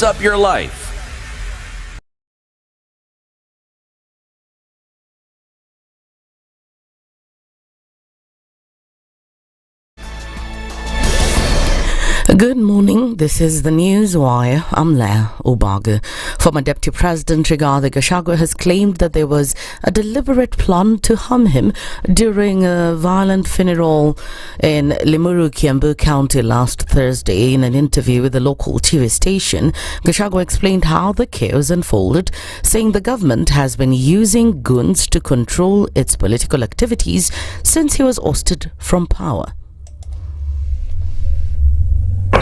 spice up your life. Good morning, this is the News Wire. I'm Leah Obaga. Former Deputy President Rigathi Gachagua has claimed that there was a deliberate plan to harm him during a violent funeral in Limuru, Kiambu County last Thursday. In an interview with the local TV station, Gachagua explained how the chaos unfolded, saying the government has been using goons to control its political activities since he was ousted from power.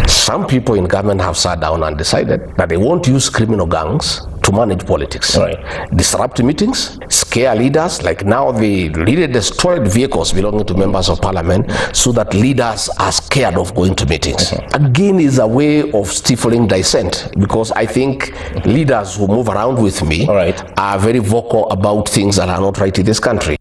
Some people in government have sat down and decided that they won't use criminal gangs to manage politics. Right. Disrupt meetings, scare leaders, like now they really destroyed vehicles belonging to members of parliament so that leaders are scared of going to meetings. Again, is a way of stifling dissent, because I think leaders who move around with me are very vocal about things that are not right in this country.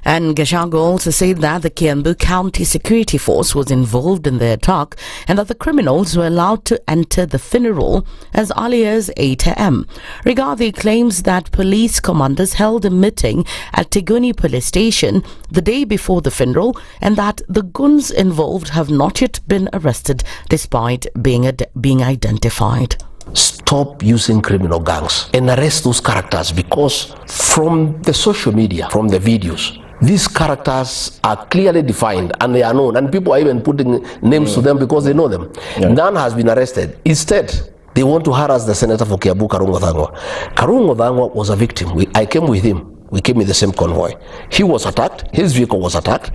And Gachagua also said that the Kiambu County Security Force was involved in the attack and that the criminals were allowed to enter the funeral as early as 8 a.m. Rigathi claims that police commanders held a meeting at Tigoni police station the day before the funeral and that the goons involved have not yet been arrested despite being identified. Stop using criminal gangs and arrest those characters, because from the social media, from the videos, these characters are clearly defined and they are known, and people are even putting names to them because they know them. None has been arrested. Instead, they want to harass the senator for Kiambu, Karungo Thangwa. Karungo Thangwa was a victim. I came with him. We came in the same convoy. He was attacked, his vehicle was attacked,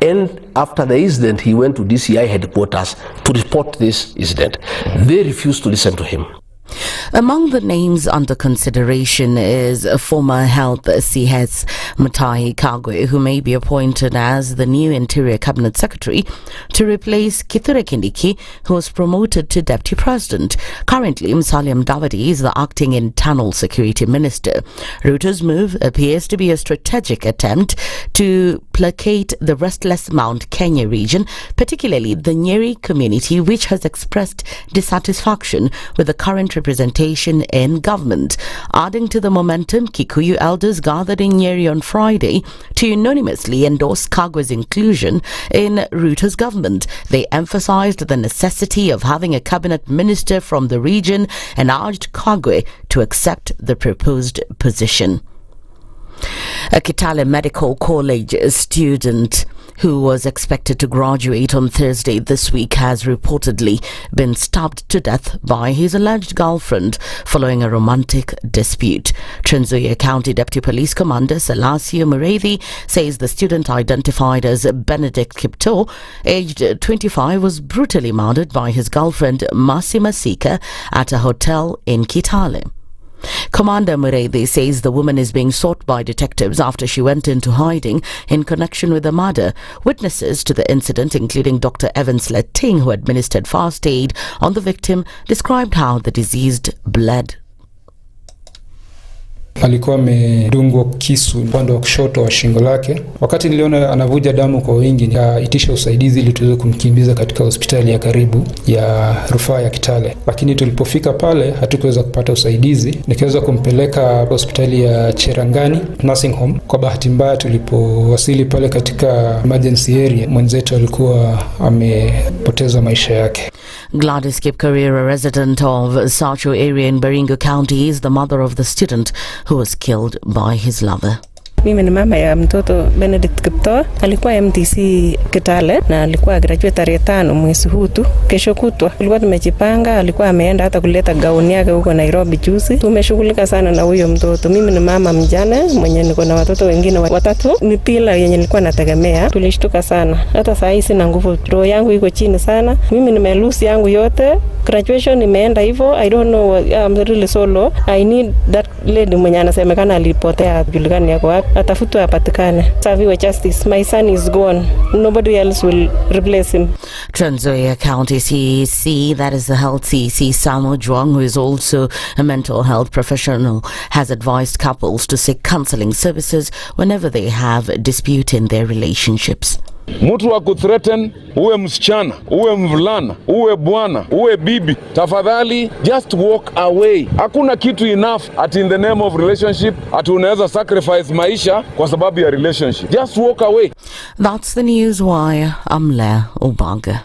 and after the incident, he went to DCI headquarters to report this incident. They refused to listen to him. Among the names under consideration is former Health CS Mutahi Kagwe, who may be appointed as the new Interior Cabinet Secretary to replace Kithure Kindiki, who was promoted to Deputy President. Currently, Musalia Mudavadi is the acting Internal Security Minister. Ruto's move appears to be a strategic attempt to placate the restless Mount Kenya region, particularly the Nyeri community, which has expressed dissatisfaction with the current representation in government. Adding to the momentum, Kikuyu elders gathered in Nyeri on Friday to unanimously endorse Kagwe's inclusion in Ruto's government. They emphasized the necessity of having a cabinet minister from the region and urged Kagwe to accept the proposed position. A Kitale Medical College student who was expected to graduate on Thursday this week has reportedly been stabbed to death by his alleged girlfriend following a romantic dispute. Trans Nzoia County Deputy Police Commander Salasio Mureithi says the student, identified as Benedict Kipto, aged 25, was brutally murdered by his girlfriend Masi Masika at a hotel in Kitale. Commander Mureithi says the woman is being sought by detectives after she went into hiding in connection with the murder. Witnesses to the incident, including Dr. Avin, who administered fast aid on the victim, described how the deceased bled. Alikuwa amedungwa kisu upande wa kushoto wa shingo lake. Wakati niliona anavuja damu kwa wingi, nikaitisha usaidizi ili tuweze kumkimbiza katika hospitali ya karibu ya rufaa ya Kitale. Lakini tulipofika pale hatukuweza kupata usaidizi. Nikaweza kumpeleka hospitali ya Cherangani nursing home. Kwa bahati mbaya, tulipowasili pale katika emergency area, mwenzetu alikuwa amepoteza maisha yake. Gladys Kipkorir, a resident of Sacho area in Baringo County, is the mother of the student who was killed by his lover. Mimi ni mama ya mtoto Benedict Kipto. Alikuwa MTC Kitale na alikuwa graduate tarehe 5 mwezi huu tu. Kesho kutwa tulikuwa tumejipanga, alikuwa ameenda hata kuleta gauni yake huko Nairobi juzi. Tumeshughulika sana na huyo mtoto. Mimi ni mama mjane mwenye niko na watoto wengine watatu. Ni pila yenye nilikuwa nategemea. Tulishtuka sana. Hata saa hii sina nguvu. Roho yangu iko chini sana. Mimi nimelusi yangu yote. Graduation imeenda hivyo. I don't know, I'm really so low. I need that lady mwenye anasemekana alipotea julikani yako wapi. Atafutwe apatikane. Serviwe justice. My son is gone. Nobody else will replace him. Trans Nzoia County CEC, that is the health CEC, Samuel Juang, who is also a mental health professional, has advised couples to seek counseling services whenever they have a dispute in their relationships. Mtu wa kuthreaten, uwe msichana, uwe mvulana, uwe bwana, uwe bibi, tafadhali just walk away. Hakuna kitu enough at in the name of relationship at unaweza sacrifice maisha kwa sababu ya relationship. Just walk away. That's the news wire. I'm Leah Obaga.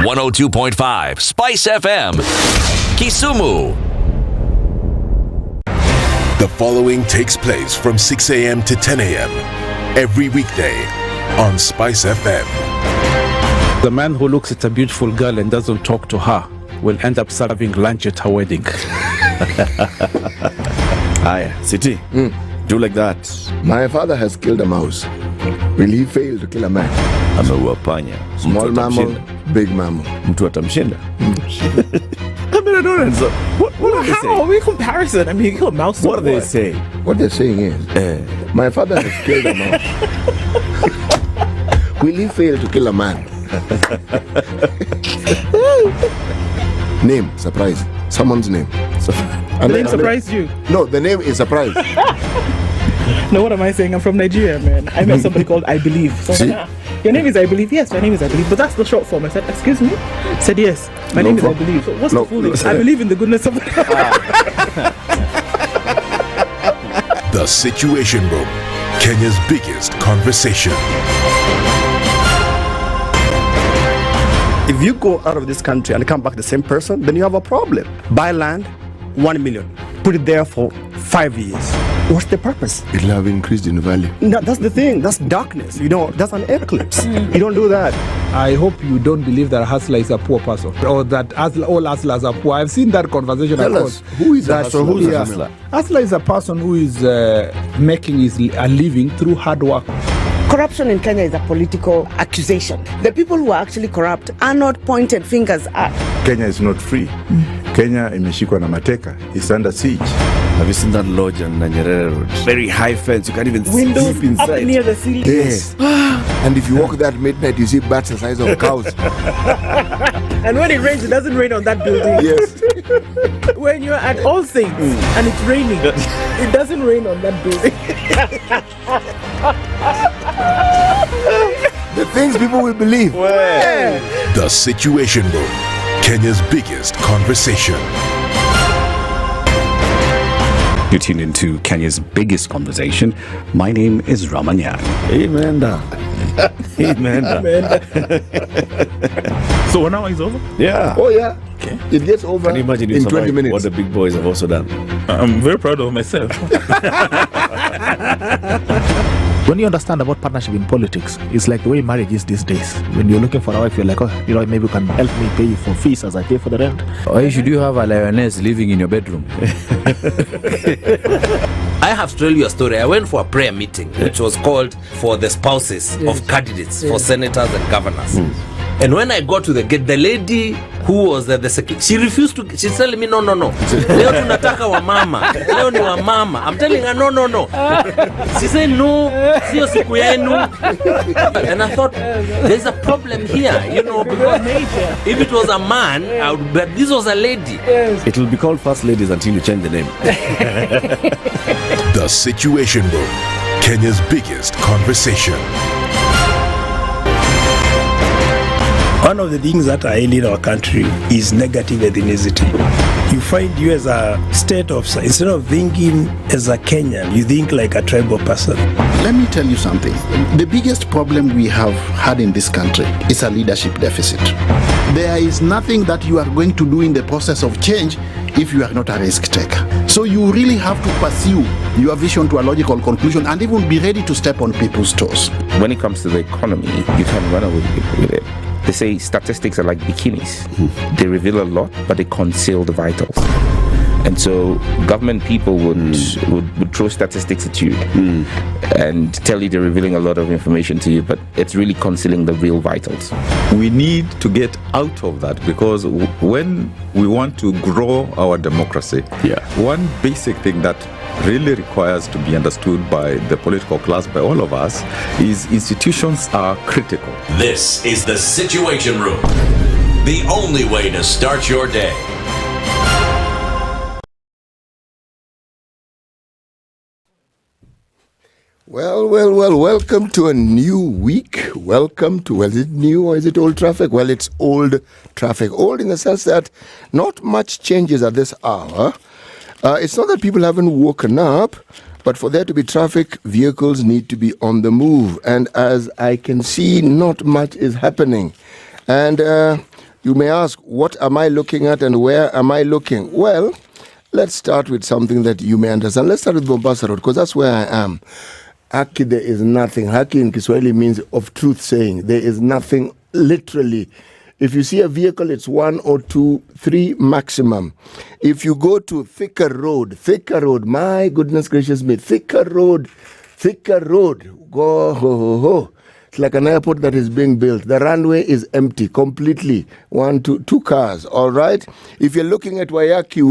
.5 Spice FM, Kisumu. The following takes place from 6 a.m. to 10 a.m. every weekday on Spice FM. The man who looks at a beautiful girl and doesn't talk to her will end up serving lunch at her wedding. Aya, City, do like that. My father has killed a mouse. Will he fail to kill a man? Ameua panya. Small mammal, big mammal. Mtu atamshinda. How are we comparison? I mean, you kill a mouse. What are they saying? What they're saying is, my father has killed a mouse. Will he fail to kill a man? Name, surprise. Someone's name. The name surprised you? No, the name is surprise. No, what am I saying? I'm from Nigeria, man. I met somebody called I Believe. So your name is I Believe? Yes, my name is I Believe. But that's the short form. I said, excuse me? I said, yes, my name is I Believe. So what's the full name? I believe in the goodness of God. The Situation Room, Kenya's biggest conversation. If you go out of this country and come back the same person, then you have a problem. Buy land, 1 million. Put it there for 5 years. What's the purpose? It'll have increased in value. No, that's the thing. That's darkness. That's an eclipse. You don't do that. I hope you don't believe that a hustler is a poor person or that all hustlers are poor. I've seen that conversation. Tell us, who is a hustler? So who's a hustler? Hustler is a person who is making a living through hard work. Corruption in Kenya is a political accusation. The people who are actually corrupt are not pointed fingers at. Kenya is not free. Kenya imeshikwa na mateka. It's under siege. Have you seen that lodge on Nyeri Road? Very high fence. You can't even Windows sleep inside. up near the ceiling. Yes. And if you walk there at midnight, you see bats the size of cows. And when it rains, it doesn't rain on that building. Yes. When you're at All Saints and it's raining, it doesn't rain on that building. The things people will believe. The Situation Room, Kenya's biggest conversation. You tune into Kenya's biggest conversation. My name is Ramanyan. Amen. Amen. So 1 hour is over? Yeah. Oh, yeah. Okay. It gets over Can you imagine in 20 minutes. What the big boys have also done? I'm very proud of myself. When you understand about partnership in politics, it's like the way marriage is these days. When you're looking for a wife, you're like, maybe you can help me pay for fees as I pay for the rent. Or should you have a lioness living in your bedroom? I have to tell you a story. I went for a prayer meeting, which was called for the spouses of candidates for senators and governors. And when I got to the gate, the lady who was the secretary, she refused to. She's telling me, no. Leo tunataka wa mama. Leo ni wa mama. I'm telling her, no. She said, no, sio siku yenu. And I thought, there's a problem here, because if it was a man, but this was a lady. It will be called First Ladies until you change the name. The Situation Room, Kenya's biggest conversation. One of the things that are ailing our country is negative ethnicity. You find you as a state officer, instead of thinking as a Kenyan, you think like a tribal person. Let me tell you something. The biggest problem we have had in this country is a leadership deficit. There is nothing that you are going to do in the process of change if you are not a risk taker. So you really have to pursue your vision to a logical conclusion and even be ready to step on people's toes. When it comes to the economy, you can run away with it. They say statistics are like bikinis. They reveal a lot, but they conceal the vitals. And so government people would throw statistics at you and tell you they're revealing a lot of information to you, but it's really concealing the real vitals. We need to get out of that, because when we want to grow our democracy, one basic thing that really requires to be understood by the political class, by all of us, is institutions are critical. This is the Situation Room, the only way to start your day. Well, welcome to a new week. Welcome to, is it new or is it old traffic? Well, it's old traffic. Old in the sense that not much changes at this hour. It's not that people haven't woken up, but for there to be traffic, vehicles need to be on the move. And as I can see, not much is happening. And you may ask, what am I looking at and where am I looking? Well, let's start with something that you may understand. Let's start with Mombasa Road, because that's where I am. Haki, there is nothing. Haki in Kiswahili means of truth saying. There is nothing, literally. If you see a vehicle, it's 1 or 2, 3 maximum. If you go to thicker road, my goodness gracious me, thicker road, go, ho. It's like an airport that is being built. The runway is empty completely. 1 to 2 cars, all right? If you're looking at Waiyaki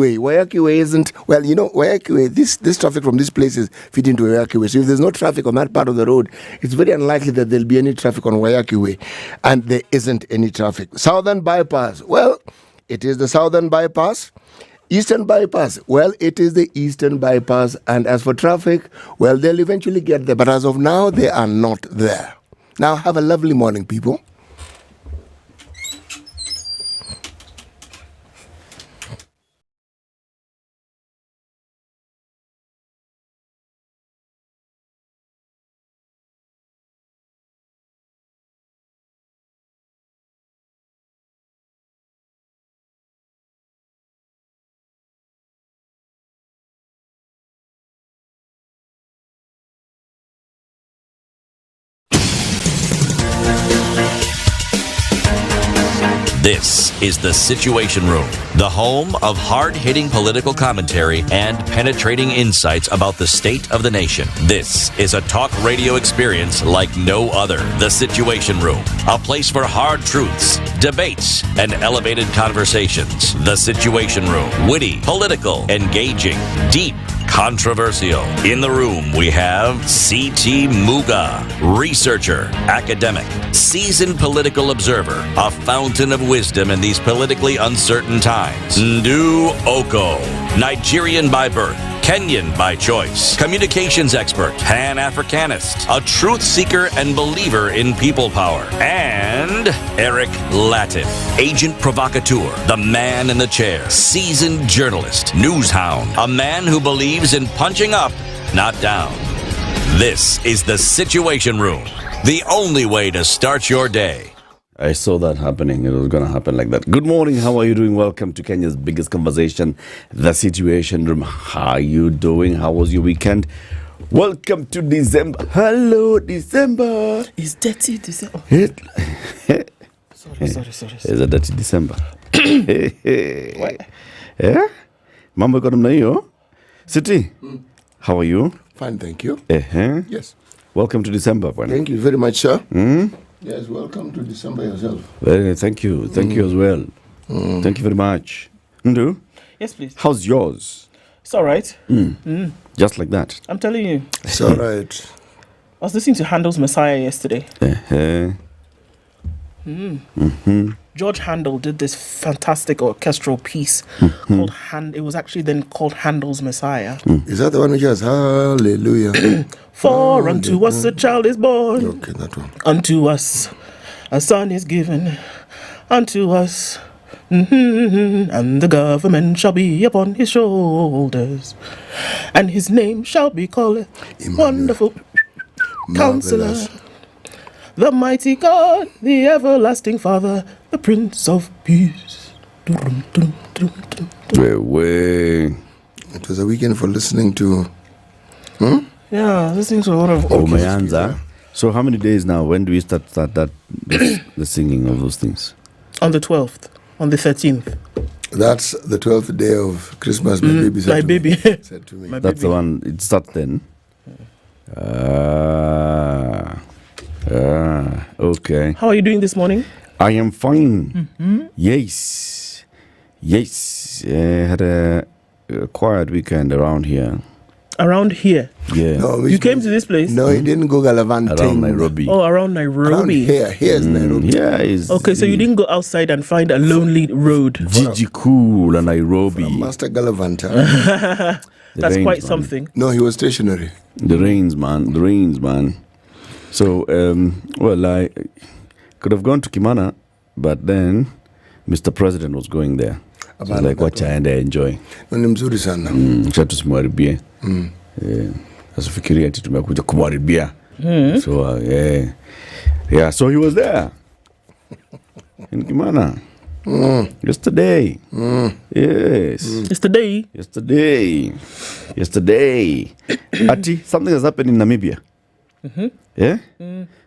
Way isn't, well, you know, Waiyaki Way, this traffic from these places fit into Waiyaki Way. So if there's no traffic on that part of the road, it's very unlikely that there'll be any traffic on Waiyaki Way. And there isn't any traffic. Southern Bypass, well, it is the Southern Bypass. Eastern Bypass, well, it is the Eastern Bypass. And as for traffic, well, they'll eventually get there. But as of now, they are not there. Now, have a lovely morning, people. This is the Situation Room, the home of hard-hitting political commentary and penetrating insights about the state of the nation. This is a talk radio experience like no other. The Situation Room, a place for hard truths, debates, and elevated conversations. The Situation Room, witty, political, engaging, deep, controversial. In the room, we have C.T. Muga, researcher, academic, seasoned political observer, a fountain of wisdom in these politically uncertain times. Ndu Okoh, Nigerian by birth, Kenyan by choice, communications expert, Pan-Africanist, a truth seeker and believer in people power, and Eric Latiff, agent provocateur, the man in the chair, seasoned journalist, news hound, a man who believes in punching up, not down. This is the Situation Room, the only way to start your day. I saw that happening. It was going to happen like that. Good morning. How are you doing? Welcome to Kenya's biggest conversation, The Situation Room. How are you doing? How was your weekend? Welcome to December. Hello, December. It's dirty December. Sorry. It's a dirty December. What? Yeah? Mambo iko namna hiyo? City, how are you? Fine, thank you. Yes. Welcome to December. Thank you very much, sir. Yes, welcome to December yourself. Thank you. Thank you as well. Thank you very much. Ndu? Yes, please. How's yours? It's all right. Just like that. I'm telling you. It's all right. I was listening to Handel's Messiah yesterday. George Handel did this fantastic orchestral piece called It was actually then called Handel's Messiah. Is that the one which has Hallelujah? For unto us a child is born. Okay, that one. Unto us a son is given. Unto us. And the government shall be upon his shoulders. And his name shall be called Wonderful Counselor. The mighty God, the everlasting Father, the Prince of Peace. It was a weekend for listening to... Yeah, listening to a lot of... Omeanza. So how many days now? When do we start the singing of those things? On the 12th. On the 13th. That's the 12th day of Christmas. My baby said my to baby. Me. Said to me. That's the one. It starts then. Okay. How are you doing this morning? I am fine. Yes. I had a quiet weekend around here. around here. Yeah. No, You came to this place? No, he didn't go Galavante. Around Nairobi. Oh, around Nairobi. Around here. Here's Nairobi. Yeah. Okay, so you didn't go outside and find a lonely road. Jiji la Nairobi. Master Galavanta. That's rains, quite man. something. No, he was stationary. The rains, man. So, well, I could have gone to Kimana, but then Mr. President was going there. So I was like, watch and enjoy. Ni mzuri sana. Chatu simwaribie. Asifikiria ati tumekuja kumwaribia. So, yeah, so he was there. In Kimana. Yesterday. Yes. Yesterday. Ati, something has happened in Namibia. Yeah?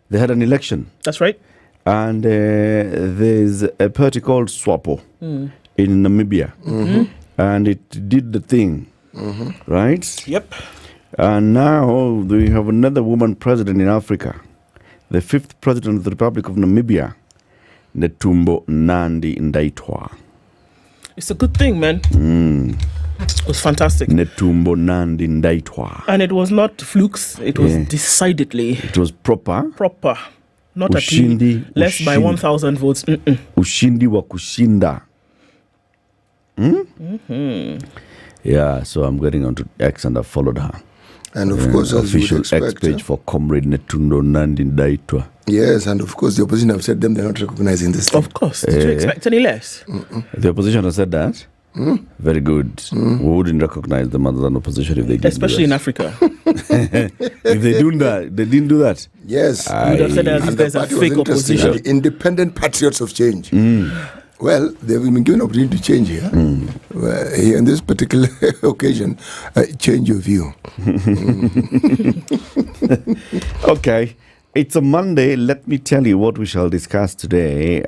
They had an election. That's right. And there's a party called SWAPO in Namibia. And it did the thing. Right? Yep. And now we have another woman president in Africa. The 5th president of the Republic of Namibia. Netumbo Nandi Ndaitwah. It's a good thing, man. It was fantastic. Netumbo Nandi Ndaitwah. And it was not flukes. It was decidedly. It was proper. Not Ushindi, at less by 1,000 votes. Ushindi wa kushinda. Yeah, so I'm getting onto X and I followed her. And of course, as official you would expect, X page for Comrade Netundo Nandi Ndaitwah. Yes, and of course the opposition have said they're not recognizing this thing. Of course. Did you expect any less? The opposition has said that. Very good. We wouldn't recognize them as an opposition if they did. Especially in Africa. If they didn't do that. Yes. You would have said that these guys are fake opposition. The independent patriots of change. Well, they've been given opportunity to change here. Well, here in this particular occasion, change your view. Okay. It's a Monday. Let me tell you what we shall discuss today.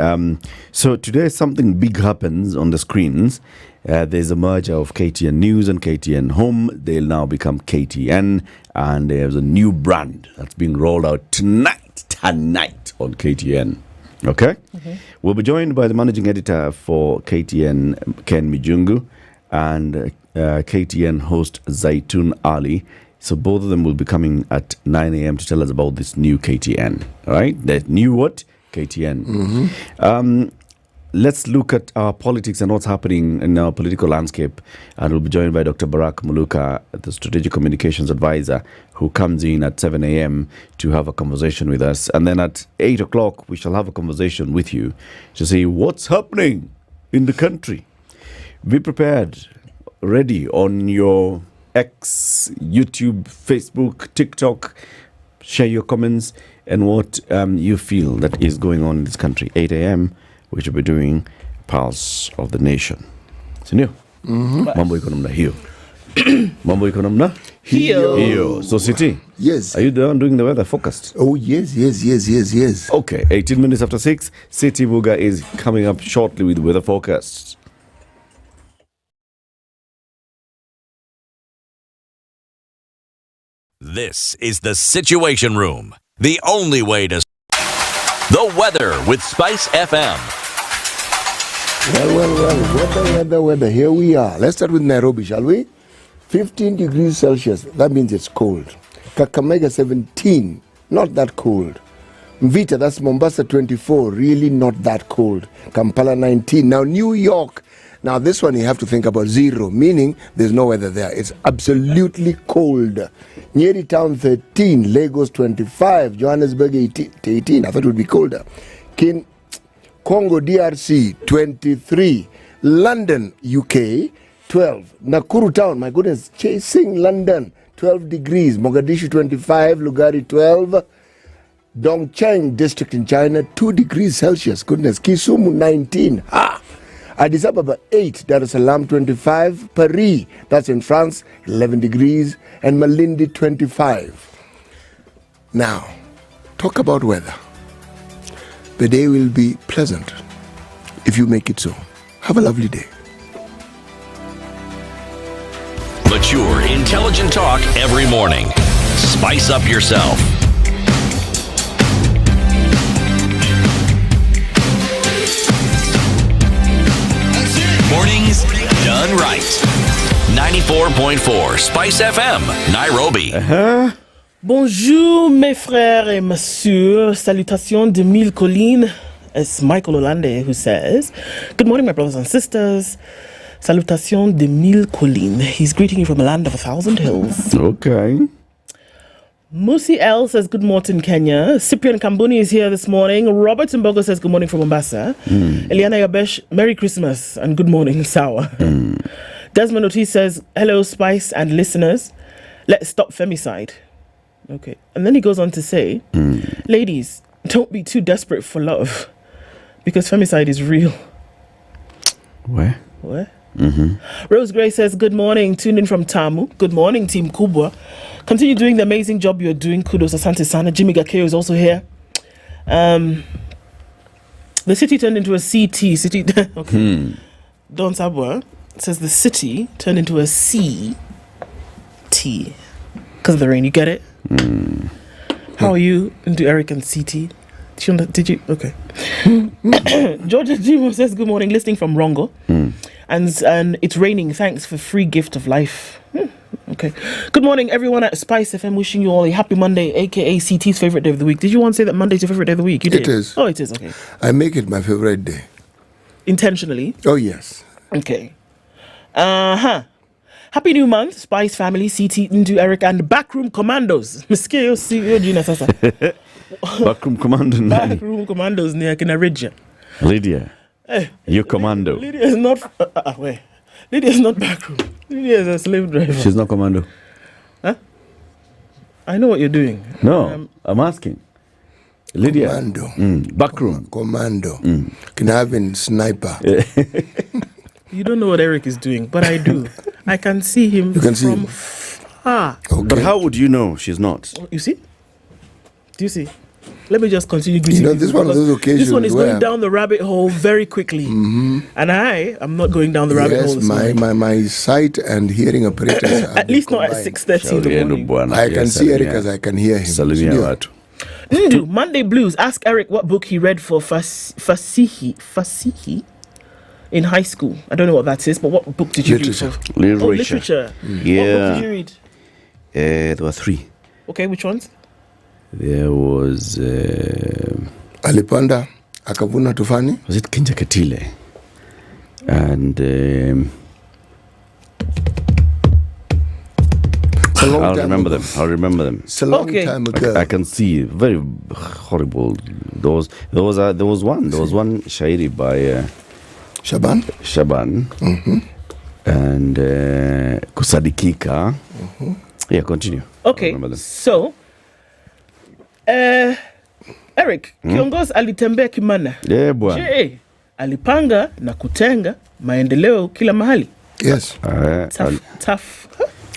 So today something big happens on the screens. There's a merger of KTN News and KTN Home. They'll now become KTN. And there's a new brand that's being rolled out tonight on KTN. Okay? We'll be joined by the managing editor for KTN, Ken Mijungu, and KTN host Zaitun Ali. So both of them will be coming at 9 a.m. to tell us about this new KTN. All right? The new what? KTN. Let's look at our politics and what's happening in our political landscape. And we'll be joined by Dr. Barak Muluka, the Strategic Communications Advisor, who comes in at 7 a.m. to have a conversation with us. And then at 8 o'clock, we shall have a conversation with you to see what's happening in the country. Be prepared, ready on your X, YouTube, Facebook, TikTok. Share your comments and what you feel that is going on in this country. 8 a.m., we should be doing Pulse of the Nation. Sindio? Mambo iko namna hiyo. Mambo iko namna hiyo. So City. Yes. Are you done doing the weather forecast? Oh, yes. Okay, 18 minutes after 6, City Muga is coming up shortly with weather forecasts. This is the Situation Room, the only way to... The weather with SpiceFM. Well, weather. Here we are. Let's start with Nairobi, shall we? 15 degrees Celsius. That means it's cold. Kakamega 17. Not that cold. Mvita, that's Mombasa 24. Really not that cold. Kampala 19. Now New York. Now this one you have to think about 0, meaning there's no weather there. It's absolutely cold. Nyeri town 13. Lagos 25. Johannesburg 18. I thought it would be colder. Congo DRC 23, London UK 12, Nakuru town, my goodness, chasing London 12 degrees, Mogadishu 25, Lugari 12, Dongcheng district in China 2 degrees Celsius, goodness, Kisumu 19, Addis Ababa 8, Dar es Salaam 25, Paris, that's in France, 11 degrees, and Malindi 25. Now, talk about weather. The day will be pleasant if you make it so. Have a lovely day. Mature, intelligent talk every morning. Spice up yourself. Mornings done right. 94.4 Spice FM, Nairobi. Bonjour mes frères et messieurs. Salutations de mille collines. It's Michael Olande who says, good morning, my brothers and sisters. Salutations de mille collines. He's greeting you from a land of 1,000 hills. Okay. Musi L says, good morning, Kenya. Cyprian Kambuni is here this morning. Robert Mbogo says, good morning from Mombasa. Eliana Yabesh, Merry Christmas and good morning, Sawa. Desmond Otis says, hello, Spice and listeners. Let's stop femicide. Okay. And then he goes on to say, ladies, don't be too desperate for love because femicide is real. Where? Rose Gray says, good morning, tuned in from Tamu. Good morning, Team Kubwa. Continue doing the amazing job you're doing. Kudos, Asante Sana. Jimmy Gakeo is also here. The city turned into a CT. City. Okay. Don Sabwa says the city turned into a CT because of the rain. You get it? How are you into Eric and CT? Did you? Okay. Georgia Jimo says, good morning, listening from Rongo. And it's raining. Thanks for free gift of life. Okay. Good morning, everyone at Spice FM. Wishing you all a happy Monday, aka CT's favorite day of the week. Did you want to say that Monday's your favorite day of the week? You did. It is. Oh, it is. Okay. I make it my favorite day. Intentionally? Oh, yes. Okay. Happy new month, Spice family, CT, Ndu, Eric, and Backroom Commandos. Miskeo, CEO, Gina Sasa. Backroom Commando. Backroom Commandos near Kinaridja. Lydiah. Hey. You commando. Lydiah is not. Wait. Lydiah is not backroom. Lydiah is a slave driver. She's not commando. Huh? I know what you're doing. No, I'm asking. Lydiah. Commando. Backroom. Commando. Can have been sniper. You don't know what Eric is doing, but I do. I can see him from far. Okay. But how would you know she's not? You see? Do you see? Let me just continue greeting this one of those occasions. This one is going down the rabbit hole very quickly. And I am not going down the rabbit hole. Yes, my sight and hearing apparatus at least not at 6:30 in the morning. I can see Eric as I can hear him. Ndu, Monday Blues. Ask Eric what book he read for Fasihi in high school. I don't know what that is, but what book did you read for? Literature. Oh, literature. Yeah. What book did you read? There were 3. Okay, which ones? There was Alipanda Akavuna Tufani. Was it Kinja Ketile? And I'll remember them. It's a long time ago. I can see very horrible. There was one shairi by Shaban. And Kusadikika. Yeah, continue. Okay, so Eric, kiongozi alitembea kimana. Yeah, bwana. Je, alipanga na kutenga maendeleo kila mahali. Yes.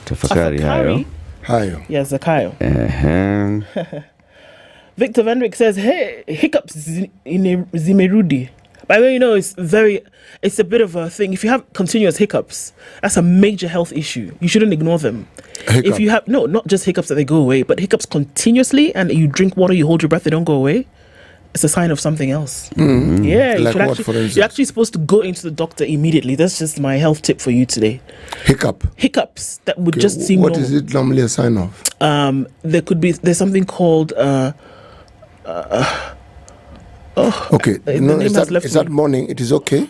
Tafakari hayo. Yes, Zakayo. Victor Vendrick says, hey, hiccups zimerudi. By the way, you know, it's a bit of a thing. If you have continuous hiccups, that's a major health issue. You shouldn't ignore them. If you have, not just hiccups that they go away, but hiccups continuously and you drink water, you hold your breath, they don't go away, it's a sign of something else. Yeah, like what, for instance? You're actually supposed to go into the doctor immediately. That's just my health tip for you today. Hiccups that would just seem What normal. is it normally a sign of? There's something called okay, it's that morning. It is okay.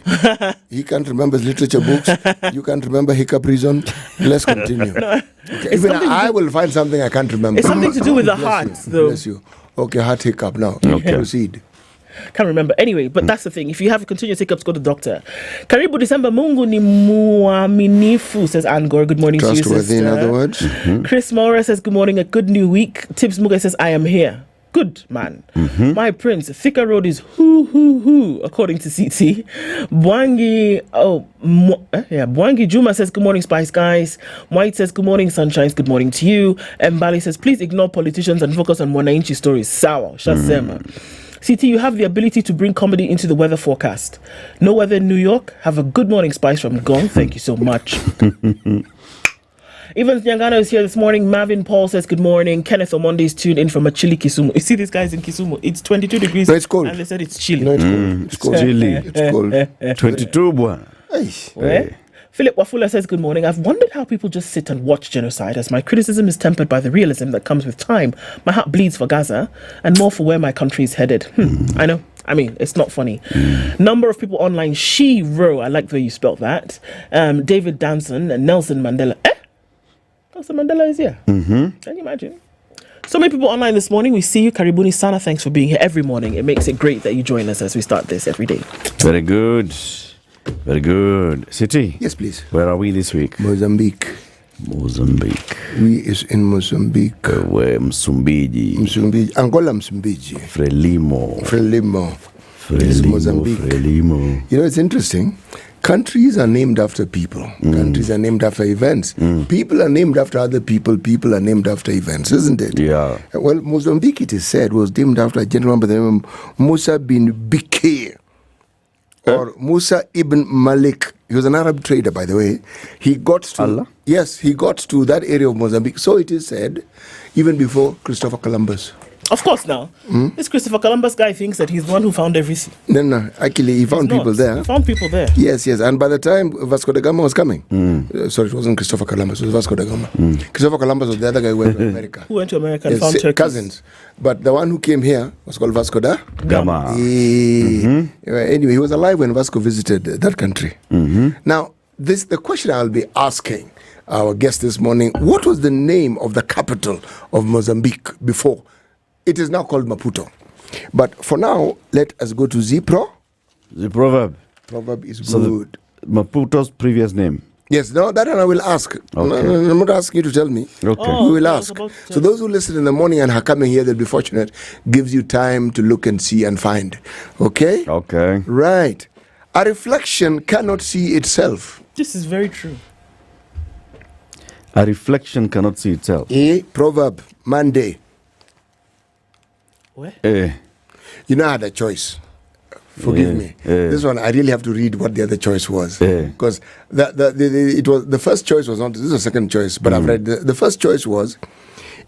He can't remember his literature books. You can't remember hiccup reason. Let's continue. Okay. Even I will find something I can't remember. It's something to do with the heart, though. Bless you. Okay, heart hiccup now. Okay. Proceed. Can't remember. Anyway, but that's the thing. If you have continuous hiccups, go to the doctor. Karibu December, Mungu ni muaminifu, says Angor. Good morning to you, sister. Trustworthy, in other words. Chris Mora says, good morning, a good new week. Tips Muga says, I am here. Good man. My prince, Thika Road is hoo, according to CT. Bwangi Juma says, good morning, Spice guys. White says, good morning, Sunshines, good morning to you. And Bali says, please ignore politicians and focus on Mwananchi stories. Sawa, Shasema. CT, you have the ability to bring comedy into the weather forecast. No weather in New York. Have a good morning, Spice from Gong. Thank you so much. Evans Nyangano is here this morning. Marvin Paul says good morning. Kenneth Omonde is tuned in from a chilly Kisumu. You see these guys in Kisumu? It's 22 degrees. No, it's cold. And they said it's chilly. No, it's cold. It's cold. Chilly. It's cold. 22, boy. Hey. Philip Wafula says, good morning. I've wondered how people just sit and watch genocide, as my criticism is tempered by the realism that comes with time. My heart bleeds for Gaza and more for where my country is headed. I know. I mean, it's not funny. Number of people online, She-Ro, I like the way you spelled that. David Danson and Nelson Mandela. Nelson Mandela is here. Can you imagine? So many people online this morning. We see you. Karibuni Sana. Thanks for being here every morning. It makes it great that you join us as we start this every day. Very good. Very good. City? Yes, please. Where are we this week? Mozambique. Mozambique. We is in Mozambique. We're Msumbiji. Msumbiji. Angola, Msumbiji. Frelimo. It's Mozambique. Frelimo. You know, it's interesting. Countries are named after people. Countries are named after events. People are named after other people. People are named after events, isn't it? Yeah. Well, Mozambique, it is said, was named after a gentleman by the name of Musa bin Bikir. Or Musa ibn Malik. He was an Arab trader, by the way. He got to Allah? Yes, he got to that area of Mozambique. So it is said, even before Christopher Columbus. Of course now. This Christopher Columbus guy thinks that he's the one who found everything. No. Actually, he found people there. He found people there. Yes. And by the time Vasco da Gama was coming, sorry, it wasn't Christopher Columbus, it was Vasco da Gama. Christopher Columbus was the other guy who went to America. Who went to America and found turkeys. Cousins. But the one who came here was called Vasco da Gama. Anyway, he was alive when Vasco visited that country. Now, the question I'll be asking our guest this morning, what was the name of the capital of Mozambique before? It is now called Maputo. But for now, let us go to Zipro. The proverb. Proverb is So good. Maputo's previous name. Yes, no, that one I will ask. Okay. No, I'm not asking you to tell me. Okay. We will ask. So those who listen in the morning and are coming here, they'll be fortunate. Gives you time to look and see and find. Okay? Okay. Right. A reflection cannot see itself. This is very true. A reflection cannot see itself. Proverb, Monday. Where? You know I had a choice. Forgive me. This one, I really have to read what the other choice was. Because it was the first choice was not, this is the second choice, but I've read the first choice was,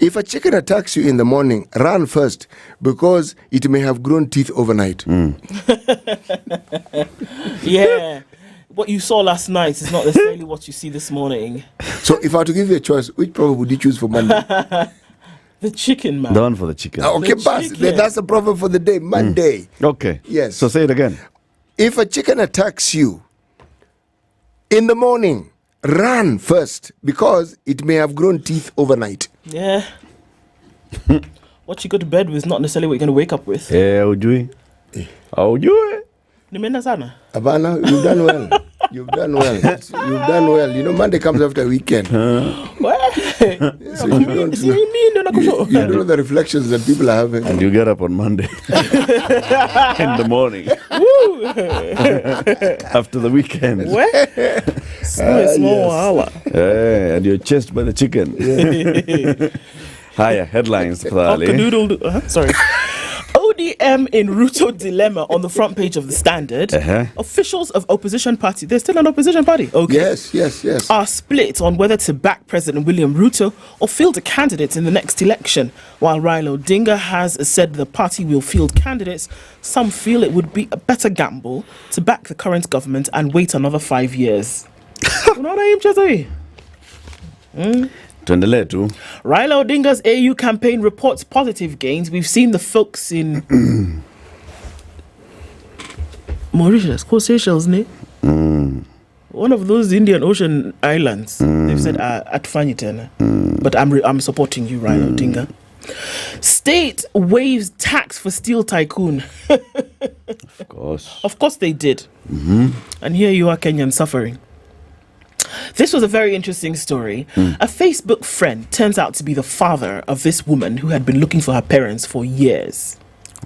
if a chicken attacks you in the morning, run first because it may have grown teeth overnight. Yeah. What you saw last night is not necessarily what you see this morning. So if I were to give you a choice, which proverb would you choose for Monday? The chicken, man. The one for the chicken. Okay, boss. That's the proverb for the day, Monday. Okay. Yes. So say it again. If a chicken attacks you in the morning, run first because it may have grown teeth overnight. Yeah. What you go to bed with is not necessarily what you're going to wake up with. Yeah, ujui. Ujui. Nimeenda sana. Abana, you've done well. You've done well. You've done well. You know, Monday comes after a weekend. What? So you don't know the reflections that people are having. And you get up on Monday in the morning after the weekend. Small. And you're chased by the chicken. Hiya, headlines. Sorry. ODM in Ruto dilemma on the front page of the Standard. Officials of opposition party, there's still an opposition party. Okay. Yes. Are split on whether to back President William Ruto or field a candidate in the next election. While Raila Odinga has said the party will field candidates, some feel it would be a better gamble to back the current government and wait another 5 years. Raila Odinga's AU campaign reports positive gains. We've seen the folks in Mauritius, Seychelles, one of those Indian Ocean islands. They've said at Fanyitena. But I'm supporting you, Raila Odinga. State waives tax for steel tycoon. Of course they did. And here you are, Kenyan, suffering. This was a very interesting story. A Facebook friend turns out to be the father of this woman who had been looking for her parents for years.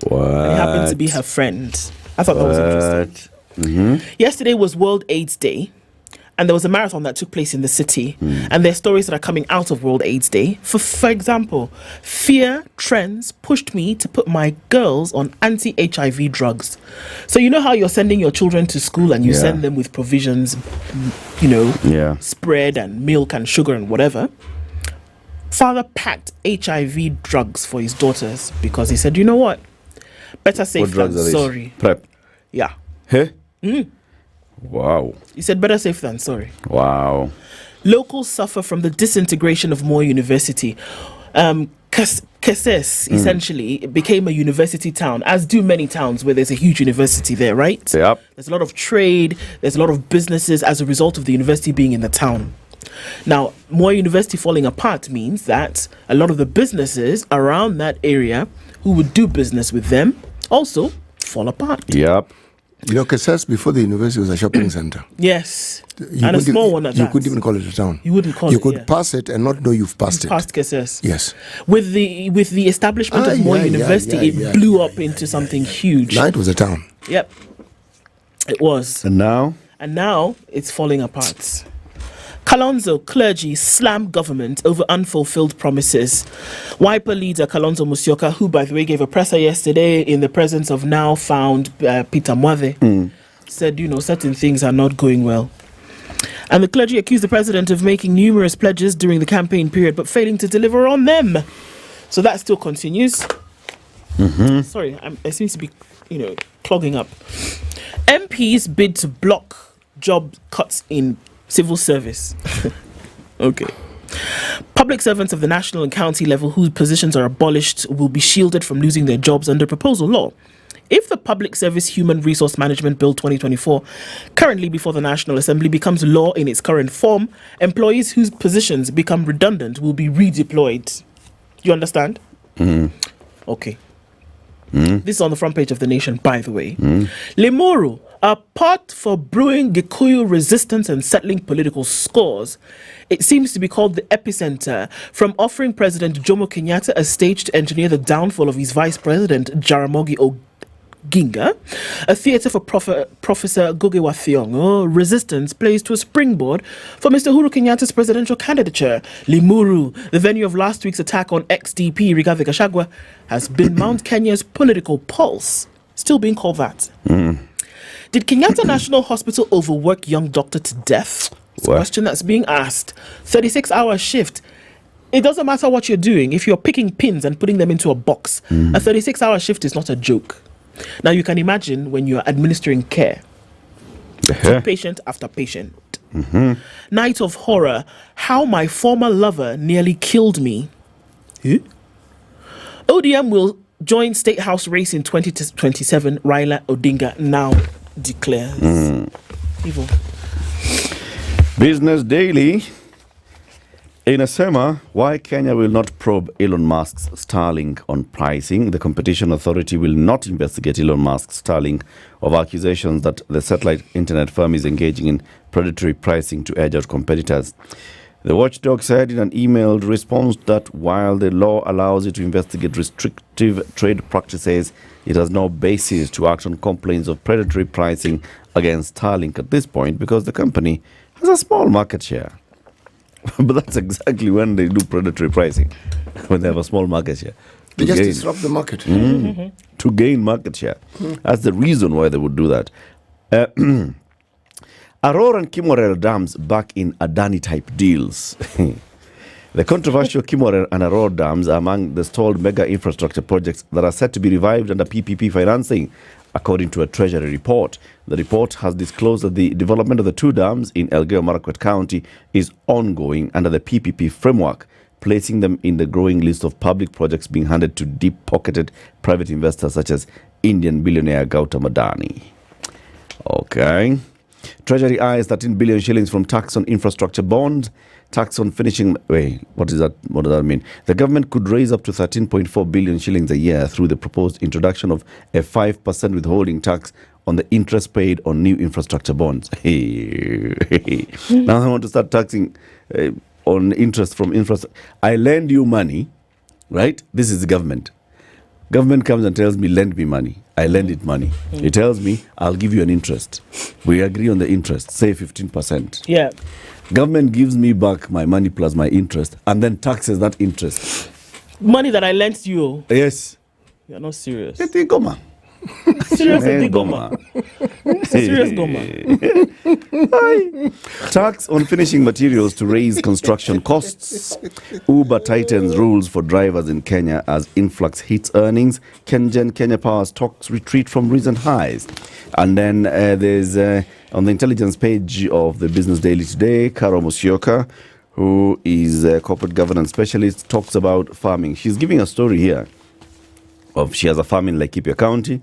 What? He happened to be her friend. I thought that was interesting. Yesterday was World AIDS Day, and there was a marathon that took place in the city. And there are stories that are coming out of World AIDS Day. For example, fear trends pushed me to put my girls on anti-HIV drugs. So you know how you're sending your children to school and you send them with provisions, spread and milk and sugar and whatever. Father packed HIV drugs for his daughters because he said, you know what? Better safe than sorry. PrEP. Yeah. Hey? Wow. He said better safe than sorry. Wow. Locals suffer from the disintegration of Moi University. Keses essentially became a university town, as do many towns where there's a huge university there, right? Yep. There's a lot of trade, there's a lot of businesses as a result of the university being in the town. Now, Moi University falling apart means that a lot of the businesses around that area who would do business with them also fall apart. Yep. You know, Kesses before the university was a shopping center. Yes. And a small one at You that. couldn't even call it a town. You wouldn't call You it, could yeah. pass it and not know you've passed it. Past Kesses. Yes. With the establishment of Moi University, it blew up into something huge. Now it was a town. Yep. It was. And now? And now it's falling apart. Kalonzo Clergy slammed government over unfulfilled promises. Wiper leader Kalonzo Musyoka, who by the way gave a presser yesterday in the presence of now found Peter Mwathe, said, certain things are not going well. And the clergy accused the president of making numerous pledges during the campaign period but failing to deliver on them. So that still continues. Sorry, it seems to be, clogging up. MPs bid to block job cuts in civil service. Okay. Public servants of the national and county level whose positions are abolished will be shielded from losing their jobs under proposal law. If the Public Service Human Resource Management Bill 2024, currently before the National Assembly, becomes law in its current form, employees whose positions become redundant will be redeployed. You understand? Okay. This is on the front page of The Nation, by the way. Limuru, a pot for brewing Gikuyu resistance and settling political scores. It seems to be called the epicenter, from offering President Jomo Kenyatta a stage to engineer the downfall of his vice president, Jaramogi Oginga, a theatre for Professor Gogewa Thiongo. Resistance plays to a springboard for Mr. Uhuru Kenyatta's presidential candidature. Limuru, the venue of last week's attack on ex-DP Rigathi Gachagua, has been Mount Kenya's political pulse. Still being called that. Did Kenyatta National Hospital overwork young doctor to death? It's a question that's being asked. 36-hour shift. It doesn't matter what you're doing. If you're picking pins and putting them into a box, a 36-hour shift is not a joke. Now you can imagine when you're administering care to patient after patient. Night of horror. How my former lover nearly killed me. ODM will join State House race in 2027. Raila Odinga now declares. Evil. Business Daily. In a summer, why Kenya will not probe Elon Musk's Starlink on pricing. The Competition Authority will not investigate Elon Musk's Starlink of accusations that the satellite internet firm is engaging in predatory pricing to edge out competitors. The watchdog said in an emailed response that while the law allows it to investigate restrictive trade practices, it has no basis to act on complaints of predatory pricing against Starlink at this point because the company has a small market share. But that's exactly when they do predatory pricing, when they have a small market share. They just disrupt the market. To gain market share. That's the reason why they would do that. Aurora and Kimorel dams back in Adani-type deals. The controversial Kimorel and Aurora dams are among the stalled mega infrastructure projects that are set to be revived under PPP financing, according to a Treasury report. The report has disclosed that the development of the two dams in Elgeyo-Marakwet County is ongoing under the PPP framework, placing them in the growing list of public projects being handed to deep-pocketed private investors such as Indian billionaire Gautam Adani. Okay. Treasury eyes 13 billion shillings from tax on infrastructure bonds. Tax on finishing... Wait, what is that? What does that mean? The government could raise up to 13.4 billion shillings a year through the proposed introduction of a 5% withholding tax on the interest paid on new infrastructure bonds. Now I want to start taxing on interest from infrastructure. I lend you money, right? This is the government. Government comes and tells me, lend me money. I lend it money. It tells me, I'll give you an interest. We agree on the interest, say 15%. Yeah. Government gives me back my money plus my interest and then taxes that interest. Money that I lent you. Yes. You're not serious. Seriously, Goma. Serious Goma. Tax on finishing materials to raise construction costs. Uber tightens rules for drivers in Kenya as influx hits earnings. Kenya Power stocks retreat from recent highs. And then there's on the intelligence page of the Business Daily today, Karo Musyoka, who is a corporate governance specialist, talks about farming. She's giving a story here of she has a farm in Laikipia County,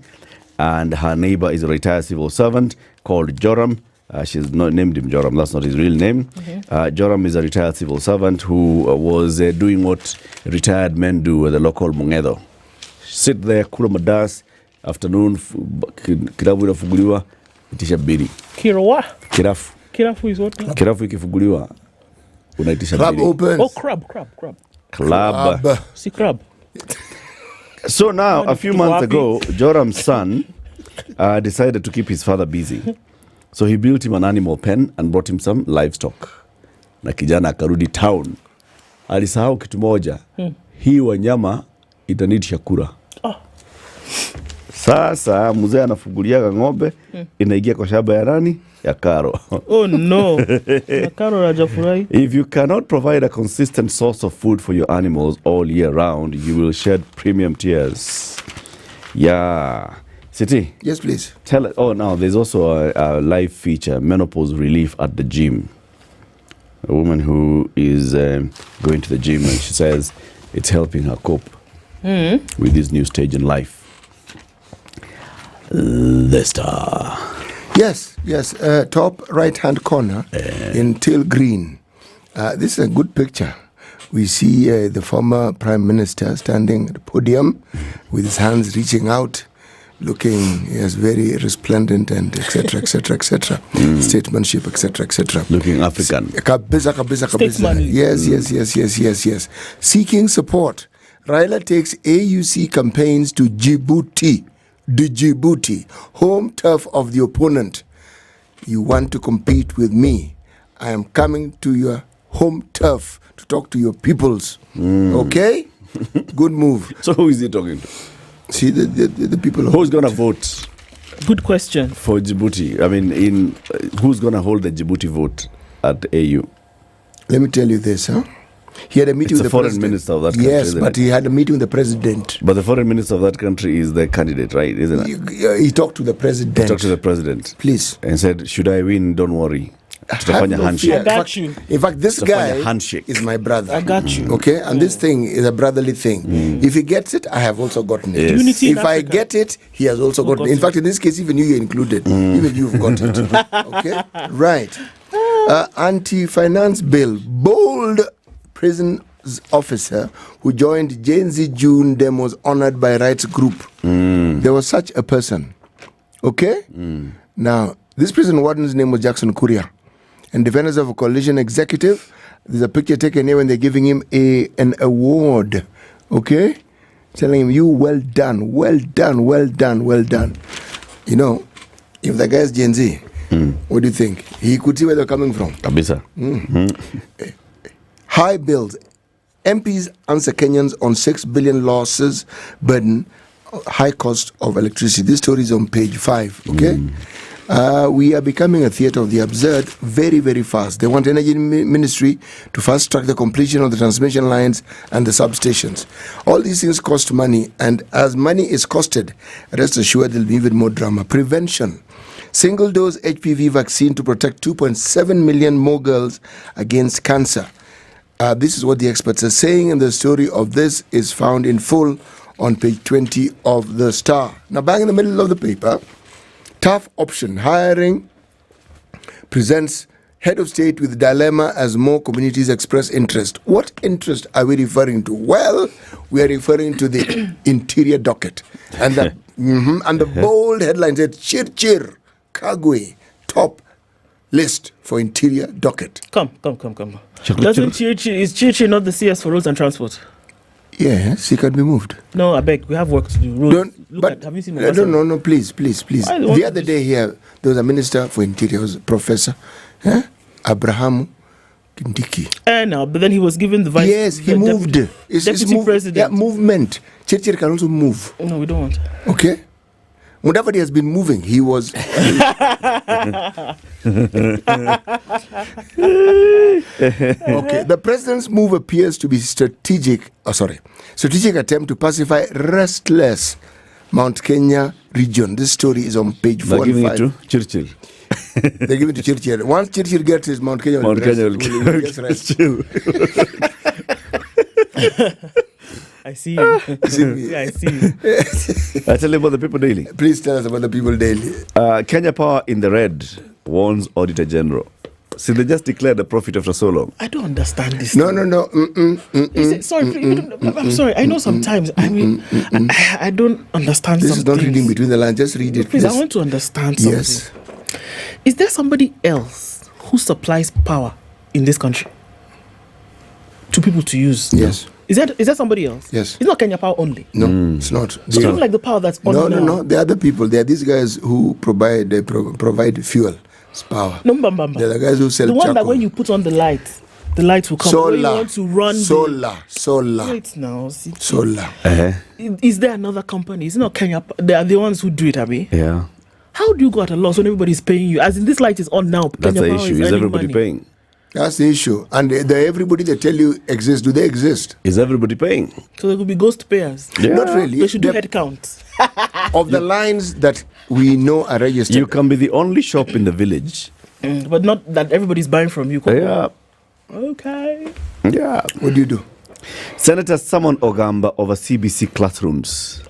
and her neighbor is a retired civil servant called Joram. She's not named him Joram, that's not his real name. Joram is a retired civil servant who was doing what retired men do at the local Mungedo. Sit there, kula madas, afternoon, kirafu inafunguliwa, itisha biri. Kirawa? Kirafu. Kirafu is what? Kirafu ikifunguliwa, unaitisha biri. Crab open. Oh, crab. Club. See crab. So now, a few months ago, Joram's son decided to keep his father busy. So he built him an animal pen and brought him some livestock. Na kijana akarudi town. Alisahau kitu moja. Hii wanyama itanidi chakula. Sasa mzee anafungulia ng'ombe inaingia kwa shamba ya nani? Ya Karo. Oh no. Ya Karo hajafurahi. If you cannot provide a consistent source of food for your animals all year round, you will shed premium tears. Yeah. City? Yes, please. Tell it. Oh, now there's also a live feature, menopause relief at the gym. A woman who is going to the gym and she says it's helping her cope with this new stage in life. The Star. Yes. Top right-hand corner in teal green. This is a good picture. We see the former Prime Minister standing at the podium with his hands reaching out, looking very resplendent and etc. Statesmanship, etc. Looking African. Kabisa. Yes. Seeking support. Raila takes AUC campaigns to Djibouti, home turf of the opponent. You want to compete with me? I am coming to your home turf to talk to your peoples. Okay? Good move. So who is he talking to? See the people. Who's going to vote? Good question. For Djibouti. I mean, who's going to hold the Djibouti vote at AU? Let me tell you this, huh? He had a meeting with the foreign minister of that country. Yes, but he had a meeting with the president. But the foreign minister of that country is the candidate, right? Isn't it? He talked to the president. He talked to the president. Please. And said, should I win? Don't worry. Have no fear. I got you. In fact, this guy is my brother. I got you. Okay? And this thing is a brotherly thing. If he gets it, I have also gotten it. Yes. Unity in If I Africa. get it, he has also gotten it. In fact, in this case, even you are included. Even you've got it. Okay? Right. Anti-finance bill. Bold prison officer who joined Gen Z June demos honored by rights group. There was such a person. Okay? Now, this prison warden's name was Jackson Kuria. And defenders of a coalition executive, there's a picture taken here when they're giving him an award. Okay? Telling him, you well done. You know, if the guy's Gen Z, what do you think? He could see where they're coming from. Kabisa. High bills. MPs answer Kenyans on 6 billion losses burden high cost of electricity. This story is on page 5. Okay? We are becoming a theatre of the absurd very, very fast. They want Energy Ministry to fast-track the completion of the transmission lines and the substations. All these things cost money, and as money is costed, rest assured there will be even more drama. Prevention. Single-dose HPV vaccine to protect 2.7 million more girls against cancer. This is what the experts are saying, and the story of this is found in full on page 20 of the Star. Now, bang in the middle of the paper, tough option. Hiring presents head of state with dilemma as more communities express interest. What interest are we referring to? Well, we are referring to the interior docket. And the, and the bold headline said, Chir Chir, Kagwe, top list for interior docket. Come. Doesn't is Chir not the CS for roads and transport? Yes, he can be moved. No, I beg, we have work to do. Roads, have you seen Mombasa? No, please. The other day here, there was a minister for interior, was a professor, Abraham Kindiki. No, but then he was given the vice. Yes, he moved. Deputy president. Yeah, movement. Chir can also move. No, we don't want. Okay. Mudavadi has been moving. He was. Okay. The president's move appears to be strategic attempt to pacify restless Mount Kenya region. This story is on page 4 They're giving and 5. it to Churchill. They give it to Churchill. Once Churchill gets his Mount Kenya, Mount Kenya will just rest. I see you. Yeah, I see you. I tell you about the People Daily. Please tell us about the People Daily. Kenya Power in the red warns Auditor General. See, they just declared a profit after so long. I don't understand this. No. Sorry, I'm sorry. I know sometimes. I mean, I don't understand. This is not reading between the lines. Just read it. Please, I want to understand something. Yes. Is there somebody else who supplies power in this country to people to use? Yes. Is that somebody else? Yes. It's not Kenya Power only. No, it's not. So it's not like the power that's on now. No. There are other people. There are these guys who provide fuel. It's power. No, bamba. They're the guys who sell the one charcoal. that when you put on the lights will come. Solar. When you want to run Solar. Wait now. See. Solar. Is there another company? It's not Kenya. They are the ones who do it, Abi. Yeah. How do you go at a loss when everybody's paying you? As in, this light is on now. That's Kenya the Power issue. Is everybody paying? That's the issue. And the everybody they tell you exists, do they exist? Is everybody paying? So there could be ghost payers. Yeah. Not really. They should do head count. Of the lines that we know are registered. You can be the only shop in the village. But not that everybody's buying from you. Yeah. Okay. Yeah. What do you do? Senators summon Ogamba over CBC classrooms.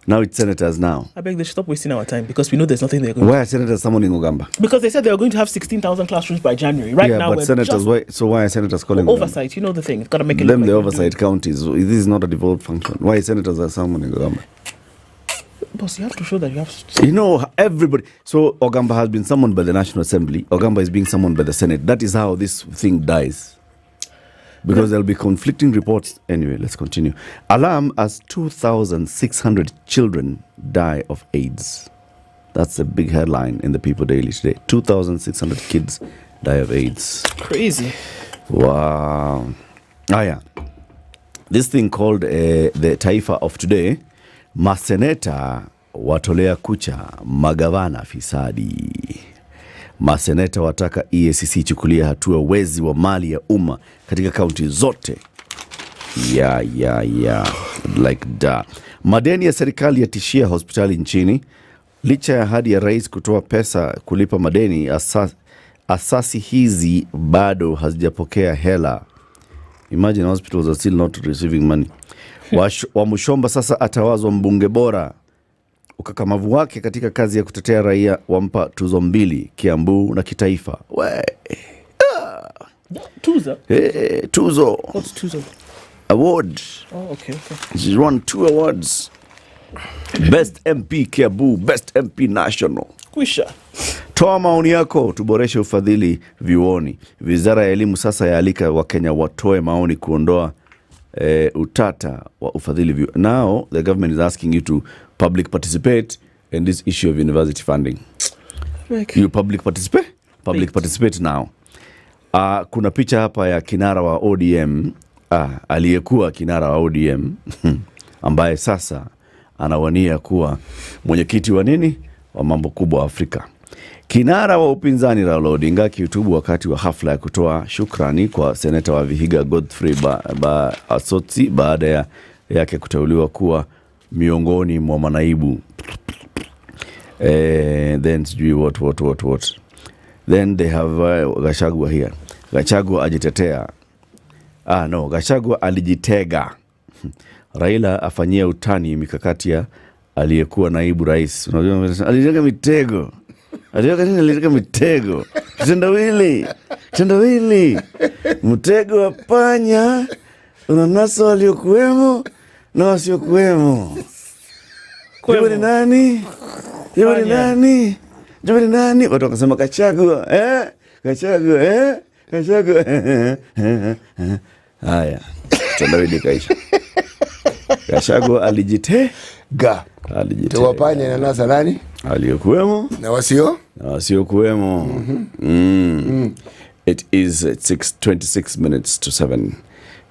Now it's senators now. I beg they should stop wasting our time because we know there's nothing they're going to do. Why are senators summoning Ogamba? Because they said they were going to have 16,000 classrooms by January. Right now, but senators, why are senators calling oversight? Ogamba? You know the thing. You've got to make it them the oversight counties. This is not a devolved function. Why senators are summoning Ogamba? Boss, you have to show that you have. You know, everybody. So Ogamba has been summoned by the National Assembly. Ogamba is being summoned by the Senate. That is how this thing dies. Because there'll be conflicting reports. Anyway, let's continue. Alarm as 2,600 children die of AIDS. That's a big headline in the People Daily today. 2,600 kids die of AIDS. Crazy. Wow. Yeah. This thing called the Taifa of today. Maseneta watolea kucha magavana fisadi. Maseneta wataka EACC chukulia hatua wezi wa mali ya umma katika kaunti zote. Like that. Madeni ya serikali yatishia hospitali nchini. Licha ya ahadi ya rais kutoa pesa kulipa madeni, asasi hizi bado hazijapokea hela. Imagine hospitals are still not receiving money. Wa Mushomba sasa atawazwa mbunge bora. Ukakamavu wake katika kazi ya kutetea raia wampa tuzo 2, Kiambu na kitaifa. Tuzo? Tuzo. What's tuzo? Award. Oh, okay. She's won 2 awards. Best MP Kiambu, Best MP National. Kwisha. Toa maoni yako tuboreshe ufadhili vyuoni. Wizara ya elimu sasa yaalika Wakenya watoe maoni kuondoa utata wa ufadhili vyuoni. Now the government is asking you to public participate in this issue of university funding. You public participate? Public participate now. Kuna picha hapa ya kinara wa ODM, aliyekuwa kinara wa ODM ambaye sasa anawania kuwa mwenyekiti wa nini? Wa mambo kubwa Afrika. Kinara wa upinzani Raila Odinga kiutubu wakati wa hafla ya kutoa shukrani kwa seneta wa Vihiga Godfrey Asotsi baada yake kuteuliwa kuwa miongoni mwa manaibu. Then what. Then they have Gachagua here. Gachagua ajitetea. Gachagua alijitega. Raila afanyia utani mikakati ya aliyekuwa naibu rais. Unajua alitega mitego. Alitega mitego. Kitendawili. Mtego wa panya unanasa waliokuwemo na wasiokuwemo. Jibu ni nani? Watu wakasema Gachagua. Gachagua. Haya. Kitendawili kaisha. Gachagua alijitega. Tuwapanya na nasa nani? Aliyokuwemo na wasio? Na wasiokuwemo. It is 6:26 minutes to 7.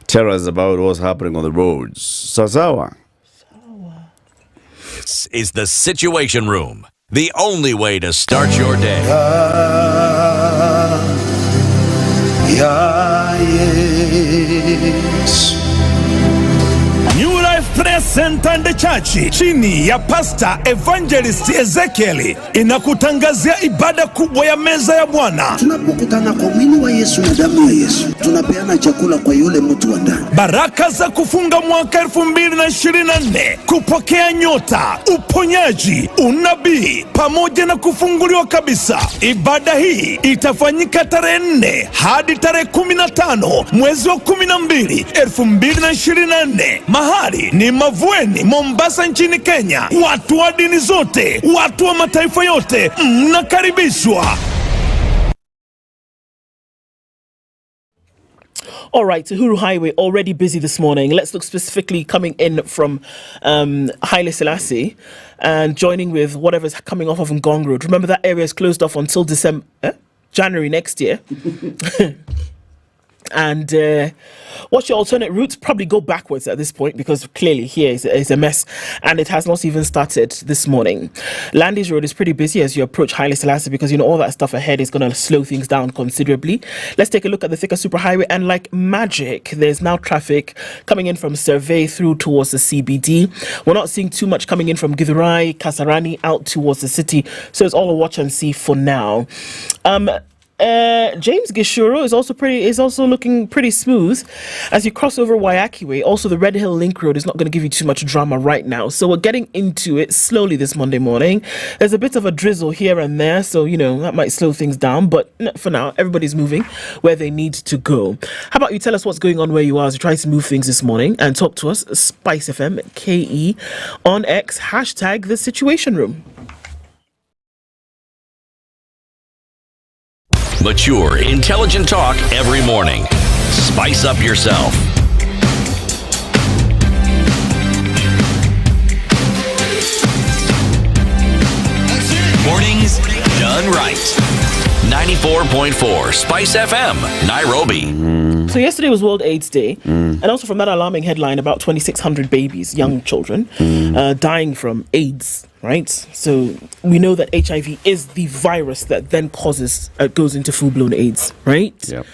Tell us about what's happening on the roads. Sawa. This is the Situation Room, the only way to start your day. New Life Prayer Center and Church chini ya Pastor Evangelist Ezekiel inakutangazia ibada kubwa ya meza ya Bwana. Tunapokutana kwa mwili wa Yesu na damu ya Yesu, tunapeana chakula kwa yule mtu wa ndani. Baraka za kufunga mwaka 2024, kupokea nyota, uponyaji, unabii pamoja na kufunguliwa kabisa. Ibada hii itafanyika tarehe 4 hadi tarehe 15 mwezi wa 12 2024. Mahali ni Mavueni, Mombasa nchini Kenya. Watu wa dini zote, watu wa mataifa yote mnakaribishwa. All right, Uhuru Highway already busy this morning. Let's look specifically coming in from Haile Selassie and joining with whatever's coming off of Ngong Road. Remember that area is closed off until January next year. And what's your alternate route? Probably go backwards at this point, because clearly here is a mess, and it has not even started this morning. Landis Road is pretty busy as you approach Haile Selassie, because all that stuff ahead is going to slow things down considerably. Let's take a look at the Thika Superhighway, and like magic, there's now traffic coming in from Survey through towards the CBD. We're not seeing too much coming in from Githurai, Kasarani out towards the city, so it's all a watch and see for now. James Gishuru is also looking pretty smooth as you cross over Waiyaki Way. Also, the Red Hill Link Road is not going to give you too much drama right now, so we're getting into it slowly this Monday morning. There's a bit of a drizzle here and there, so that might slow things down, but for now everybody's moving where they need to go. How about you tell us what's going on where you are as you try to move things this morning, and talk to us. SpiceFM KE on X, hashtag the Situation Room. Mature, intelligent talk every morning. Spice up yourself. Mornings done right. 94.4 Spice FM, Nairobi. So yesterday was World AIDS Day, and also from that alarming headline, about 2,600 babies, young children, dying from AIDS. Right, so we know that HIV is the virus that then goes into full-blown AIDS. Right. Yep.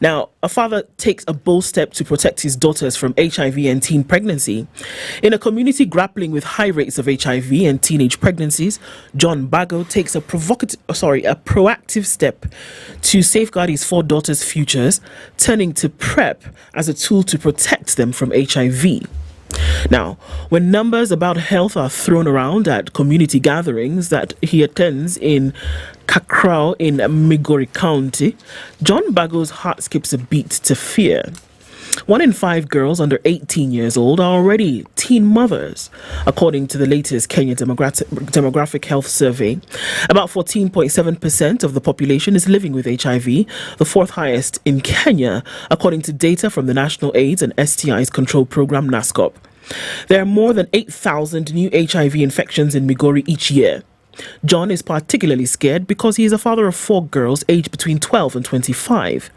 Now, a father takes a bold step to protect his daughters from HIV and teen pregnancy. In a community grappling with high rates of HIV and teenage pregnancies, John Bago takes a proactive step to safeguard his 4 daughters' futures, turning to PrEP as a tool to protect them from HIV. Now, when numbers about health are thrown around at community gatherings that he attends in Kakrao in Migori County, John Bago's heart skips a beat to fear. 1 in 5 girls under 18 years old are already teen mothers, according to the latest Kenya Demographic Health Survey. About 14.7% of the population is living with HIV, the 4th highest in Kenya, according to data from the National AIDS and STIs Control Program, NASCOP. There are more than 8,000 new HIV infections in Migori each year. John is particularly scared because he is a father of 4 girls aged between 12 and 25,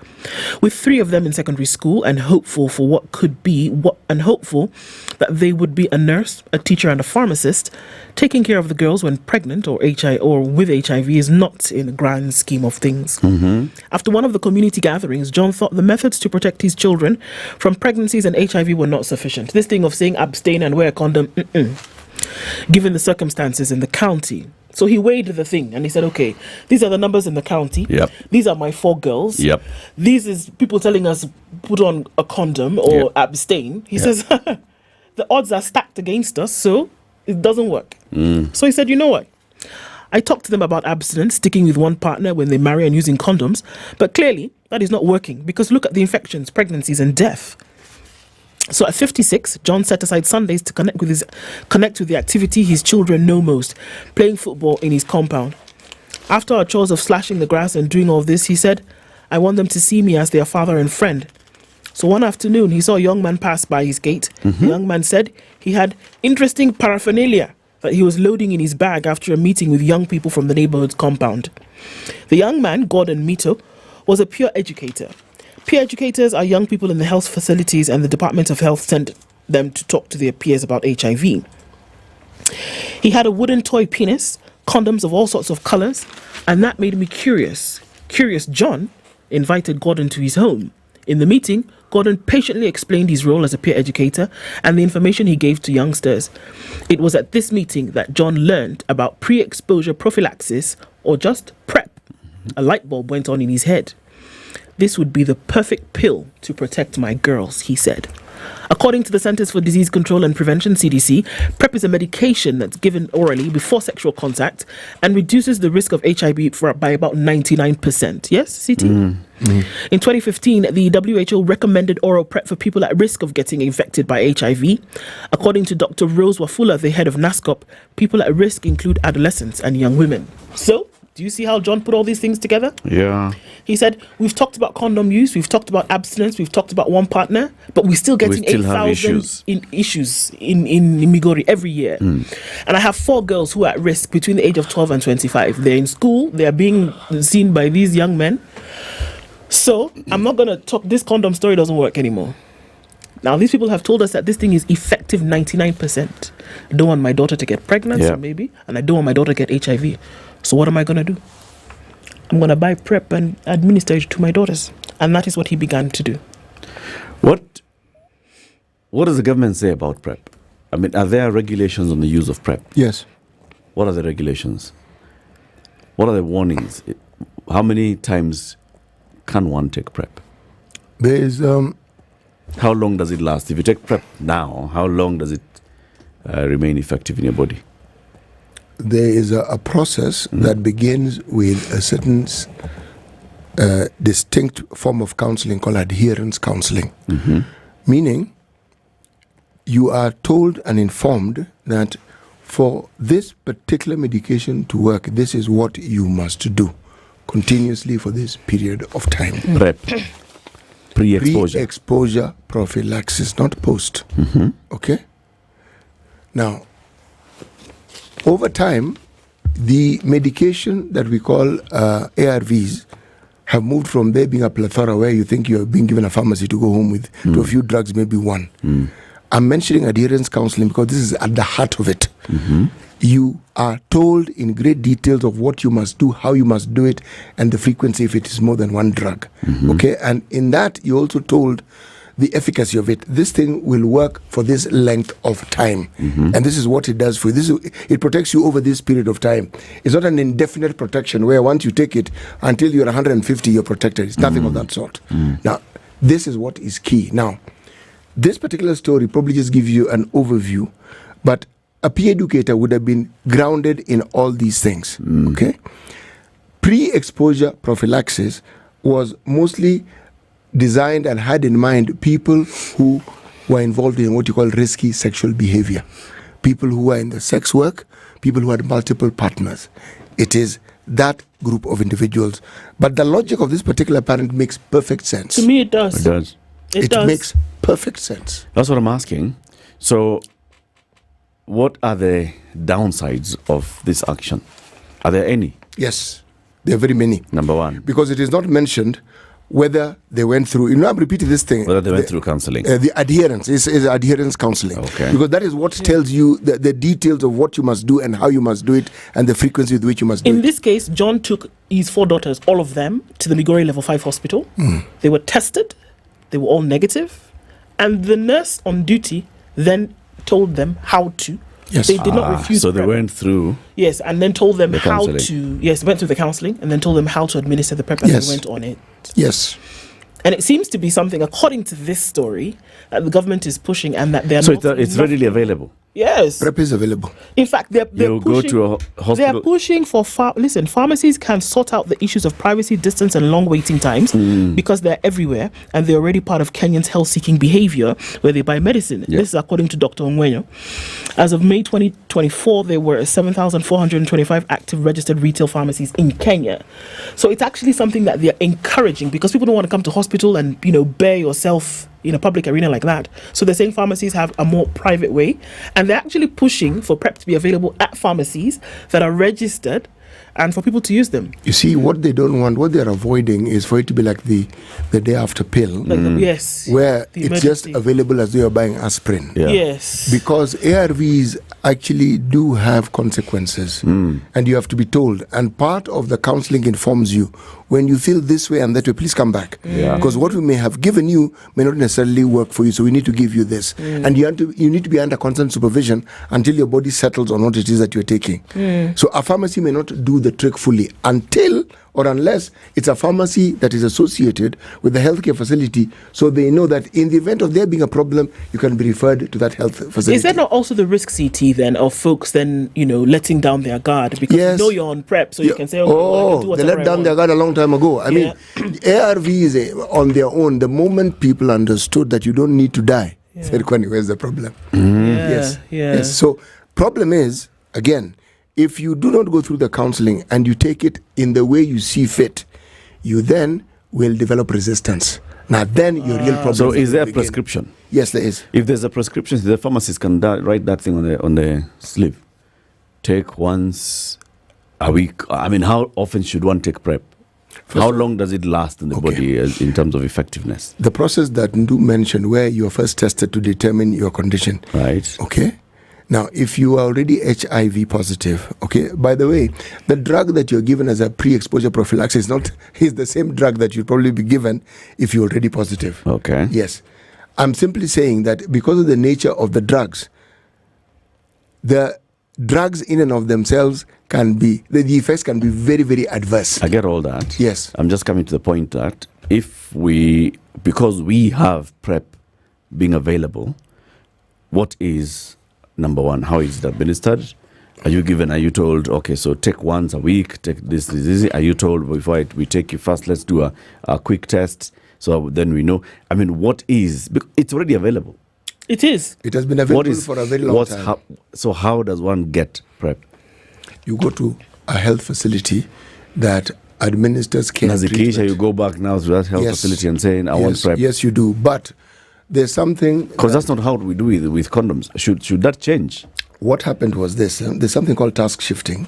with 3 of them in secondary school, and hopeful that they would be a nurse, a teacher, and a pharmacist. Taking care of the girls when pregnant or with HIV is not in the grand scheme of things. After one of the community gatherings, John thought the methods to protect his children from pregnancies and HIV were not sufficient. This thing of saying abstain and wear a condom, given the circumstances in the county. So he weighed the thing and he said, okay, these are the numbers in the county. Yep. These are my 4 girls. Yep. These is people telling us put on a condom or abstain. He says, the odds are stacked against us, so it doesn't work. So he said, you know what? I talked to them about abstinence, sticking with one partner when they marry and using condoms. But clearly, that is not working, because look at the infections, pregnancies and death. So at 56, John set aside Sundays to connect with the activity his children know most, playing football in his compound. After our chores of slashing the grass and doing all this, he said, I want them to see me as their father and friend. So one afternoon, he saw a young man pass by his gate. The young man said he had interesting paraphernalia that he was loading in his bag after a meeting with young people from the neighborhood's compound. The young man, Gordon Mito, was a peer educator. Peer educators are young people in the health facilities, and the Department of Health sent them to talk to their peers about HIV. He had a wooden toy penis, condoms of all sorts of colors, and that made me curious. Curious John invited Gordon to his home. In the meeting, Gordon patiently explained his role as a peer educator and the information he gave to youngsters. It was at this meeting that John learned about pre-exposure prophylaxis, or just PrEP. A light bulb went on in his head. This would be the perfect pill to protect my girls, he said. According to the Centers for Disease Control and Prevention, CDC, PrEP is a medication that's given orally before sexual contact and reduces the risk of HIV by about 99%. Yes, CT? In 2015, the WHO recommended oral PrEP for people at risk of getting infected by HIV. According to Dr. Rose Wafula, the head of NASCOP, people at risk include adolescents and young women. So, do you see how John put all these things together? Yeah. He said, we've talked about condom use, we've talked about abstinence, we've talked about one partner, but we're still getting 8,000 issues in Migori every year. And I have 4 girls who are at risk between the age of 12 and 25. They're in school, they're being seen by these young men. So, I'm not going to talk, this condom story doesn't work anymore. Now, these people have told us that this thing is effective 99%. I don't want my daughter to get pregnant, so maybe, and I don't want my daughter to get HIV. So what am I going to do? I'm going to buy PrEP and administer it to my daughters. And that is what he began to do. What does the government say about PrEP? I mean, are there regulations on the use of PrEP? Yes. What are the regulations? What are the warnings? How many times can one take PrEP? There is... How long does it last? If you take PrEP now, how long does it remain effective in your body? There is a process that begins with a certain distinct form of counseling called adherence counseling. Meaning, you are told and informed that for this particular medication to work, this is what you must do continuously for this period of time. PrEP. Pre-exposure. Pre-exposure prophylaxis, not post. Okay? Now, over time, the medication that we call ARVs have moved from there being a plethora where you think you're being given a pharmacy to go home with to a few drugs, maybe one. I'm mentioning adherence counseling because this is at the heart of it. You are told in great details of what you must do, how you must do it, and the frequency if it is more than one drug. Okay, and in that you're also told the efficacy of it. This thing will work for this length of time, and this is what it does for you. It protects you over this period of time. It's not an indefinite protection where once you take it until you're 150 you're protected. It's nothing of that sort. Now, this is what is key. Now, this particular story probably just gives you an overview, but a peer educator would have been grounded in all these things. Okay, pre-exposure prophylaxis was mostly designed and had in mind people who were involved in what you call risky sexual behavior, people who were in the sex work, people who had multiple partners. It is that group of individuals. But the logic of this particular parent makes perfect sense. To me, it does. It does. It does. Makes perfect sense. That's what I'm asking. So, what are the downsides of this action? Are there any? Yes, there are very many. Number one. Because it is not mentioned whether they went through, I'm repeating this thing. Whether they went through counseling. The adherence is adherence counseling. Okay. Because that is what tells you the details of what you must do and how you must do it and the frequency with which you must do it. In this case, John took his 4 daughters, all of them, to the Migori Level 5 hospital. They were tested. They were all negative. And the nurse on duty then told them how to. Yes. They did not refuse. So they went through. Yes, and then told them the how counseling. to. Yes, went through the counseling and then told them how to administer the PrEP and they went on it. Yes. And it seems to be something, according to this story, that the government is pushing and that they're So not. it's readily available. Yes. PrEP is available. In fact, they're You go pushing, to a hospital. they're pushing for pharmacies can sort out the issues of privacy, distance, and long waiting times because they're everywhere and they're already part of Kenyans' health-seeking behavior where they buy medicine. Yeah. This is according to Dr. Ongwenyo. As of May 2024, there were 7,425 active registered retail pharmacies in Kenya. So it's actually something that they're encouraging because people don't want to come to hospital and bear yourself in a public arena like that. So they're saying pharmacies have a more private way, and they're actually pushing for PrEP to be available at pharmacies that are registered and for people to use them. You see, what they don't want, what they're avoiding is for it to be like the day after pill. Yes. Where the it's emergency. just available as though you're buying aspirin. Yes. Because ARVs actually do have consequences, and you have to be told. And part of the counseling informs you, when you feel this way and that way, please come back. Because what we may have given you may not necessarily work for you, so we need to give you this. And you need to be under constant supervision until your body settles on what it is that you're taking. So a pharmacy may not do the trick fully until or unless it's a pharmacy that is associated with the healthcare facility, so they know that in the event of there being a problem, you can be referred to that health facility. Is there not also the risk, CT, then, of folks then, letting down their guard? Because you know you're on prep, so you can say, I can do they whatever let down their guard a long time ago. I mean, ARVs on their own, the moment people understood that you don't need to die, said, Kwani, where's the problem? Yes. So, problem is, again, if you do not go through the counseling and you take it in the way you see fit, you then will develop resistance. Now, then your real problem. So, is there a prescription? Yes, there is. If there's a prescription, the pharmacist can write that thing on the sleeve. Take once a week. I mean, how often should one take PrEP? How long does it last in the body in terms of effectiveness? The process that Ndu mentioned, where you are first tested to determine your condition. Right. Okay. Now, if you are already HIV positive, okay, by the way, the drug that you're given as a pre-exposure prophylaxis is the same drug that you'll probably be given if you're already positive. Okay. Yes. I'm simply saying that because of the nature of the drugs in and of themselves can be, the effects can be very, very adverse. I get all that. Yes. I'm just coming to the point that because we have PrEP being available, what is, number one, how is it administered? Are you told, okay, so take once a week, take this. Are you told, before we take you first, let's do a quick test, so then we know? I mean, what is, it's already available. It is. It has been available for a very long time. So how does one get PrEP? You go to a health facility that administers care. As a case, you go back now to that health facility and saying, I want PrEP. Yes, you do. But there's something... Because that's not how we do it with condoms. Should that change? What happened was this. There's something called task shifting,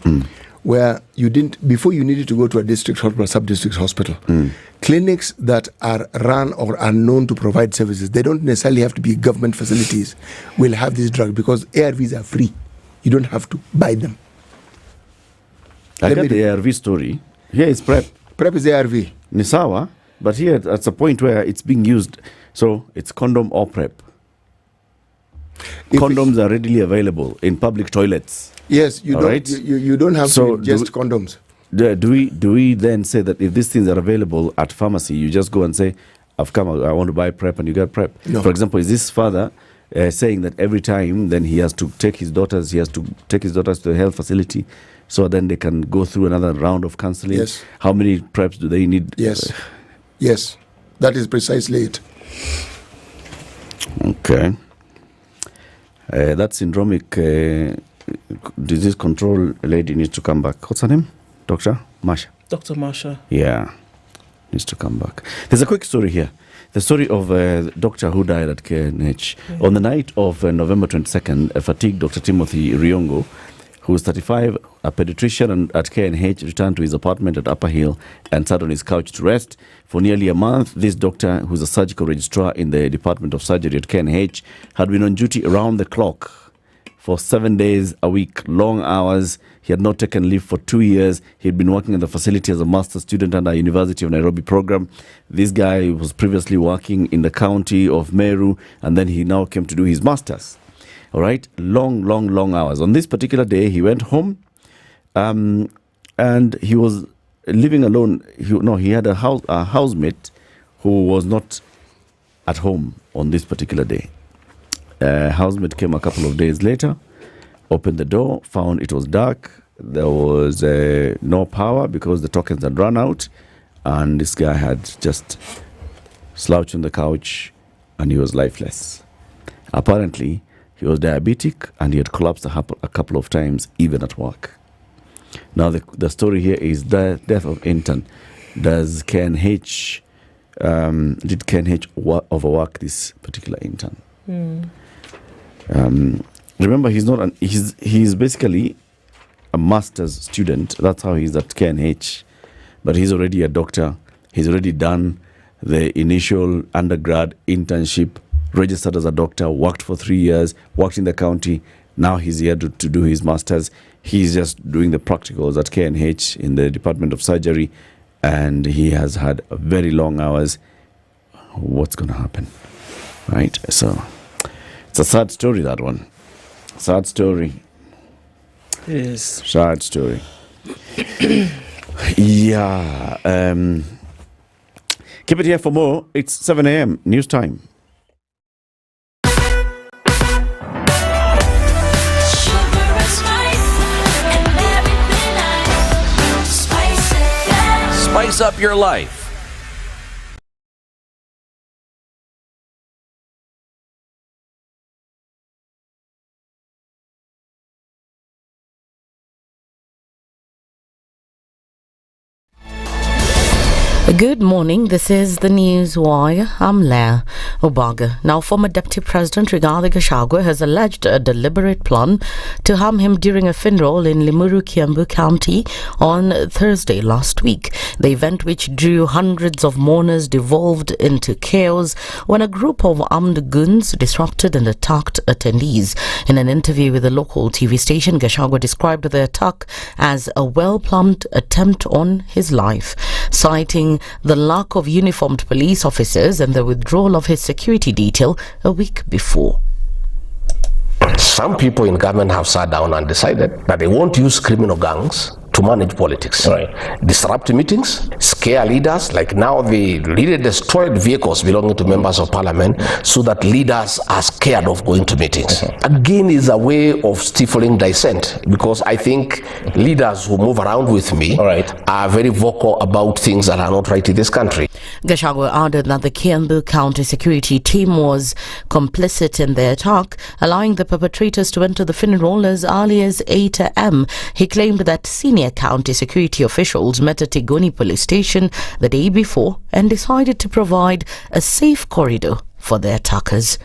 where before you needed to go to a district hospital, sub-district hospital, clinics that are run or are known to provide services, they don't necessarily have to be government facilities, will have this drug because ARVs are free. You don't have to buy them. I get the ARV story. Here is PrEP. PrEP is ARV. Nisawa, but here that's a point where it's being used. So it's condom or PrEP. Condoms are readily available in public toilets. Yes, you don't have to ingest condoms. Do we then say that if these things are available at pharmacy, you just go and say, I've come, I want to buy PrEP, and you get PrEP? No. For example, is this father saying that every time then he has to take his daughters to the health facility so then they can go through another round of counseling? Yes. How many PrEPs do they need? Yes. Yes. That is precisely it. Okay. That syndromic disease control lady needs to come back. What's her name? Dr. Masha. Dr. Masha. Yeah. Needs to come back. There's a quick story here. The story of a doctor who died at KNH. Yeah. On the night of November 22nd, a fatigued Dr. Timothy Riongo, who is 35, a pediatrician at KNH, returned to his apartment at Upper Hill and sat on his couch to rest. For nearly a month, this doctor, who's a surgical registrar in the Department of Surgery at KNH, had been on duty around the clock for 7 days a week, long hours. He had not taken leave for 2 years. He had been working in the facility as a master's student under a University of Nairobi program. This guy was previously working in the county of Meru, and then he now came to do his master's. All right, long hours. On this particular day, he went home, and he was living alone. He had a housemate who was not at home on this particular day. Housemate came a couple of days later, opened the door, found it was dark. There was no power because the tokens had run out, and this guy had just slouched on the couch, and he was lifeless. Apparently, he was diabetic, and he had collapsed a couple of times, even at work. Now, the story here is the death of intern. Does KNH, did KNH overwork this particular intern? Remember, he's basically a master's student. That's how he's at KNH. But he's already a doctor. He's already done the initial undergrad internship, registered as a doctor, worked for 3 years, worked in the county. Now he's here to do his master's. He's just doing the practicals at KNH in the Department of Surgery, and he has had very long hours. What's going to happen? Right? So it's a sad story, that one. Sad story. Yes. Sad story. Yeah. Keep it here for more. It's 7 a.m. news time. Spice up your life. Good morning, this is the News Wire. I'm Leah Obaga. Now, former Deputy President Rigathi Gachagua has alleged a deliberate plan to harm him during a funeral in Limuru, Kiambu County on Thursday last week. The event, which drew hundreds of mourners, devolved into chaos when a group of armed goons disrupted and attacked attendees. In an interview with a local TV station, Gachagua described the attack as a well-planned attempt on his life, citing the lack of uniformed police officers and the withdrawal of his security detail a week before. Some people in government have sat down and decided that they won't use criminal gangs to manage politics. Right. Disrupt meetings, scare leaders, like now they really destroyed vehicles belonging to members of parliament so that leaders are scared of going to meetings. Again, is a way of stifling dissent, because I think leaders who move around with me are very vocal about things that are not right in this country. Gachagua added that the Kiambu County security team was complicit in the attack, allowing the perpetrators to enter the funeral as early as 8 a.m. He claimed that senior county security officials met at Tigoni police station the day before and decided to provide a safe corridor for the attackers.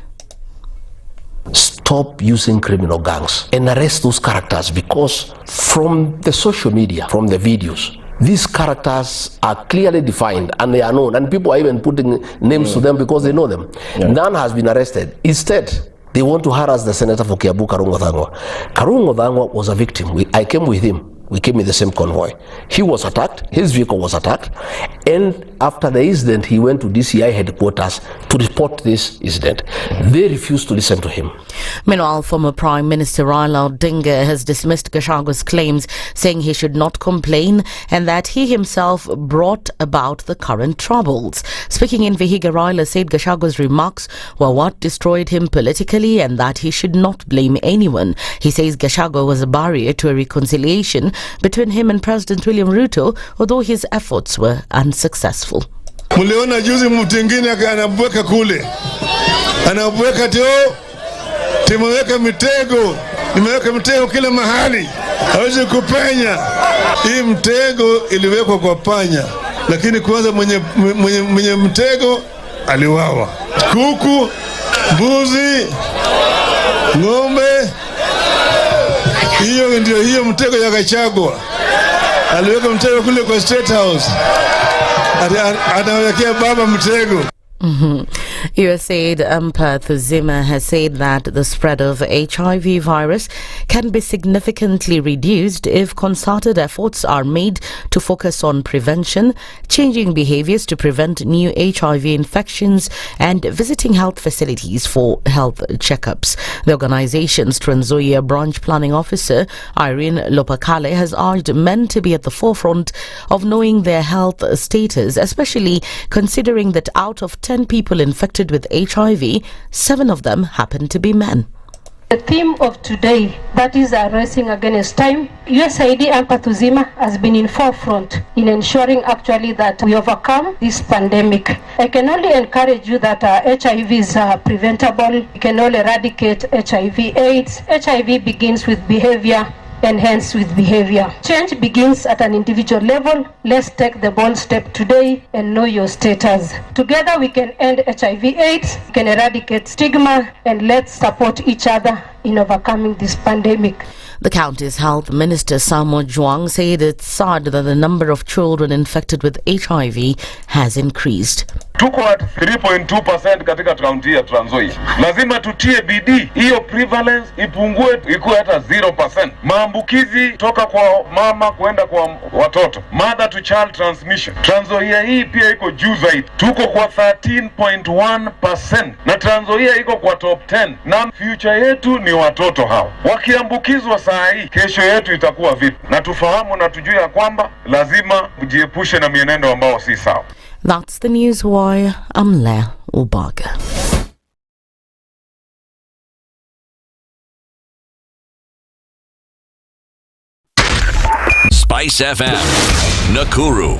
Stop using criminal gangs and arrest those characters, because from the social media, from the videos, these characters are clearly defined and they are known, and people are even putting names to them because they know them. None has been arrested. Instead, they want to harass the senator for Kiambu, Karungo Thangwa. Karungo Thangwa was a victim. I came with him. We came in the same convoy. He was attacked, his vehicle was attacked, and after the incident, he went to DCI headquarters to report this incident. They refused to listen to him. Meanwhile, former Prime Minister Raila Odinga has dismissed Gachagua's claims, saying he should not complain and that he himself brought about the current troubles. Speaking in Vihiga, Raila said Gachagua's remarks were what destroyed him politically and that he should not blame anyone. He says Gachagua was a barrier to a reconciliation between him and President William Ruto, although his efforts were unsuccessful. Muliona juzi mtu mwingine anabweka kule, anabweka teo, timeweka mitego, nimeweka mitego kila mahali, hawezi kupenya. Hii mtego iliwekwa kwa panya, lakini kwanza mwenye mtego aliwawa. Kuku, mbuzi, ng'ombe, hiyo ndio hiyo mtego ya Gachagua. Aliweka mtego kule kwa State House. Anawekea baba mtego. USAID Ampathu Zima has said that the spread of HIV virus can be significantly reduced if concerted efforts are made to focus on prevention, changing behaviors to prevent new HIV infections, and visiting health facilities for health checkups. The organization's Trans Nzoia branch planning officer, Irene Lopakale, has urged men to be at the forefront of knowing their health status, especially considering that out of 10 people infected with HIV, 7 of them happen to be men. The theme of today, that is our racing against time, USAID Ampathu Zima has been in forefront in ensuring actually that we overcome this pandemic. I can only encourage you that HIV is preventable. We can only eradicate HIV/AIDS. HIV begins with behavior, and hence with behavior. Change begins at an individual level. Let's take the bold step today and know your status. Together we can end HIV/AIDS, we can eradicate stigma, and let's support each other in overcoming this pandemic. The county's health minister Samuel Juang said it's sad that the number of children infected with HIV has increased. Tuko at 3.2% katika kaunti ya Trans Nzoia. Lazima tutie bidii hiyo prevalence ipungue ikuwe hata 0%. Maambukizi toka kwa mama kwenda kwa watoto. Mother to child transmission. Trans Nzoia hii pia iko juu zaidi. Tuko kwa 13.1% na Trans Nzoia iko kwa top 10. Na future yetu ni watoto hao. Wakiambukizwa saa hii, kesho yetu itakuwa vipi? Na tufahamu na tujue ya kwamba lazima kujiepushe na mienendo ambao si sawa. That's the news wire. I'm Lea Ubaga. SpiceFM, Nakuru.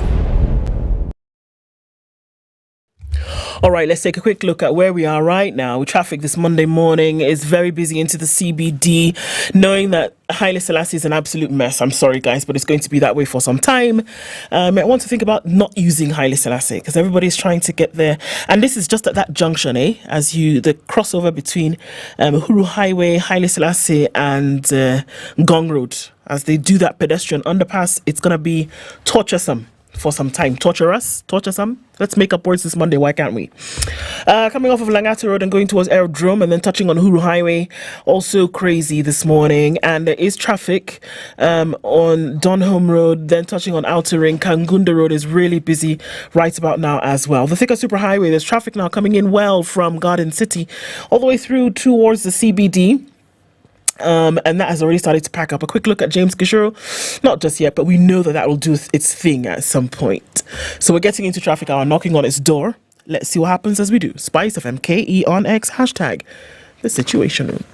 All right, let's take a quick look at where we are right now. Traffic this Monday morning is very busy into the CBD, knowing that Haile Selassie is an absolute mess. I'm sorry, guys, but it's going to be that way for some time. I want to think about not using Haile Selassie because everybody's trying to get there. And this is just at that junction, as the crossover between Uhuru Highway, Haile Selassie, and Gong Road. As they do that pedestrian underpass, it's going to be torturesome for some time. Torture some. Let's make up words this Monday, why can't we? Coming off of Langata Road and going towards Aerodrome and then touching on Uhuru Highway, also crazy this morning. And there is traffic on Donholm Road, then touching on Outer Ring. Kangunda Road is really busy right about now as well. The Thika Superhighway, there's traffic now coming in well from Garden City all the way through towards the CBD. And that has already started to pack up. A quick look at James Gishoro, not just yet, but we know that will do its thing at some point. So we're getting into traffic hour, knocking on its door. Let's see what happens as we do. SpiceFM KE on X, hashtag the Situation Room.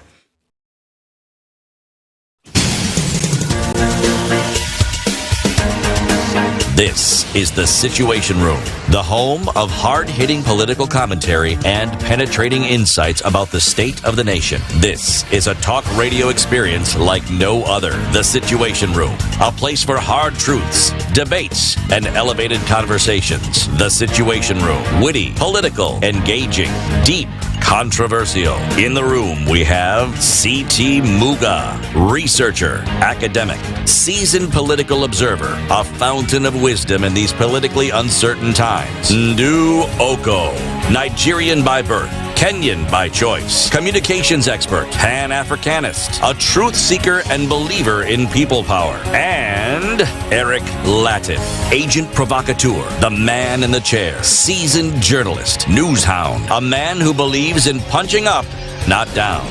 This is The Situation Room, the home of hard-hitting political commentary and penetrating insights about the state of the nation. This is a talk radio experience like no other. The Situation Room, a place for hard truths, debates, and elevated conversations. The Situation Room, witty, political, engaging, deep, controversial. In the room, we have C.T. Muga, researcher, academic, seasoned political observer, a fountain of wisdom in these politically uncertain times. Ndu Okoh, Nigerian by birth, Kenyan by choice, communications expert, Pan-Africanist, a truth seeker and believer in people power, and Eric Latiff, agent provocateur, the man in the chair, seasoned journalist, news hound, a man who believes in punching up, not down.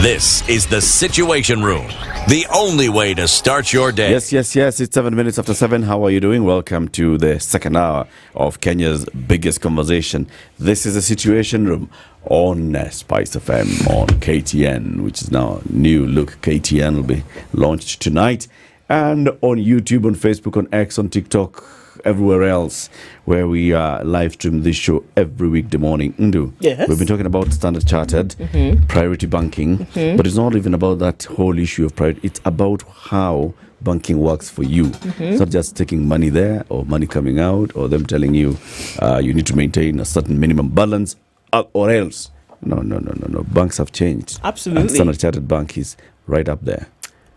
This is The Situation Room, the only way to start your day. Yes. It's 7 minutes after 7. How are you doing? Welcome to the second hour of Kenya's biggest conversation. This is The Situation Room on Spice FM on KTN, which is now new look. KTN will be launched tonight. And on YouTube, on Facebook, on X, on TikTok, everywhere else where we live stream this show every weekday morning. Ndu, yes. We've been talking about Standard Chartered, priority banking, but it's not even about that whole issue of priority. It's about how banking works for you. It's not just taking money there or money coming out or them telling you you need to maintain a certain minimum balance or else. No. Banks have changed. Absolutely. And Standard Chartered Bank is right up there.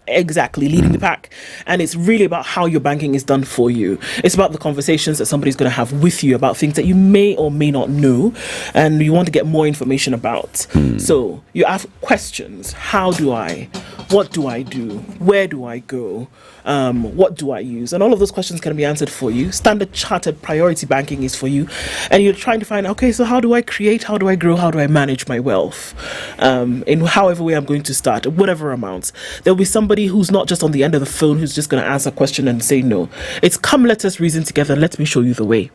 Exactly, leading the pack. And it's really about how your banking is done for you. It's about the conversations that somebody's going to have with you about things that you may or may not know and you want to get more information about. So you ask questions. How do I? What do I do? Where do I go? What do I use? And all of those questions can be answered for you. Standard Chartered priority banking is for you. And you're trying to find, okay, so how do I create? How do I grow? How do I manage my wealth? In however way I'm going to start, whatever amounts. There'll be somebody who's not just on the end of the phone who's just going to answer a question and say no. It's come, let us reason together. Let me show you the way.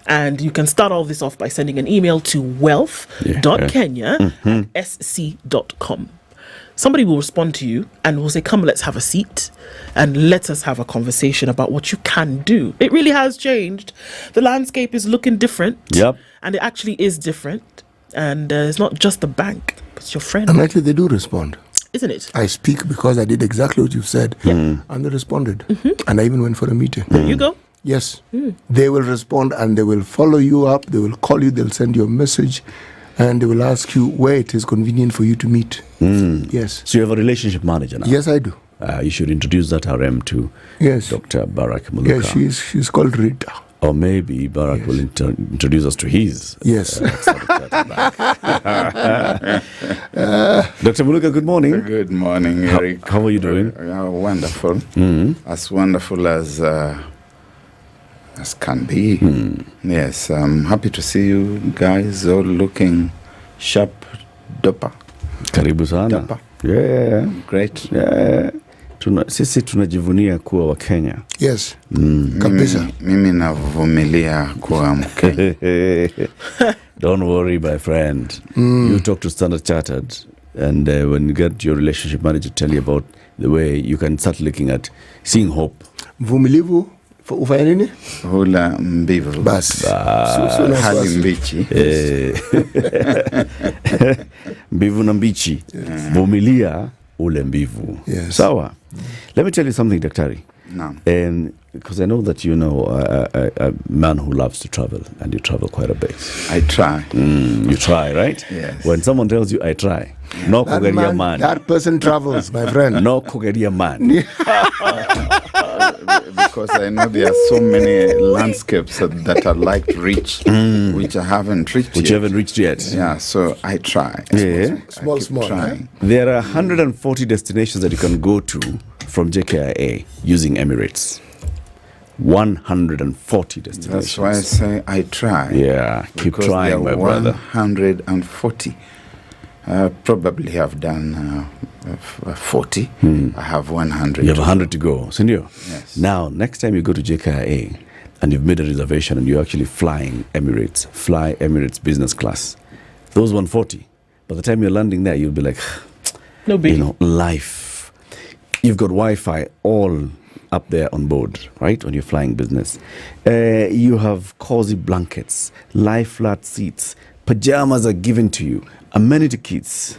And you can start all this off by sending an email to wealth.kenya@sc.com. Somebody will respond to you and will say, come, let's have a seat and let us have a conversation about what you can do. It really has changed. The landscape is looking different. Yep. And it actually is different. And it's not just the bank, it's your friend. And actually, they do respond. Isn't it? I speak because I did exactly what you said. And they responded. And I even went for a meeting. There you go. Yes. They will respond and they will follow you up. They will call you. They'll send you a message. and they will ask you where it is convenient for you to meet. Yes. So you have a relationship manager now? Yes, I do. You should introduce that RM to Dr. Barak Muluka. Yes, she's called Rita. Or maybe Barak will introduce us to his. Yes. Dr. Muluka, good morning. Good morning, Eric. How are you doing? Wonderful. As wonderful as can be. Yes, I'm happy to see you guys all looking sharp, dapper. Karibu sana. Dapper. Yeah. Great. Yeah. Sisi tunajivunia kuwa wa Kenya. Yes. Kabisa. Mimi navumilia kuwa Mkenya. Don't worry, my friend. You talk to Standard Chartered, and when you get your relationship manager, tell you about the way you can start looking at seeing hope. Vumilivu ufanya nini? Hula mbivu. Basi. Hali mbichi. Mbivu na mbichi. Vumilia ule mbivu. Yes. Sawa. Let me tell you something, Daktari. No. And because I know that you know a man who loves to travel, and you travel quite a bit. I try. You try, right? Yes. When someone tells you, I try, no kugeria man. That person travels, my friend. No kugeria man. Because I know there are so many landscapes that are like to reach, which I haven't reached Which yet. you haven't reached yet. Yeah, so I try. Yeah. Small. Trying. There are 140 destinations that you can go to from JKIA using Emirates. 140 destinations. That's why I say I try. Yeah, keep Because trying, there my are brother. 140. I probably have done 40. I have 100. You have 100 to go, Senor. Yes. Now, next time you go to JKIA and you've made a reservation and you're actually flying Emirates, fly Emirates business class. Those 140, by the time you're landing there, you'll be like, no big. Life. You've got Wi-Fi all up there on board, right? When you're flying business. You have cozy blankets, lie flat seats, pajamas are given to you, amenity kits.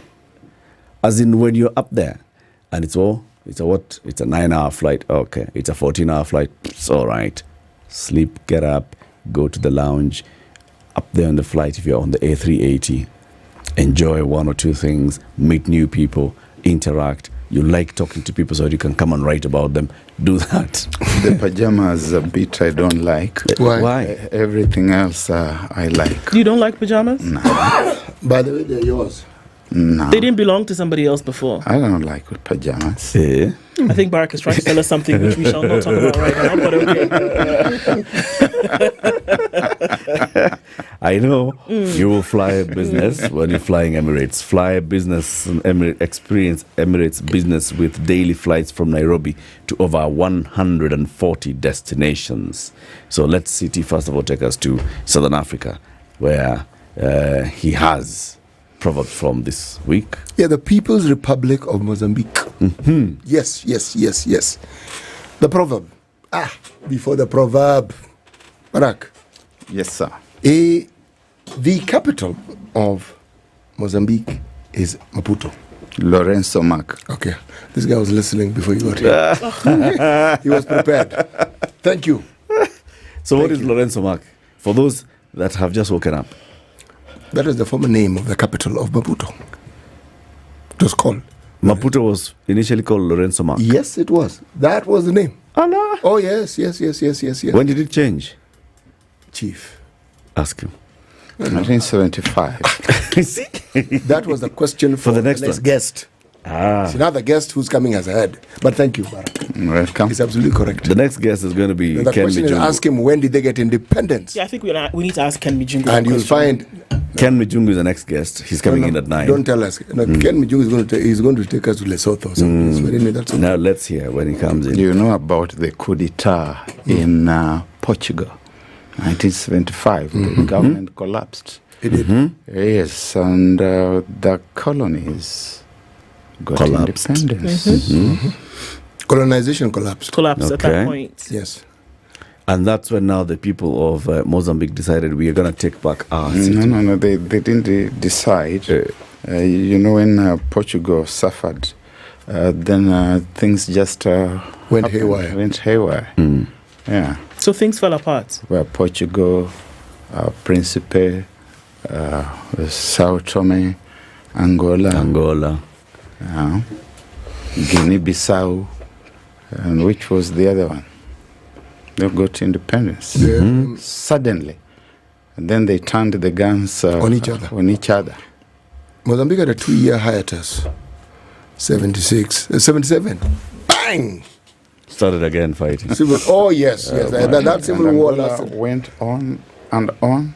As in when you're up there, and it's a 9-hour flight. Okay, it's a 14-hour flight. It's all right. Sleep, get up, go to the lounge. Up there on the flight, if you're on the A380, enjoy one or two things, meet new people, interact. You like talking to people so you can come and write about them. Do that. The pajamas a bit I don't like. Why? Everything else I like. You don't like pajamas? No. By the way, they're yours. No. They didn't belong to somebody else before. I don't like pajamas. Yeah. I think Barak is trying to tell us something which we shall not talk about right now, but okay. I know you will fly a business when you're flying Emirates. Fly a business and experience Emirates business with daily flights from Nairobi to over 140 destinations. So let City first of all take us to Southern Africa, where he has proverbs from this week. Yeah, the People's Republic of Mozambique. Yes. The proverb. Before the proverb. Barak. Yes, sir. The capital of Mozambique is Maputo. Lorenzo Mac. Okay. This guy was listening before you got here. He was prepared. Thank you. So what is Lorenzo Mac? For those that have just woken up. That is the former name of the capital of Maputo. It was called. Maputo was initially called Lorenzo Mac. Yes, it was. That was the name. Allah. Oh, yes. When did it change? Chief. Ask him. 1975. That was the question for the next guest. It's another guest who's coming as ahead. But thank you, Barak. Welcome. He's absolutely correct. The next guest is going to be The Ken question is, Mijungu. ask him, when did they get independence? Yeah, I think we need to ask Ken Mijungu. And you'll find... Ken Mijungu is the next guest. He's coming in at 9. Don't tell us. No, Ken Mijungu is going to take us to Lesotho or something. That's okay. Now let's hear when he comes in. You know about the coup d'etat in Portugal, 1975. The government collapsed. It did. Yes, and the colonies got independence. Colonization collapsed. At that point. Yes. And that's when now the people of Mozambique decided we are going to take back our city. No. They didn't decide. You know, when Portugal suffered, then things just went haywire. Yeah. So things fell apart. Well, Portugal, Principe, Sao Tome, Angola, Guinea-Bissau, and which was the other one? They got independence suddenly, and then they turned the guns on each other. Mozambique had a 2-year hiatus. 77. Bang! Started again fighting. Yes. That civil war lasted. Went on and on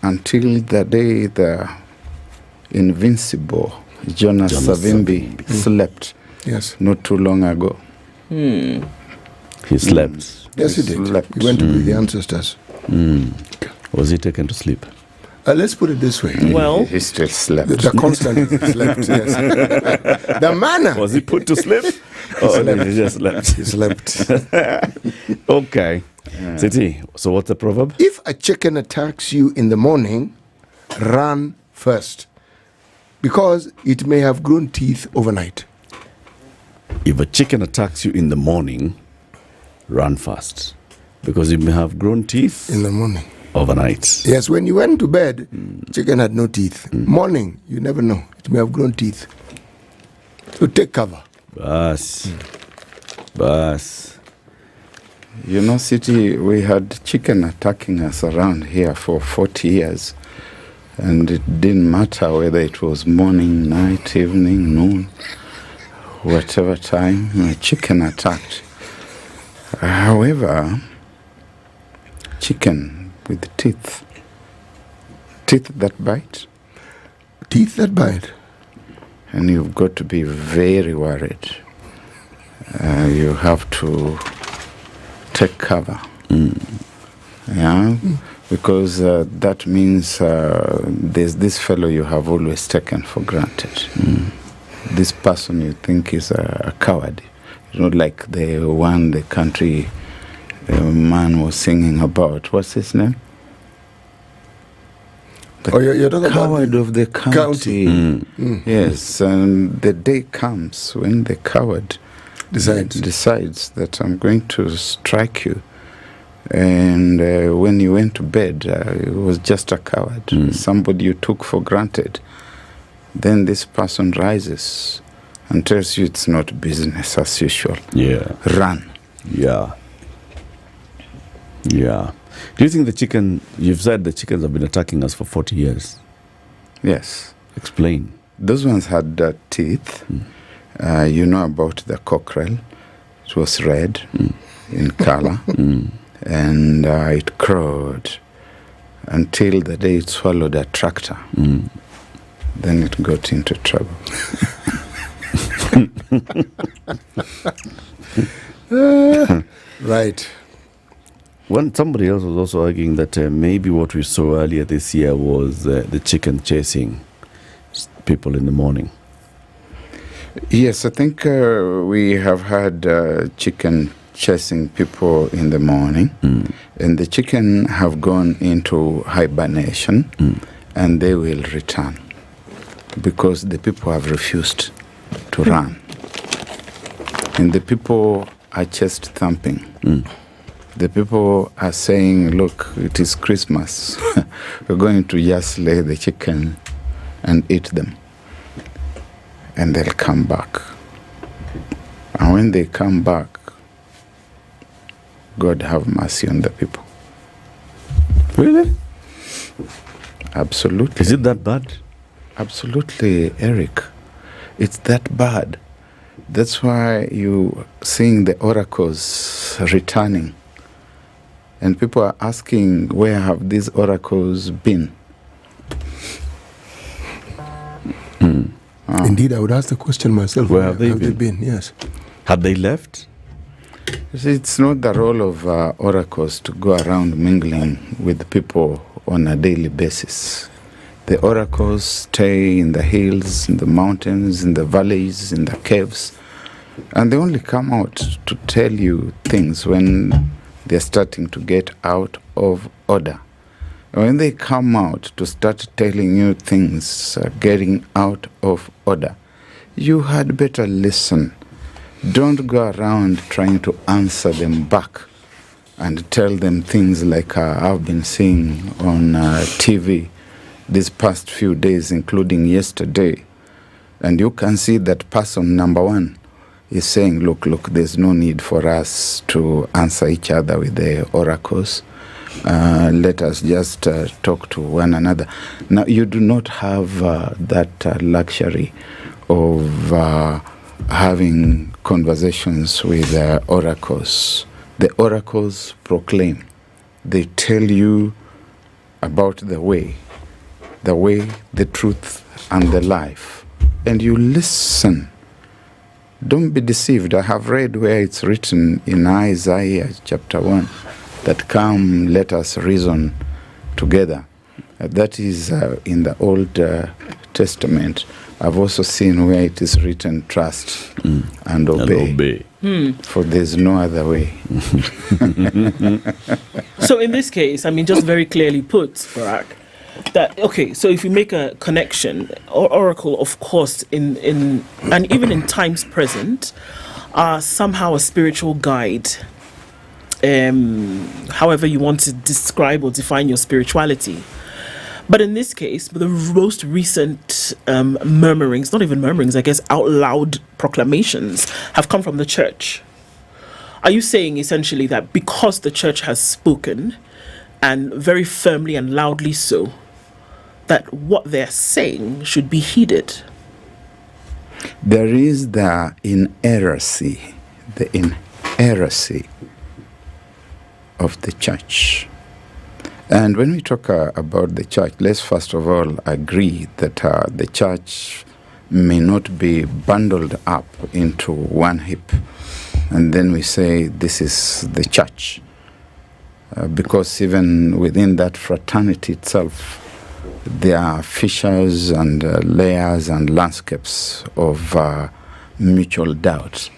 until the day the invincible Jonas Savimbi slept. Yes. Not too long ago. He slept. Yes, he did. He went to be the ancestors. Was he taken to sleep? Let's put it this way. Well, he still slept. The constant slept, yes. The manner. Was he put to sleep? He just slept. He slept. Okay. City, so what's the proverb? If a chicken attacks you in the morning, run first, because it may have grown teeth overnight. If a chicken attacks you in the morning, run fast, because it may have grown teeth in the morning. Overnight. Yes, when you went to bed, chicken had no teeth. Morning, you never know. It may have grown teeth. So take cover. Bas. You know, City, we had chicken attacking us around here for 40 years. And it didn't matter whether it was morning, night, evening, noon, whatever time, a chicken attacked. However, chicken with teeth that bite. Teeth that bite. And you've got to be very worried. You have to take cover. Because that means there's this fellow you have always taken for granted. This person you think is a coward. You know, like the one the country man was singing about. What's his name? You're talking coward about of the county. Yes, and the day comes when the coward decides that I'm going to strike you. And when you went to bed, it was just a coward, somebody you took for granted. Then this person rises and tells you it's not business as usual. Run. Do you think you've said the chickens have been attacking us for 40 years? Yes. Explain. Those ones had teeth. You know about the cockerel. It was red in color. And it crowed until the day it swallowed a tractor. Then it got into trouble. Right. Somebody else was also arguing that maybe what we saw earlier this year was the chicken chasing people in the morning. Yes, I think we have had chicken chasing people in the morning, and the chicken have gone into hibernation, and they will return because the people have refused to run, and the people are chest thumping. The people are saying, look, it is Christmas. We're going to just slay the chicken and eat them. And they'll come back. And when they come back, God have mercy on the people. Really? Absolutely. Is it that bad? Absolutely, Eric. It's that bad. That's why you're seeing the oracles returning. And people are asking, where have these oracles been? Indeed, I would ask the question myself. Where have they been? Yes. Have they left? It's not the role of oracles to go around mingling with people on a daily basis. The oracles stay in the hills, in the mountains, in the valleys, in the caves. And they only come out to tell you things when they're starting to get out of order. When they come out to start telling you things getting out of order, you had better listen. Don't go around trying to answer them back and tell them things like I've been seeing on TV. these past few days, including yesterday. And you can see that person number one is saying, look, there's no need for us to answer each other with the oracles. Let us just talk to one another. Now, you do not have that luxury of having conversations with oracles. The oracles proclaim. They tell you about the way, the truth, and the life. And you listen. Don't be deceived. I have read where it's written in Isaiah chapter 1 that come, let us reason together. That is in the Old Testament. I've also seen where it is written, trust and obey. For there's no other way. So in this case, I mean, just very clearly put, Barack, that, okay, so if you make a connection, oracle, of course, in and even in times present, are somehow a spiritual guide. However you want to describe or define your spirituality. But in this case, the most recent murmurings, not even murmurings, I guess out loud proclamations have come from the church. Are you saying essentially that because the church has spoken, and very firmly and loudly so, that what they're saying should be heeded? There is the inerrancy of the church. And when we talk about the church, let's first of all agree that the church may not be bundled up into one heap. And then we say this is the church. Because even within that fraternity itself, there are fissures and layers and landscapes of mutual doubt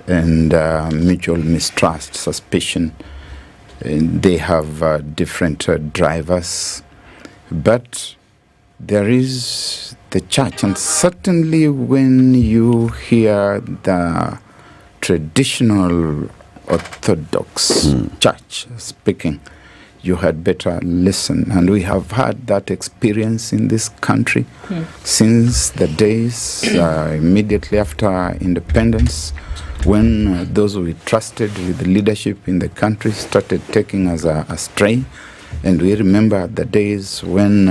and mutual mistrust, suspicion. And they have different drivers. But there is the church. And certainly when you hear the traditional Orthodox church speaking, you had better listen. And we have had that experience in this country since the days immediately after independence, when those we trusted with the leadership in the country started taking us astray. And we remember the days when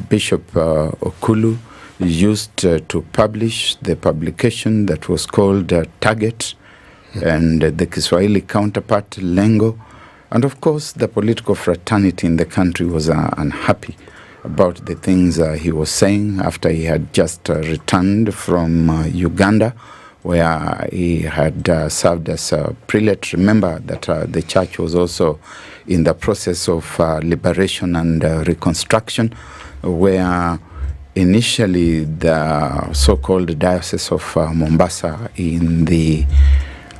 Bishop Okulu used to publish the publication that was called Target, and the Kiswahili counterpart, Lengo. And of course, the political fraternity in the country was unhappy about the things he was saying after he had just returned from Uganda, where he had served as a prelate. Remember that the church was also in the process of liberation and reconstruction, where initially the so-called Diocese of Mombasa in the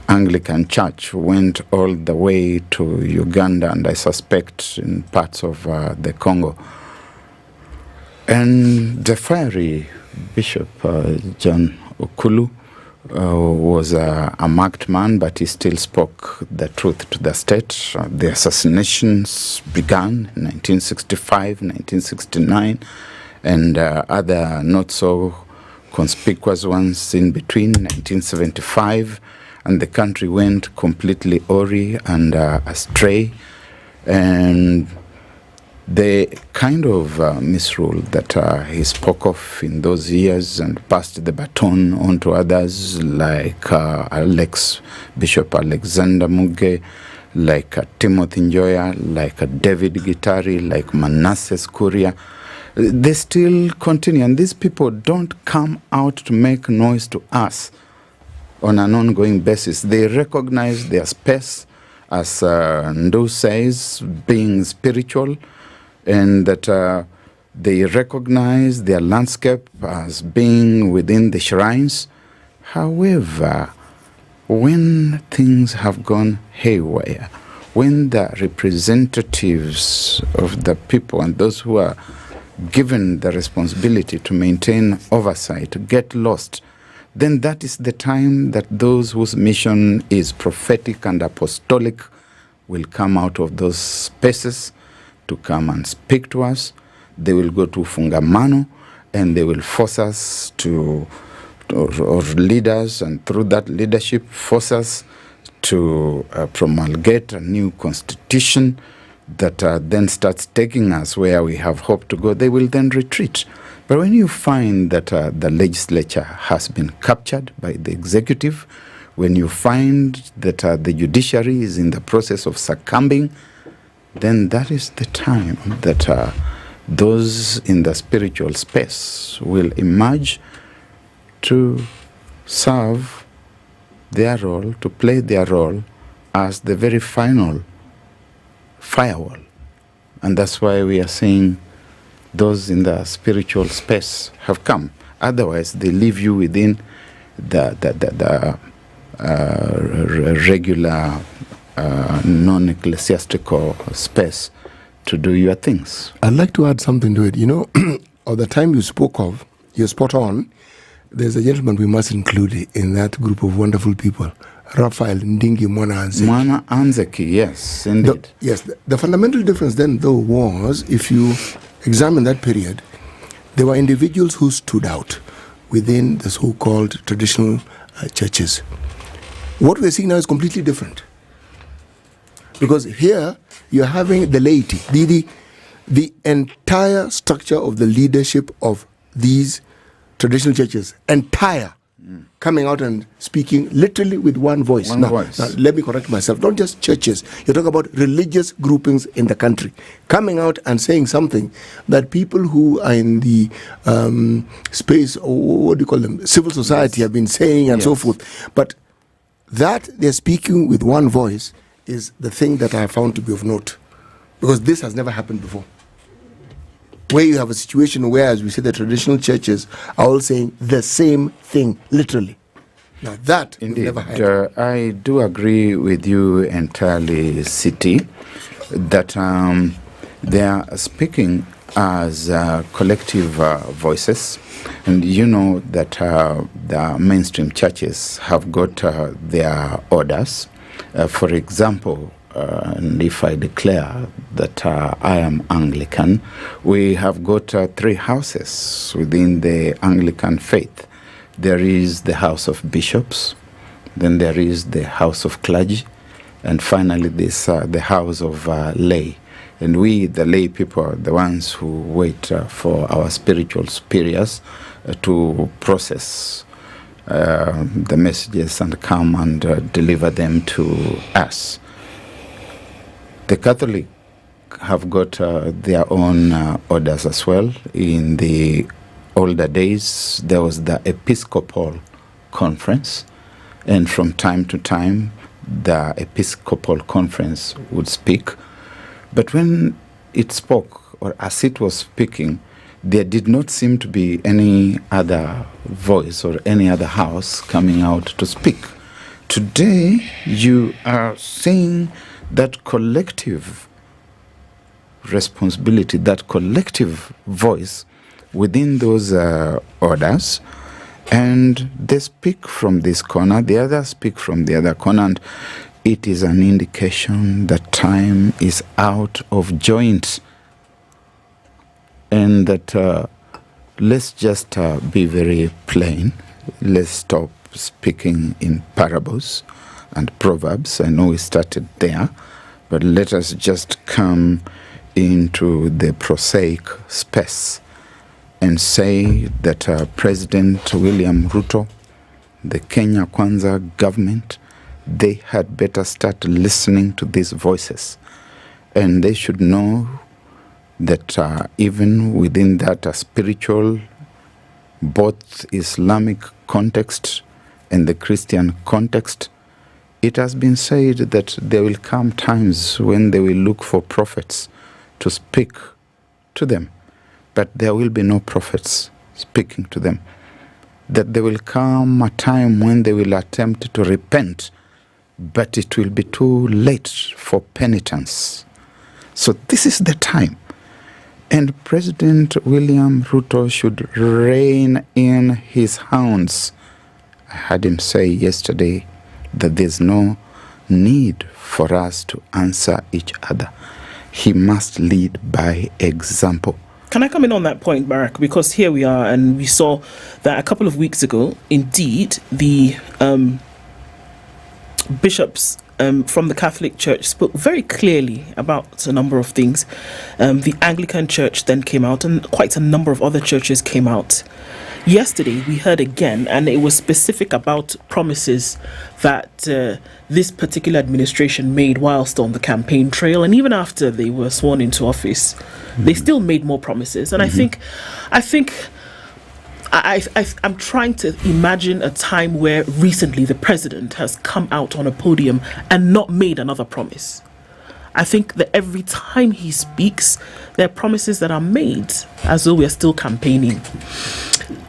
Anglican Church went all the way to Uganda, and I suspect in parts of the Congo. And the fiery Bishop John Okulu was a marked man, but he still spoke the truth to the state. The assassinations began in 1965, 1969, and other not so conspicuous ones in between, 1975, and the country went completely awry and astray. And the kind of misrule that he spoke of in those years and passed the baton on to others like Bishop Alexander Muga, like Timothy Njoya, like David Gitari, like Manasseh Kuria, they still continue. And these people don't come out to make noise to us on an ongoing basis. They recognize their space, as Ndu says, being spiritual, and that they recognize their landscape as being within the shrines. However, when things have gone haywire, when the representatives of the people and those who are given the responsibility to maintain oversight get lost, then that is the time that those whose mission is prophetic and apostolic will come out of those spaces to come and speak to us they will go to Fungamano, and they will force us to, or leaders, and through that leadership, force us to promulgate a new constitution that then starts taking us where we have hoped to go. They will then retreat. But when you find that the legislature has been captured by the executive, when you find that the judiciary is in the process of succumbing, then that is the time that those in the spiritual space will emerge to serve their role, to play their role as the very final firewall. And that's why we are saying those in the spiritual space have come. Otherwise, they leave you within the regular non-ecclesiastical space to do your things. I'd like to add something to it. You know, of the time you spoke of, you're spot on. There's a gentleman we must include in that group of wonderful people, Raphael Ndingi Mwana Anzeki. Mwana Anzeki, yes, indeed. The fundamental difference then, though, was if you examine that period, there were individuals who stood out within the so-called traditional churches. What we're seeing now is completely different. Because here, you're having the laity, the entire structure of the leadership of these traditional churches, coming out and speaking literally with one voice. Now, let me correct myself. Not just churches. You're talking about religious groupings in the country coming out and saying something that people who are in the space, or what do you call them, civil society, have been saying and so forth. But that they're speaking with one voice is the thing that I found to be of note, because this has never happened before, where you have a situation where, as we say, the traditional churches are all saying the same thing, literally. Now that indeed, never happened. I do agree with you entirely, City, that they are speaking as collective voices. And you know that the mainstream churches have got their orders. For example, and if I declare that I am Anglican, we have got 3 houses within the Anglican faith. There is the House of Bishops, then there is the House of Clergy, and finally this the House of Lay. And we, the lay people, are the ones who wait for our spiritual superiors to process the messages and come and deliver them to us. The Catholic have got their own orders as well. In the older days, there was the Episcopal Conference, and from time to time, the Episcopal Conference would speak. But when it spoke, or as it was speaking, there did not seem to be any other voice or any other house coming out to speak. Today, you are seeing that collective responsibility, that collective voice within those orders, and they speak from this corner, the others speak from the other corner, and it is an indication that time is out of joint, and that let's just be very plain. Let's stop speaking in parables and proverbs. I know we started there, but let us just come into the prosaic space and say that President William Ruto, the Kenya Kwanza government, they had better start listening to these voices. And they should know that even within that spiritual, both Islamic context and the Christian context, it has been said that there will come times when they will look for prophets to speak to them, but there will be no prophets speaking to them. That there will come a time when they will attempt to repent, but it will be too late for penitence. So this is the time. And President William Ruto should rein in his hounds. I heard him say yesterday that there's no need for us to answer each other. He must lead by example. Can I come in on that point, Barack? Because here we are, and we saw that a couple of weeks ago, indeed, the bishops from the Catholic Church spoke very clearly about a number of things. The Anglican Church then came out, and quite a number of other churches came out. Yesterday, we heard again, and it was specific about promises that this particular administration made whilst on the campaign trail, and even after they were sworn into office, they still made more promises. And I think I'm trying to imagine a time where recently the president has come out on a podium and not made another promise. I think that every time he speaks, there are promises that are made as though we are still campaigning.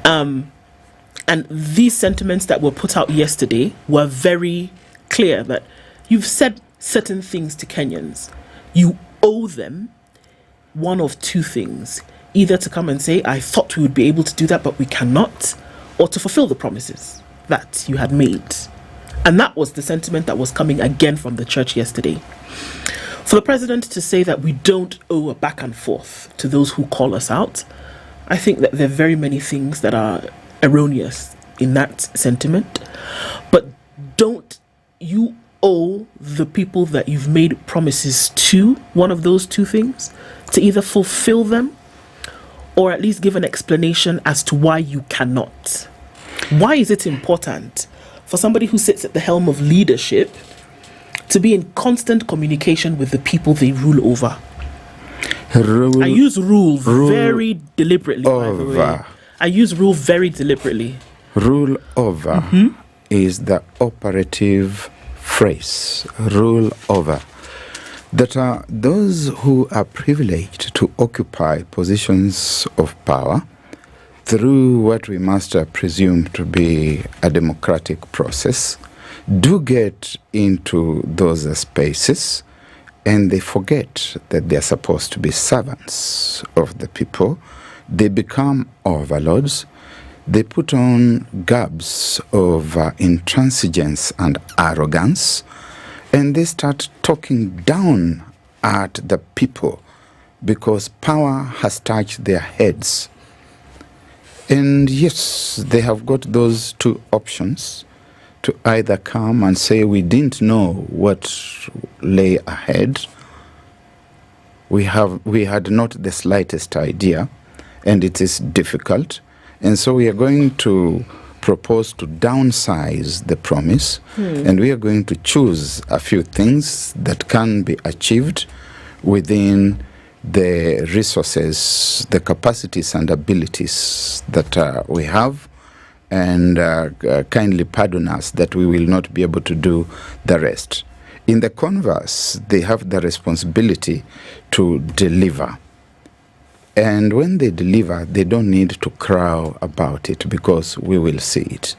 And these sentiments that were put out yesterday were very clear that you've said certain things to Kenyans. You owe them one of two things. Either to come and say, I thought we would be able to do that, but we cannot, or to fulfill the promises that you had made. And that was the sentiment that was coming again from the church yesterday. For the president to say that we don't owe a back and forth to those who call us out, I think that there are very many things that are erroneous in that sentiment. But don't you owe the people that you've made promises to one of those two things to either fulfill them or at least give an explanation as to why you cannot? Why is it important for somebody who sits at the helm of leadership to be in constant communication with the people they rule over? I use rule very deliberately, by the way. I use rule very deliberately. Rule over is the operative phrase. Rule over. That are those who are privileged to occupy positions of power through what we must presume to be a democratic process, do get into those spaces, and they forget that they are supposed to be servants of the people. They become overlords. They put on garbs of intransigence and arrogance, and they start talking down at the people because power has touched their heads. And yes, they have got those two options, to either come and say we didn't know what lay ahead, we had not the slightest idea, and it is difficult, and so we are going to propose to downsize the promise, and we are going to choose a few things that can be achieved within the resources, the capacities and abilities that we have, and kindly pardon us that we will not be able to do the rest. In the converse, they have the responsibility to deliver. And when they deliver, they don't need to crow about it because we will see it.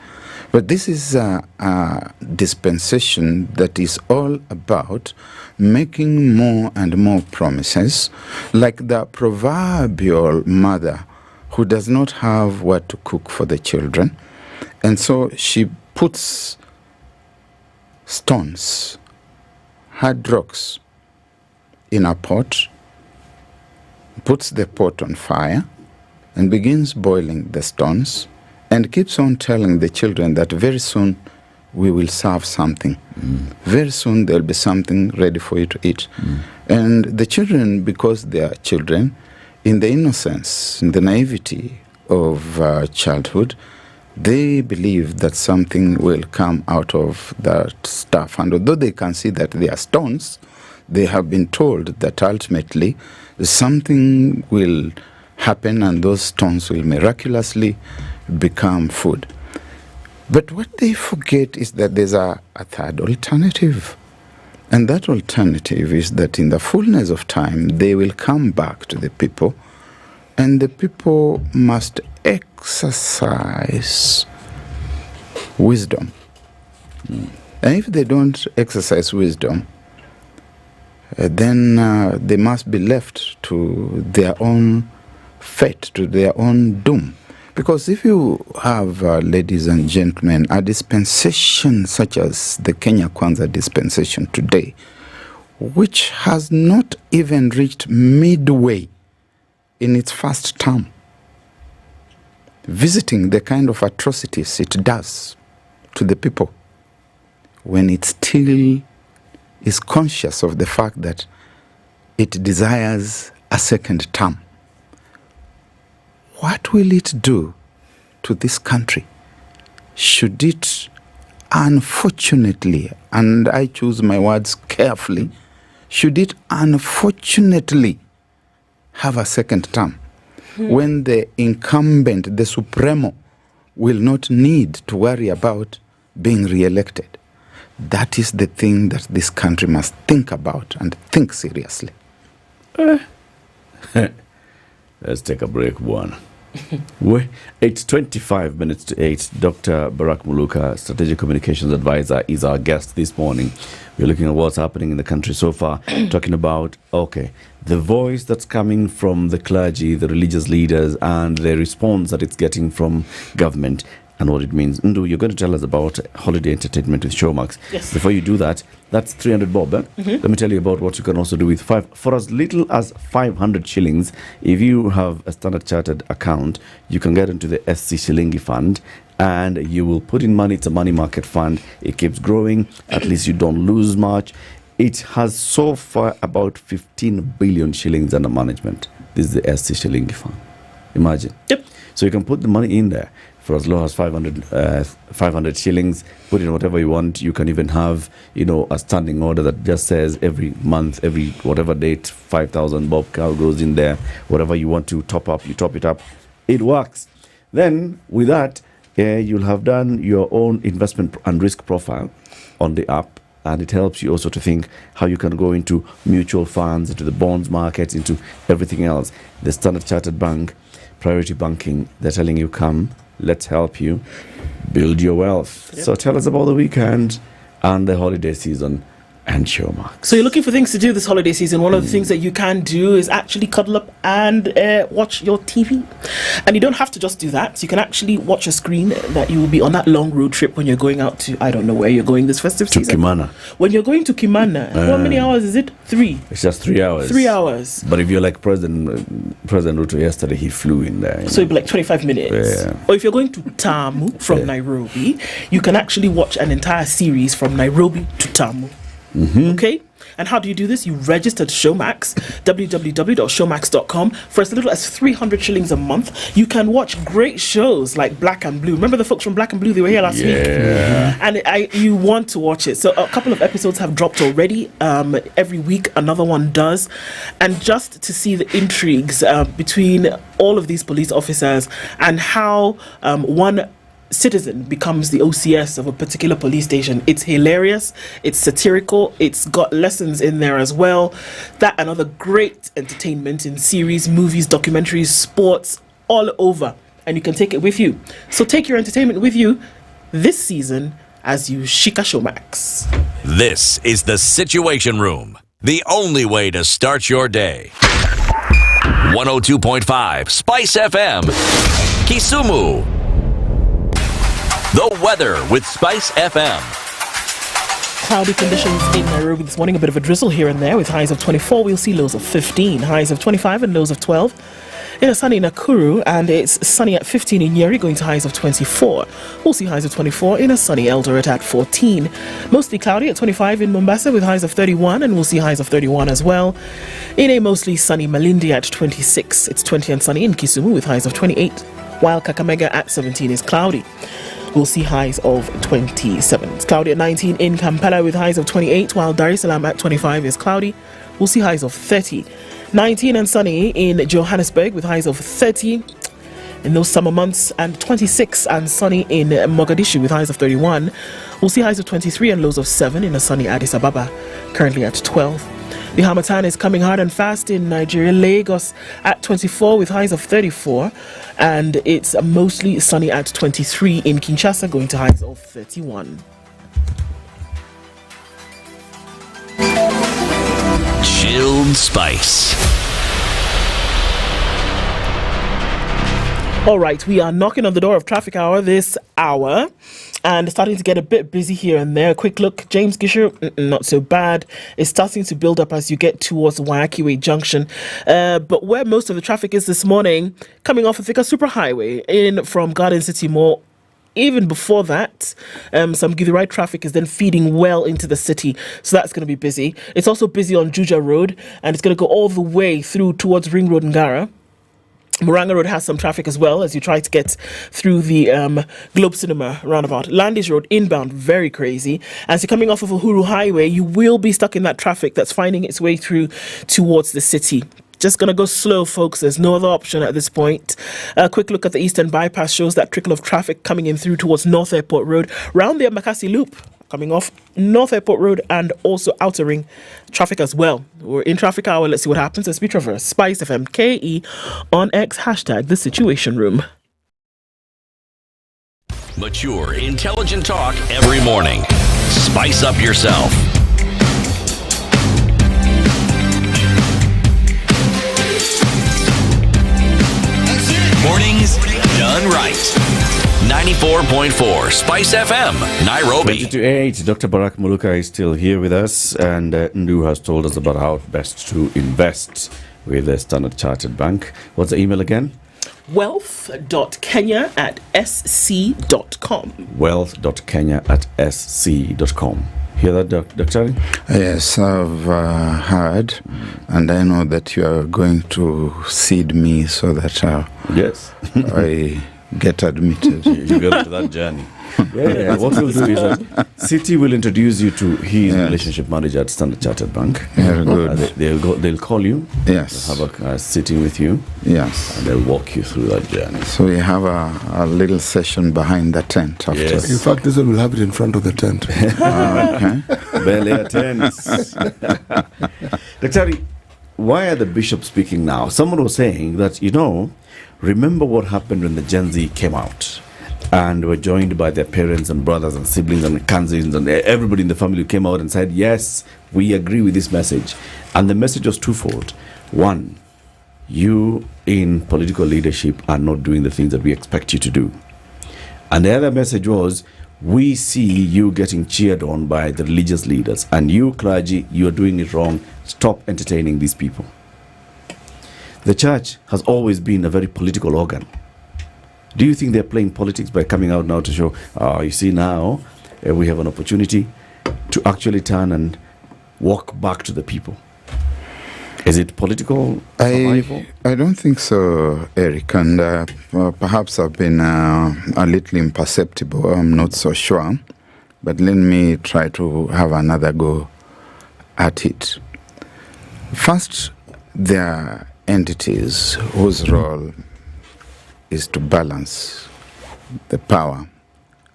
But this is a dispensation that is all about making more and more promises, like the proverbial mother who does not have what to cook for the children. And so she puts stones, hard rocks, in a pot, puts the pot on fire, and begins boiling the stones, and keeps on telling the children that very soon we will serve something. Very soon there will be something ready for you to eat. And the children, because they are children, in the innocence, in the naivety of childhood, they believe that something will come out of that stuff. And although they can see that they are stones, they have been told that ultimately something will happen and those stones will miraculously become food. But what they forget is that there's a third alternative. And that alternative is that in the fullness of time, they will come back to the people, and the people must exercise wisdom. And if they don't exercise wisdom, then they must be left to their own fate, to their own doom. Because if you have, ladies and gentlemen, a dispensation such as the Kenya Kwanza dispensation today, which has not even reached midway in its first term, visiting the kind of atrocities it does to the people when it still is conscious of the fact that it desires a second term. What will it do to this country should it unfortunately, and I choose my words carefully, should it unfortunately have a second term when the incumbent, the Supremo, will not need to worry about being re-elected? That is the thing that this country must think about and think seriously. Let's take a break, one. It's 25 minutes to 8. Dr. Barak Muluka, Strategic Communications Advisor, is our guest this morning. We're looking at what's happening in the country so far, talking about, the voice that's coming from the clergy, the religious leaders, and the response that it's getting from government and what it means. Ndu, you're going to tell us about holiday entertainment with Showmax. Yes. Before you do that, that's 300 bob. Let me tell you about what you can also do with for as little as 500 shillings. If you have a Standard Chartered account, you can get into the SC Shilingi Fund, and you will put in money. It's a money market fund. It keeps growing. At least you don't lose much. It has so far about 15 billion shillings under management. This is the SC Shilingi Fund. Imagine. Yep. So you can put the money in there for as low as 500 shillings, put in whatever you want. You can even have, a standing order that just says every month, every whatever date, 5,000 bob cow goes in there. Whatever you want to top up, you top it up. It works. Then with that, you'll have done your own investment and risk profile on the app. And it helps you also to think how you can go into mutual funds, into the bonds market, into everything else. The Standard Chartered Bank, Priority Banking, they're telling you, come, let's help you build your wealth. Yep. So tell us about the weekend and the holiday season and Showmax. So you're looking for things to do this holiday season. One of the things that you can do is actually cuddle up and watch your TV. And you don't have to just do that. You can actually watch a screen that you will be on that long road trip when you're going out to, I don't know where you're going this festive season. Kimana. When you're going to Kimana, how many hours is it? 3. It's just 3 hours. 3 hours. But if you're like President Ruto yesterday, he flew in there. So it'd be like 25 minutes. Yeah. Or if you're going to Tamu from Nairobi, you can actually watch an entire series from Nairobi to Tamu. Okay? And how do you do this? You register to Showmax, www.showmax.com. For as little as 300 shillings a month, you can watch great shows like Black and Blue. Remember the folks from Black and Blue? They were here last week. And you want to watch it. So a couple of episodes have dropped already. Every week, another one does. And just to see the intrigues between all of these police officers and how one citizen becomes the OCS of a particular police station. It's hilarious, it's satirical, it's got lessons in there as well. That and other great entertainment in series, movies, documentaries, sports, all over. And you can take it with you. So take your entertainment with you this season as you shika Showmax. This is the Situation Room, the only way to start your day. 102.5 Spice FM, Kisumu. The weather with Spice FM. Cloudy conditions in Nairobi this morning. A bit of a drizzle here and there with highs of 24. We'll see lows of 15, highs of 25 and lows of 12. In a sunny Nakuru, and it's sunny at 15 in Nyeri, going to highs of 24. We'll see highs of 24 in a sunny Eldoret at 14. Mostly cloudy at 25 in Mombasa with highs of 31, and we'll see highs of 31 as well. In a mostly sunny Malindi at 26. It's 20 and sunny in Kisumu with highs of 28, while Kakamega at 17 is cloudy. We'll see highs of 27. It's cloudy at 19 in Kampala with highs of 28, while Dar es Salaam at 25 is cloudy. We'll see highs of 30. 19 and sunny in Johannesburg with highs of 30 in those summer months, and 26 and sunny in Mogadishu with highs of 31. We'll see highs of 23 and lows of 7 in a sunny Addis Ababa, currently at 12. The Harmattan is coming hard and fast in Nigeria. Lagos at 24 with highs of 34, and it's mostly sunny at 23 in Kinshasa, going to highs of 31. Chilled Spice. All right, we are knocking on the door of traffic hour this hour. and starting to get a bit busy here and there. Quick look, James Gisher, not so bad. It's starting to build up as you get towards Wairimu Junction. But where most of the traffic is this morning, coming off of Thika Superhighway in from Garden City Mall. Even before that, some Githurai traffic is then feeding well into the city. So that's going to be busy. It's also busy on Juja Road, and it's going to go all the way through towards Ring Road Ngara. Muranga Road has some traffic as well as you try to get through the Globe Cinema roundabout. Landis Road inbound, very crazy. As you're coming off of Uhuru Highway, you will be stuck in that traffic that's finding its way through towards the city. Just going to go slow, folks. There's no other option at this point. A quick look at the Eastern Bypass shows that trickle of traffic coming in through towards North Airport Road. Round the Makasi Loop, coming off North Airport Road and also Outer Ring traffic as well. We're in traffic hour. Let's see what happens as we traverse SpiceFM KE on X, hashtag The Situation Room. Mature, intelligent talk every morning. Spice up yourself. Mornings done right. 94.4 Spice FM, Nairobi. 20 to 8. Dr. Barak Muluka is still here with us, and Ndu has told us about how best to invest with the Standard Chartered Bank. What's the email again? wealth.kenya@sc.com. wealth.kenya@sc.com. Hear that, Doctor? Yes, I've heard, and I know that you are going to seed me so that yes, I get admitted. You go to that journey. Yeah. What we'll do is that City will introduce you to his relationship manager at Standard Chartered Bank. Very good. They'll call you. Yes. They'll have a sitting with you. Yes. And they'll walk you through that journey. So we have a little session behind the tent after. Yes. In fact, this one will have it in front of the tent. Okay. Bel Air tents. Dr. Why are the bishops speaking now? Someone was saying that, remember what happened when the Gen Z came out and were joined by their parents and brothers and siblings and cousins and everybody in the family who came out and said, yes, we agree with this message. And the message was twofold. One, you in political leadership are not doing the things that we expect you to do. And the other message was, we see you getting cheered on by the religious leaders, and you, clergy, you are doing it wrong. Stop entertaining these people. The church has always been a very political organ. Do you think they're playing politics by coming out now to show, you see now, we have an opportunity to actually turn and walk back to the people? Is it political survival? I don't think so, Eric, and perhaps I've been a little imperceptible. I'm not so sure, but let me try to have another go at it. First, there are entities whose role is to balance the power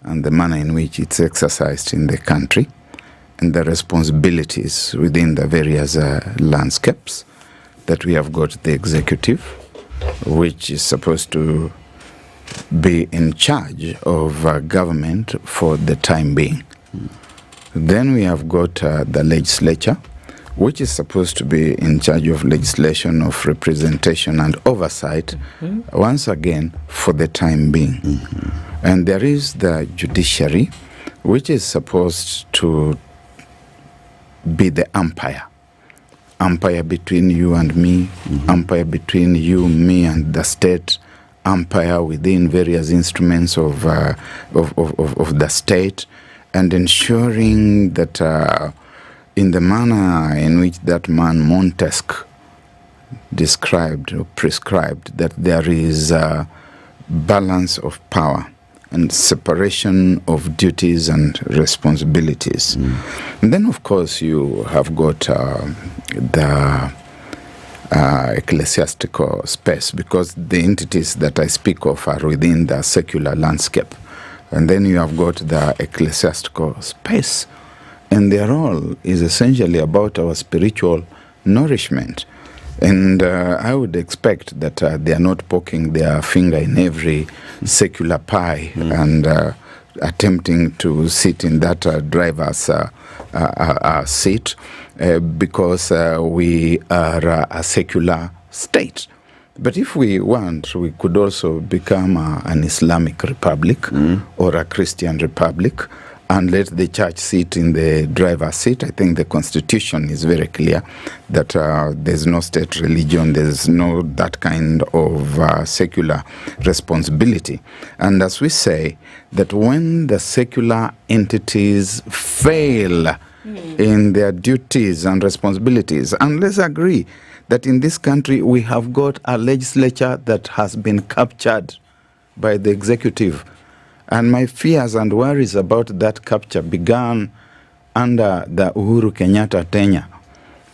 and the manner in which it's exercised in the country and the responsibilities within the various landscapes. That we have got the executive, which is supposed to be in charge of government for the time being. Then we have got the legislature, which is supposed to be in charge of legislation, of representation and oversight, once again, for the time being. And there is the judiciary, which is supposed to be the umpire between you and me, umpire between you, me, and the state, umpire within various instruments of the state, and ensuring that in the manner in which that man Montesquieu described or prescribed, that there is a balance of power and separation of duties and responsibilities. And then, of course, you have got the ecclesiastical space, because the entities that I speak of are within the secular landscape. And then you have got the ecclesiastical space, and their role is essentially about our spiritual nourishment. And I would expect that they are not poking their finger in every secular pie and attempting to sit in that driver's seat because we are a secular state. But if we want, we could also become an Islamic republic or a Christian republic and let the church sit in the driver's seat. I think the constitution is very clear that there's no state religion, there's no that kind of secular responsibility. And as we say, that when the secular entities fail in their duties and responsibilities, and let's agree that in this country we have got a legislature that has been captured by the executive. And my fears and worries about that capture began under the Uhuru Kenyatta tenure.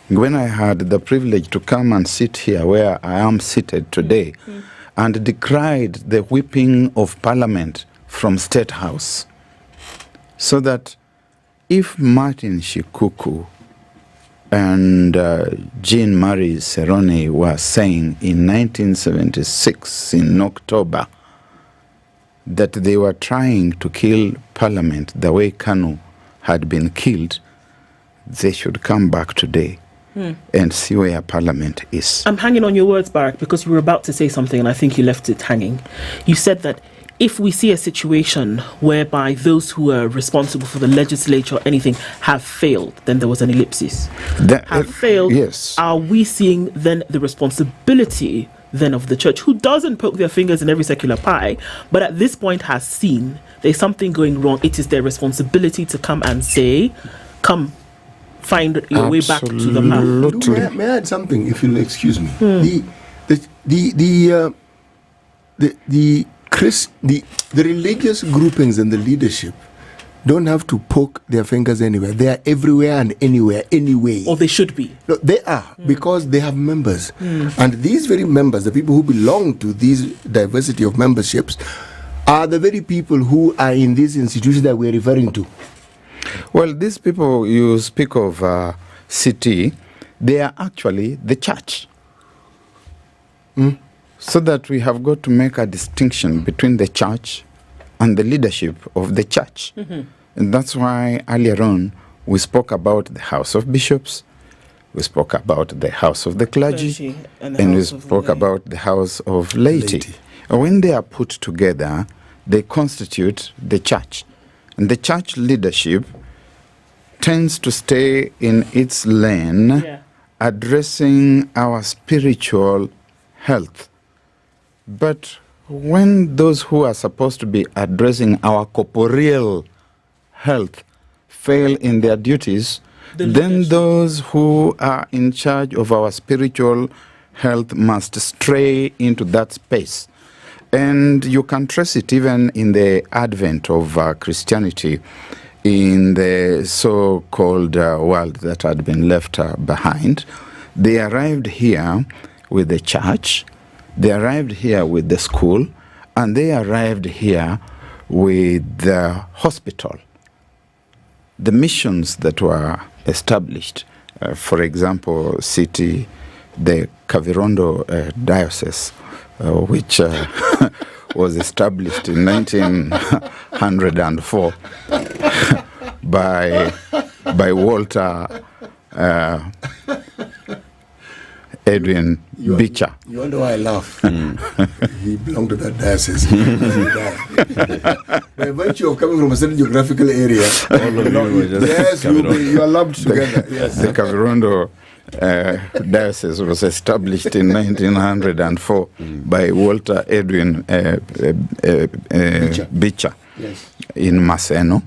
When I had the privilege to come and sit here where I am seated today and decried the whipping of Parliament from State House, so that if Martin Shikuku and Jean-Marie Serone were saying in 1976 in October that they were trying to kill Parliament the way Kanu had been killed, they should come back today and see where Parliament is. I'm hanging on your words, Barack, because you were about to say something and I think you left it hanging. You said that if we see a situation whereby those who are responsible for the legislature or anything have failed, then there was an ellipsis. Have failed, yes. Are we seeing then the responsibility then of the church, who doesn't poke their fingers in every secular pie, but at this point has seen there's something going wrong? It is their responsibility to come and say, come, find your way back to the path. May I add something, if you'll excuse me? The religious groupings and the leadership don't have to poke their fingers anywhere. They are everywhere and anywhere, anyway. Or they should be. No, they are, because they have members. And these very members, the people who belong to these diversity of memberships, are the very people who are in these institutions that we're referring to. Well, these people you speak of, CT, they are actually the church. So that we have got to make a distinction between the church and the leadership of the church. And that's why earlier on we spoke about the House of Bishops, we spoke about the House of the Clergy, and we spoke about the House of Laity. When they are put together, they constitute the church. And the church leadership tends to stay in its lane, addressing our spiritual health. But when those who are supposed to be addressing our corporeal health fail in their duties, then those who are in charge of our spiritual health must stray into that space. And you can trace it even in the advent of Christianity in the so-called world that had been left behind. They arrived here with the church, they arrived here with the school, and they arrived here with the hospital. The missions that were established, for example, the Kavirondo diocese, which was established in 1904 by Walter Edwin Beecher. You wonder why I laugh? He belonged to that diocese. By virtue of coming from a certain geographical area, yes, you are lumped together. The Kavirondo diocese was established in 1904 by Walter Edwin Beecher in Maseno.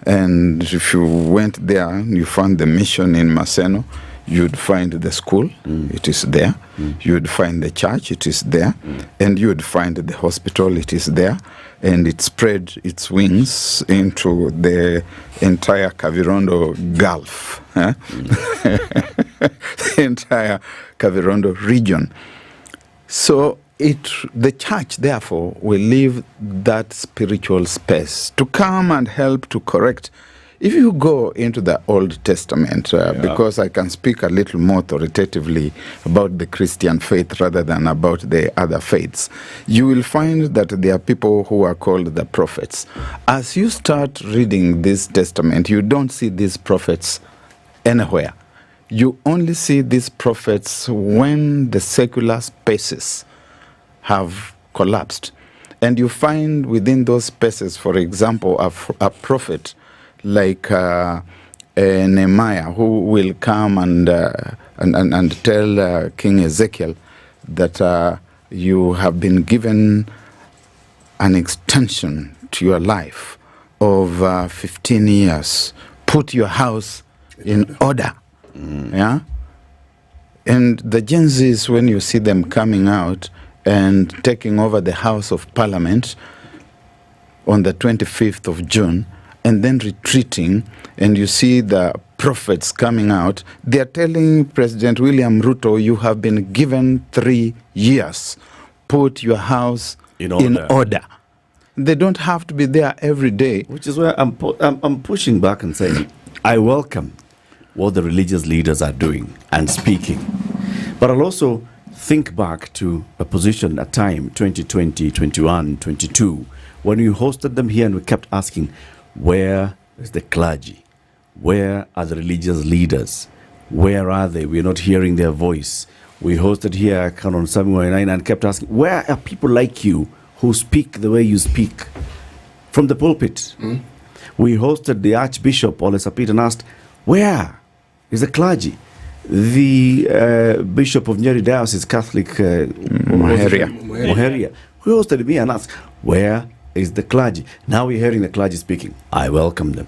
And if you went there, you found the mission in Maseno, you'd find the school, it is there. You'd find the church, it is there. And you'd find the hospital, it is there. And it spread its wings into the entire Kavirondo Gulf, the entire Kavirondo region. So the church, therefore, will leave that spiritual space to come and help to correct. If you go into the Old Testament, because I can speak a little more authoritatively about the Christian faith rather than about the other faiths, you will find that there are people who are called the prophets. As you start reading this testament, you don't see these prophets anywhere. You only see these prophets when the secular spaces have collapsed. And you find within those spaces, for example, a prophet like Nehemiah, who will come and tell King Ezekiel that you have been given an extension to your life of 15 years. Put your house in order. Yeah? And the Gen Zs, when you see them coming out and taking over the House of Parliament on the 25th of June, and then retreating, and you see the prophets coming out, they are telling President William Ruto, you have been given 3 years. Put your house in order. They don't have to be there every day. Which is where I'm pushing back and saying, I welcome what the religious leaders are doing and speaking. But I'll also think back to a position at time, 2020, 21, 22, when we hosted them here and we kept asking, where is the clergy? Where are the religious leaders? Where are they? We're not hearing their voice. We hosted here on 719 and kept asking, where are people like you who speak the way you speak from the pulpit? We hosted the Archbishop Ole Sapit and asked, where is the clergy? The Bishop of Nyeri Diocese, Catholic Moheria. We hosted me and asked, where is the clergy? Now we're hearing the clergy speaking. I welcome them.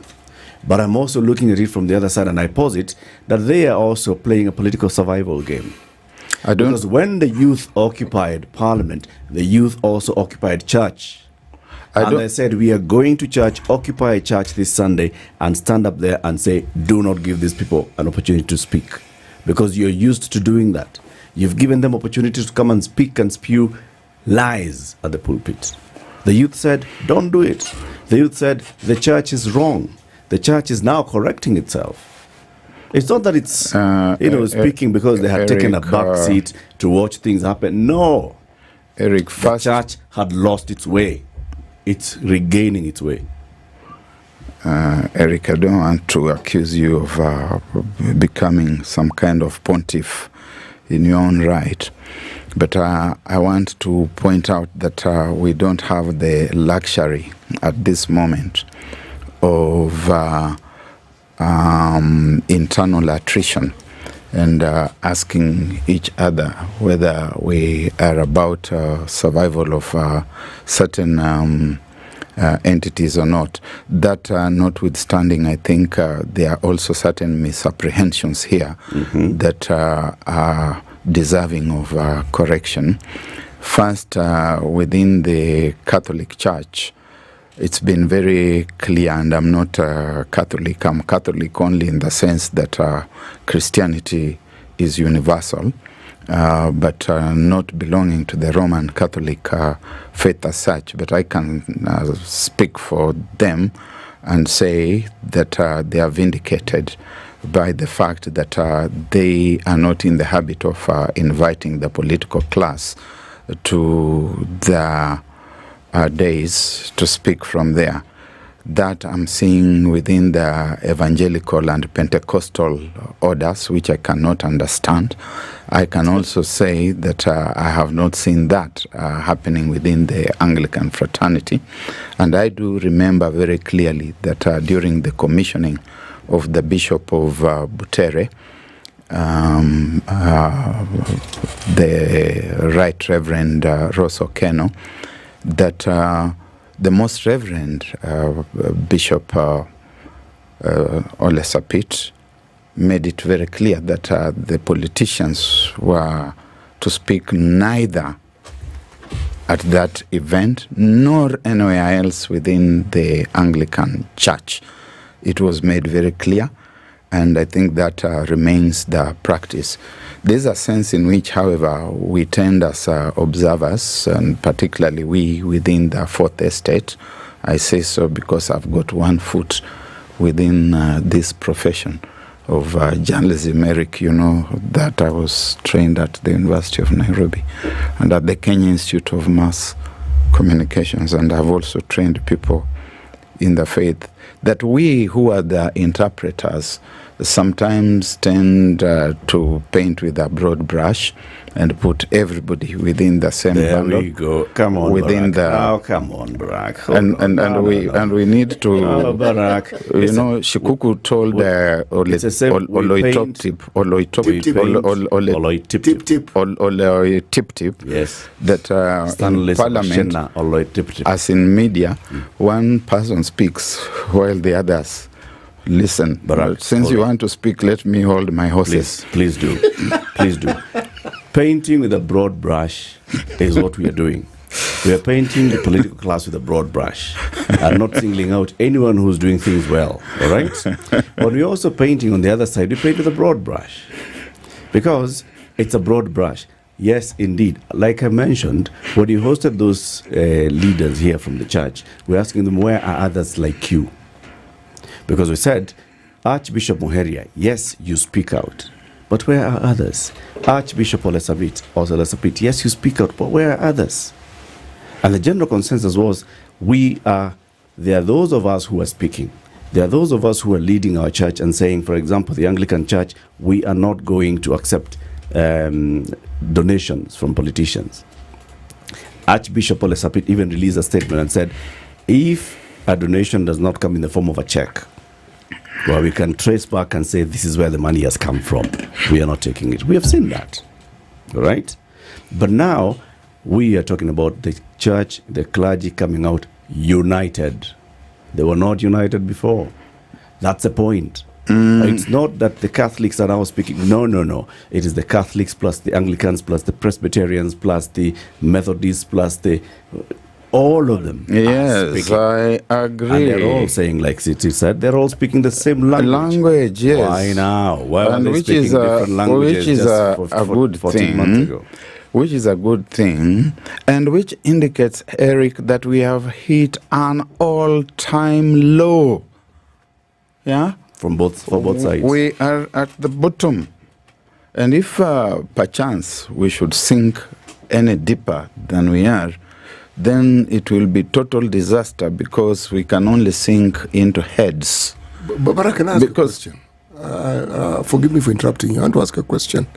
But I'm also looking at it from the other side, and I posit that they are also playing a political survival game. Because when the youth occupied Parliament, the youth also occupied church. And they said, we are going to church, occupy a church this Sunday, and stand up there and say, do not give these people an opportunity to speak. Because you're used to doing that. You've given them opportunities to come and speak and spew lies at the pulpit. The youth said, don't do it. The youth said, the church is wrong. The church is now correcting itself. It's not that it's, speaking because they had taken a back seat to watch things happen. No. The church had lost its way. It's regaining its way. Eric, I don't want to accuse you of becoming some kind of pontiff in your own right. But I want to point out that we don't have the luxury at this moment of internal attrition and asking each other whether we are about survival of certain entities or not. That notwithstanding, I think there are also certain misapprehensions here that are deserving of correction. First, within the Catholic Church, it's been very clear, and I'm not Catholic. I'm Catholic only in the sense that Christianity is universal, but not belonging to the Roman Catholic faith as such. But I can speak for them and say that they are vindicated by the fact that they are not in the habit of inviting the political class to their days to speak from there. That I'm seeing within the evangelical and Pentecostal orders, which I cannot understand. I can also say that I have not seen that happening within the Anglican fraternity. And I do remember very clearly that during the commissioning of the Bishop of Butere, the Right Reverend Ross Okoh, that the Most Reverend Bishop Ole Sapit made it very clear that the politicians were to speak neither at that event nor anywhere else within the Anglican Church. It was made very clear, and I think that remains the practice. There's a sense in which, however, we tend as observers, and particularly we within the Fourth Estate, I say so because I've got one foot within this profession of journalism. Eric, you know that I was trained at the University of Nairobi and at the Kenya Institute of Mass Communications, and I've also trained people in the faith, that we who are the interpreters sometimes tend to paint with a broad brush and put everybody within the same bundle. There we go. Come on, within Barack. Come on, Barack. And we need to. Barack. Shikuku told Oloitip. Yes. That in Parliament, as in media, one person speaks while the others listen. Barack, since you want to speak, let me hold my horses. Please do. Please do. Painting with a broad brush is what we are doing. We are painting the political class with a broad brush and not singling out anyone who's doing things well, all right? But we're also painting on the other side. We paint with a broad brush because it's a broad brush. Yes, indeed. Like I mentioned, when you hosted those leaders here from the church, we're asking them, where are others like you? Because we said, Archbishop Muheria, yes, you speak out. But where are others? Archbishop Olesapit, yes, you speak out, but where are others? And the general consensus was, there are those of us who are speaking. There are those of us who are leading our church and saying, for example, the Anglican Church, we are not going to accept donations from politicians. Archbishop Olesapit even released a statement and said, if a donation does not come in the form of a check, well, we can trace back and say this is where the money has come from, we are not taking it. We have seen that, right? But now we are talking about the church, the clergy coming out united. They were not united before. That's the point. It's not that the Catholics are now speaking. No. It is the Catholics plus the Anglicans plus the Presbyterians plus the Methodists plus all of them. Yes, I agree. And they're all saying, like City said, they're all speaking the same language. Yes. Why now? Why are they which speaking different languages which is just a good 14 thing, months ago? Which is a good thing, and which indicates, Eric, that we have hit an all-time low. Yeah? For both sides. We are at the bottom. And if perchance we should sink any deeper than we are, then it will be total disaster because we can only sink into heads. But can I ask a question? Forgive me for interrupting you. I want to ask a question.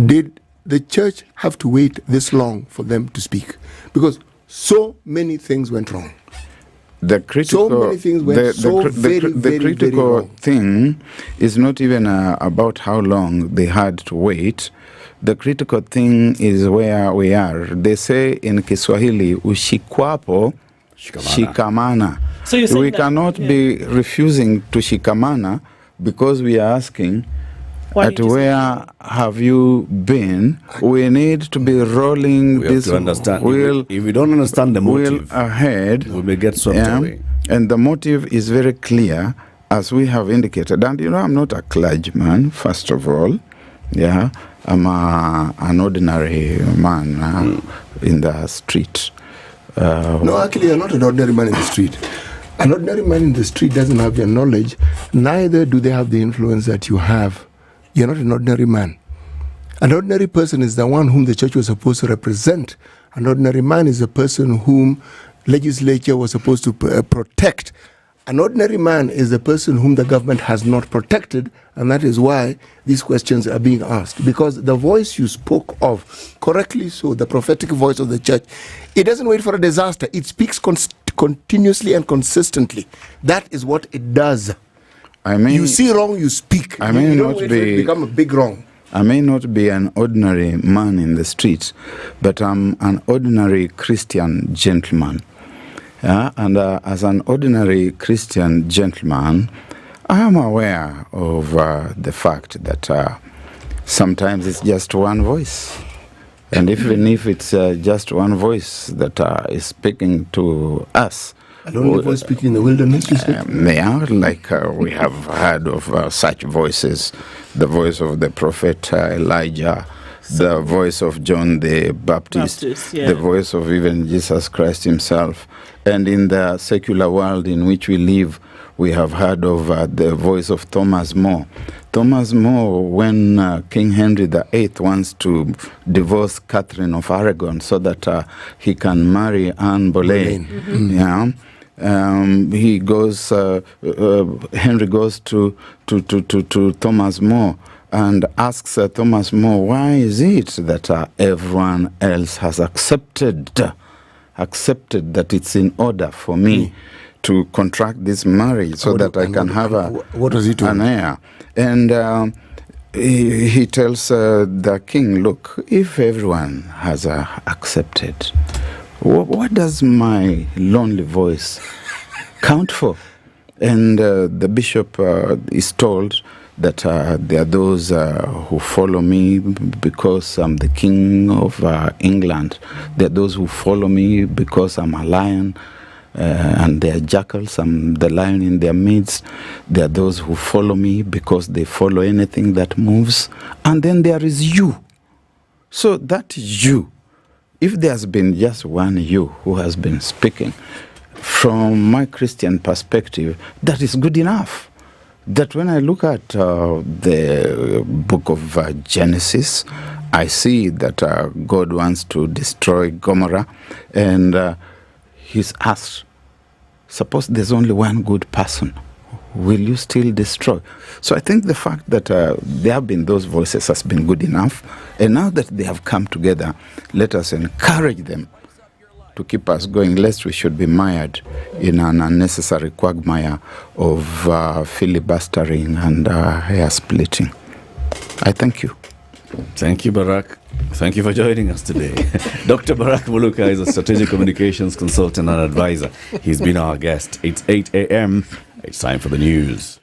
Did the church have to wait this long for them to speak? Because so many things went wrong. The critical, so many things went the critical thing is not even about how long they had to wait. The critical thing is where we are. They say in Kiswahili, ushikwapo shikamana. So you're saying we cannot be refusing to shikamana because we are asking, where have you been? We need to be rolling this wheel. If we don't understand the motive ahead, we may get swept away. And the motive is very clear, as we have indicated. And I'm not a clergyman, first of all. Yeah, I'm an ordinary man in the street. No, actually, you're not an ordinary man in the street. An ordinary man in the street doesn't have your knowledge. Neither do they have the influence that you have. You're not an ordinary man. An ordinary person is the one whom the church was supposed to represent. An ordinary man is the person whom legislature was supposed to protect. An ordinary man is the person whom the government has not protected, and that is why these questions are being asked. Because the voice you spoke of, correctly so, the prophetic voice of the church, it doesn't wait for a disaster. It speaks continuously and consistently. That is what it does. I mean, you see wrong, you speak. I may you not don't be become a big wrong. I may not be an ordinary man in the streets, but I'm an ordinary Christian gentleman. Yeah? And as an ordinary Christian gentleman, I am aware of the fact that sometimes it's just one voice. And even if it's just one voice that is speaking to us, a lonely voice speaking in the wilderness, you say? Yeah, like we have heard of such voices. The voice of the prophet Elijah, the voice of John the Baptist, the voice of even Jesus Christ himself. And in the secular world in which we live, we have heard of the voice of Thomas More. Thomas More, when King Henry VIII wants to divorce Catherine of Aragon so that he can marry Anne Boleyn, yeah, He goes. Henry goes to Thomas More and asks Thomas More, why is it that everyone else has accepted that it's in order for me to contract this marriage so that I can have an heir? And he tells the king, look, if everyone has accepted, what does my lonely voice count for? And the bishop is told that there are those who follow me because I'm the king of England. There are those who follow me because I'm a lion and they are jackals. I'm the lion in their midst. There are those who follow me because they follow anything that moves. And then there is you. So that you, if there's been just one you who has been speaking, from my Christian perspective, that is good enough. That when I look at the book of Genesis, I see that God wants to destroy Gomorrah, and he's asked, suppose there's only one good person, will you still destroy? So I think the fact that there have been those voices has been good enough, and now that they have come together, let us encourage them to keep us going, lest we should be mired in an unnecessary quagmire of filibustering and hair splitting. I thank you. Thank you, Barak. Thank you for joining us today. Dr. Barak Muluka is a strategic communications consultant and advisor. He's been our guest. It's 8 a.m. It's time for the news.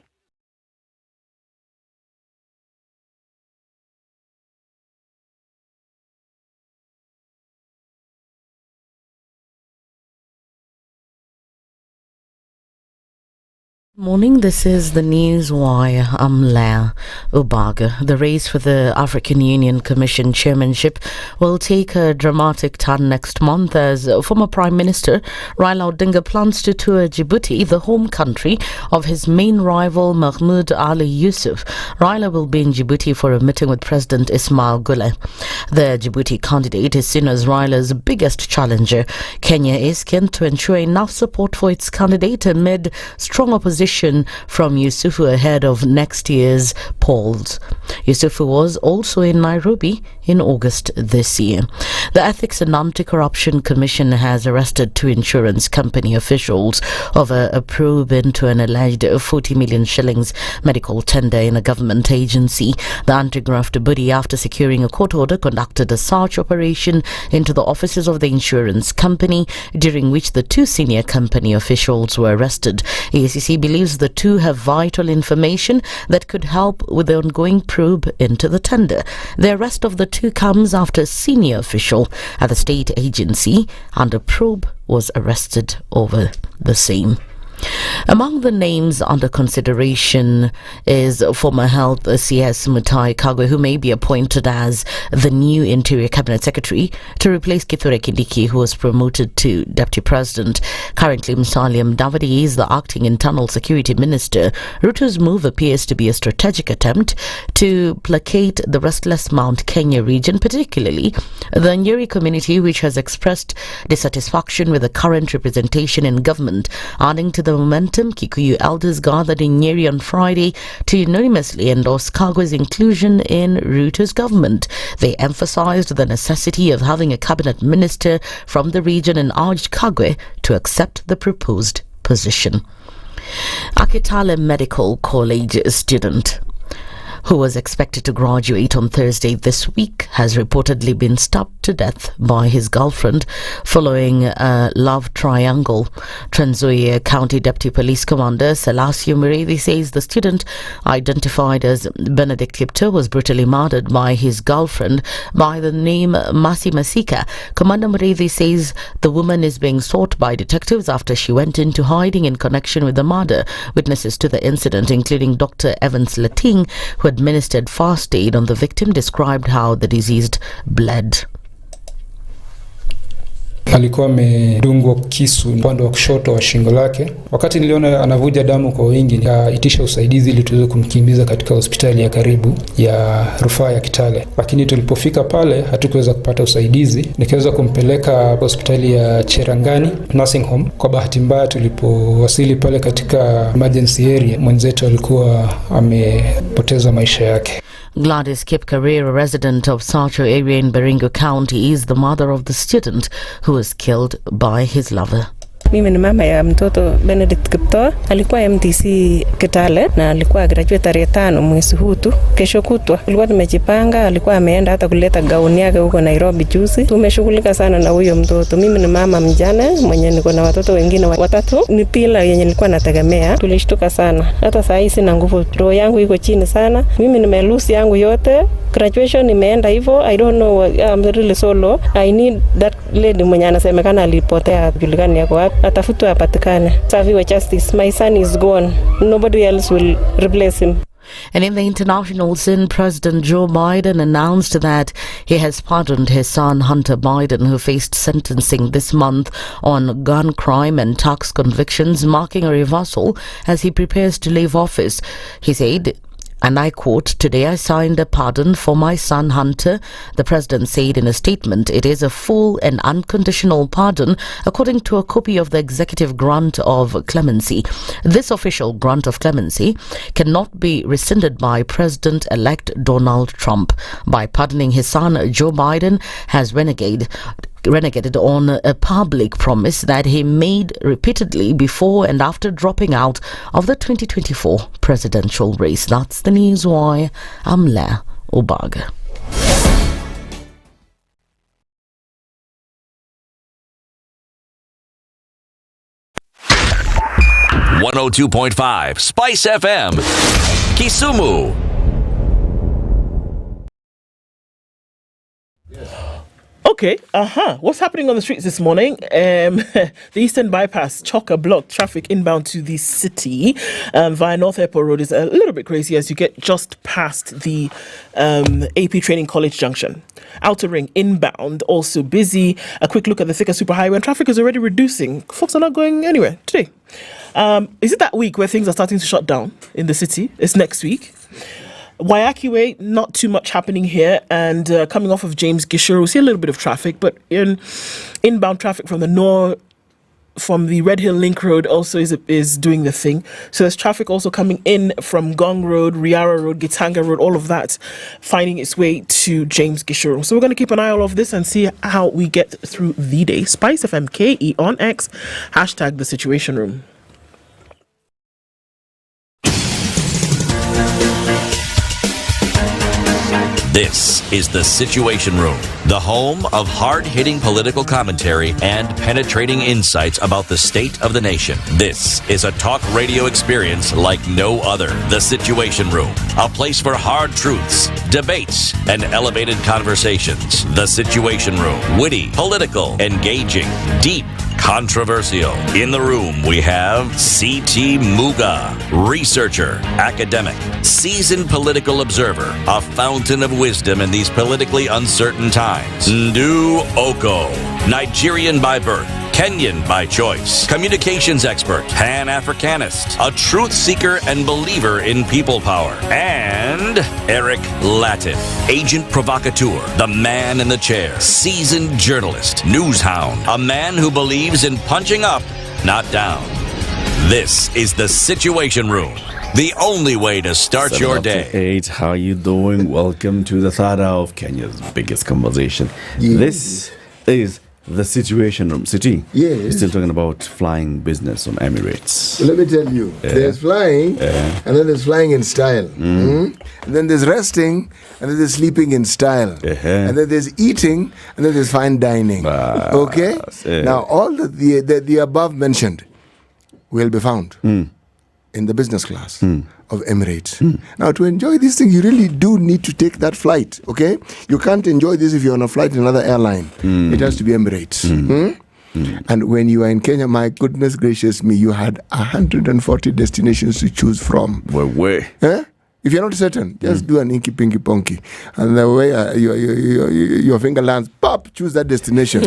Morning, this is the News Wire. I'm Leah Ubaga. The race for the African Union Commission chairmanship will take a dramatic turn next month as former Prime Minister Raila Odinga plans to tour Djibouti, the home country of his main rival Mahmoud Ali Yusuf. Raila will be in Djibouti for a meeting with President Ismail Gule. The Djibouti candidate is seen as Raila's biggest challenger. Kenya is keen to ensure enough support for its candidate amid strong opposition from Yusufu ahead of next year's polls. Yusufu was also in Nairobi in August this year. The Ethics and Anti-Corruption Commission has arrested 2 insurance company officials over a probe into an alleged 40 million shillings medical tender in a government agency. The anti-graft body, after securing a court order, conducted a search operation into the offices of the insurance company, during which the 2 senior company officials were arrested. ACC believes the 2 have vital information that could help with the ongoing probe into the tender. The arrest of the 2 comes after a senior official at the state agency under probe was arrested over the same. Among the names under consideration is former Health CS Mutahi Kagwe, who may be appointed as the new Interior Cabinet Secretary to replace Kithure Kindiki, who was promoted to Deputy President. Currently, Musalia Mudavadi is the acting Internal Security Minister. Ruto's move appears to be a strategic attempt to placate the restless Mount Kenya region, particularly the Nyeri community, which has expressed dissatisfaction with the current representation in government. Adding to the momentum, Kikuyu elders gathered in Nyeri on Friday to unanimously endorse Kagwe's inclusion in Ruto's government. They emphasized the necessity of having a cabinet minister from the region and urged Kagwe to accept the proposed position. A Kitale Medical College student who was expected to graduate on Thursday this week has reportedly been stabbed to death by his girlfriend following a love triangle. Trans Nzoia County Deputy Police Commander Selassie Muriithi says the student, identified as Benedict Kipto, was brutally murdered by his girlfriend by the name Masi Masika. Commander Muriithi says the woman is being sought by detectives after she went into hiding in connection with the murder. Witnesses to the incident, including Dr. Evans Lating, who administered fast aid on the victim, described how the deceased bled. Alikuwa amedungwa kisu upande wa kushoto wa shingo lake. Wakati niliona anavuja damu kwa wingi, nikaitisha usaidizi ili tuweze kumkimbiza katika hospitali ya karibu ya rufaa ya Kitale. Lakini tulipofika pale hatukuweza kupata usaidizi. Nikaweza kumpeleka hospitali ya Cherangani nursing home. Kwa bahati mbaya tulipowasili pale katika emergency area, mwenzetu alikuwa amepoteza maisha yake. Gladys Kipcareer, a resident of Sacho area in Baringo County, is the mother of the student who was killed by his lover. Mimi ni mama ya mtoto Benedict Kipto. Alikuwa MTC Kitale na alikuwa graduate tarehe 5 mwezi huu tu. Kesho kutwa tulikuwa tumejipanga, alikuwa ameenda hata kuleta gauni yake huko Nairobi juzi. Tumeshughulika sana na huyo mtoto. Mimi ni mama mjane mwenye niko na watoto wengine 3. Ni pila yenye nilikuwa nategemea. Tulishtuka sana. Hata saa hii sina nguvu. Roho yangu iko chini sana. Mimi nimelusi yangu yote. Graduation imeenda hivyo. I don't know, I'm really so low. I need that lady mwenye anasemekana alipotea julikani yako wapi. Atafutwa apatikane. Serve justice. My son is gone. Nobody else will replace him. And in the international scene, President Joe Biden announced that he has pardoned his son Hunter Biden, who faced sentencing this month on gun crime and tax convictions, marking a reversal as he prepares to leave office. He said, and I quote, "Today I signed a pardon for my son Hunter." The president said in a statement, "It is a full and unconditional pardon according to a copy of the executive grant of clemency. This official grant of clemency cannot be rescinded by President-elect Donald Trump. By pardoning his son, Joe Biden has renegated on a public promise that he made repeatedly before and after dropping out of the 2024 presidential race." That's the news. Why I'm Le Obaga. .5 Spice FM, Kisumu. Okay, what's happening on the streets this morning? The Eastern Bypass, chock-a-block traffic inbound to the city via North Airport Road is a little bit crazy as you get just past the AP Training College Junction. Outer Ring inbound also busy. A quick look at the Thika Superhighway, and traffic is already reducing. Folks are not going anywhere today. Is it that week where things are starting to shut down in the city? It's next week. Waiyaki Way, not too much happening here, and coming off of James Gishuru, we see a little bit of traffic, but inbound traffic from the north, from the Red Hill Link Road also is doing the thing. So there's traffic also coming in from Gong Road, Riara Road, Gitanga Road, all of that finding its way to James Gishuru. So we're going to keep an eye on all of this and see how we get through the day. SpiceFM KE on X, hashtag the Situation Room. This is The Situation Room, the home of hard-hitting political commentary and penetrating insights about the state of the nation. This is a talk radio experience like no other. The Situation Room, a place for hard truths, debates, and elevated conversations. The Situation Room, witty, political, engaging, deep, controversial. In the room, we have C.T. Muga, researcher, academic, seasoned political observer, a fountain of wisdom in these politically uncertain times. Ndu Okoh, Nigerian by birth, Kenyan by choice, communications expert, Pan-Africanist, a truth seeker and believer in people power, and Eric Latiff, agent provocateur, the man in the chair, seasoned journalist, news hound, a man who believes in punching up, not down. This is The Situation Room, the only way to start your day. 8, how you doing? Welcome to the third hour of Kenya's biggest conversation. Yeah. This is The Situation Room. City, we're still talking about flying business on Emirates. Let me tell you, there's flying, and then there's flying in style. And then there's resting, and then there's sleeping in style. And then there's eating, and then there's fine dining. Okay? Now, all the above mentioned will be found in the business class of Emirates. Now, to enjoy this thing, you really do need to take that flight, okay? You can't enjoy this if you're on a flight in another airline. It has to be Emirates. And when you are in Kenya, my goodness gracious me, you had 140 destinations to choose from. Where? If you're not certain, just do an inky pinky ponky, and the way your finger lands, pop, choose that destination.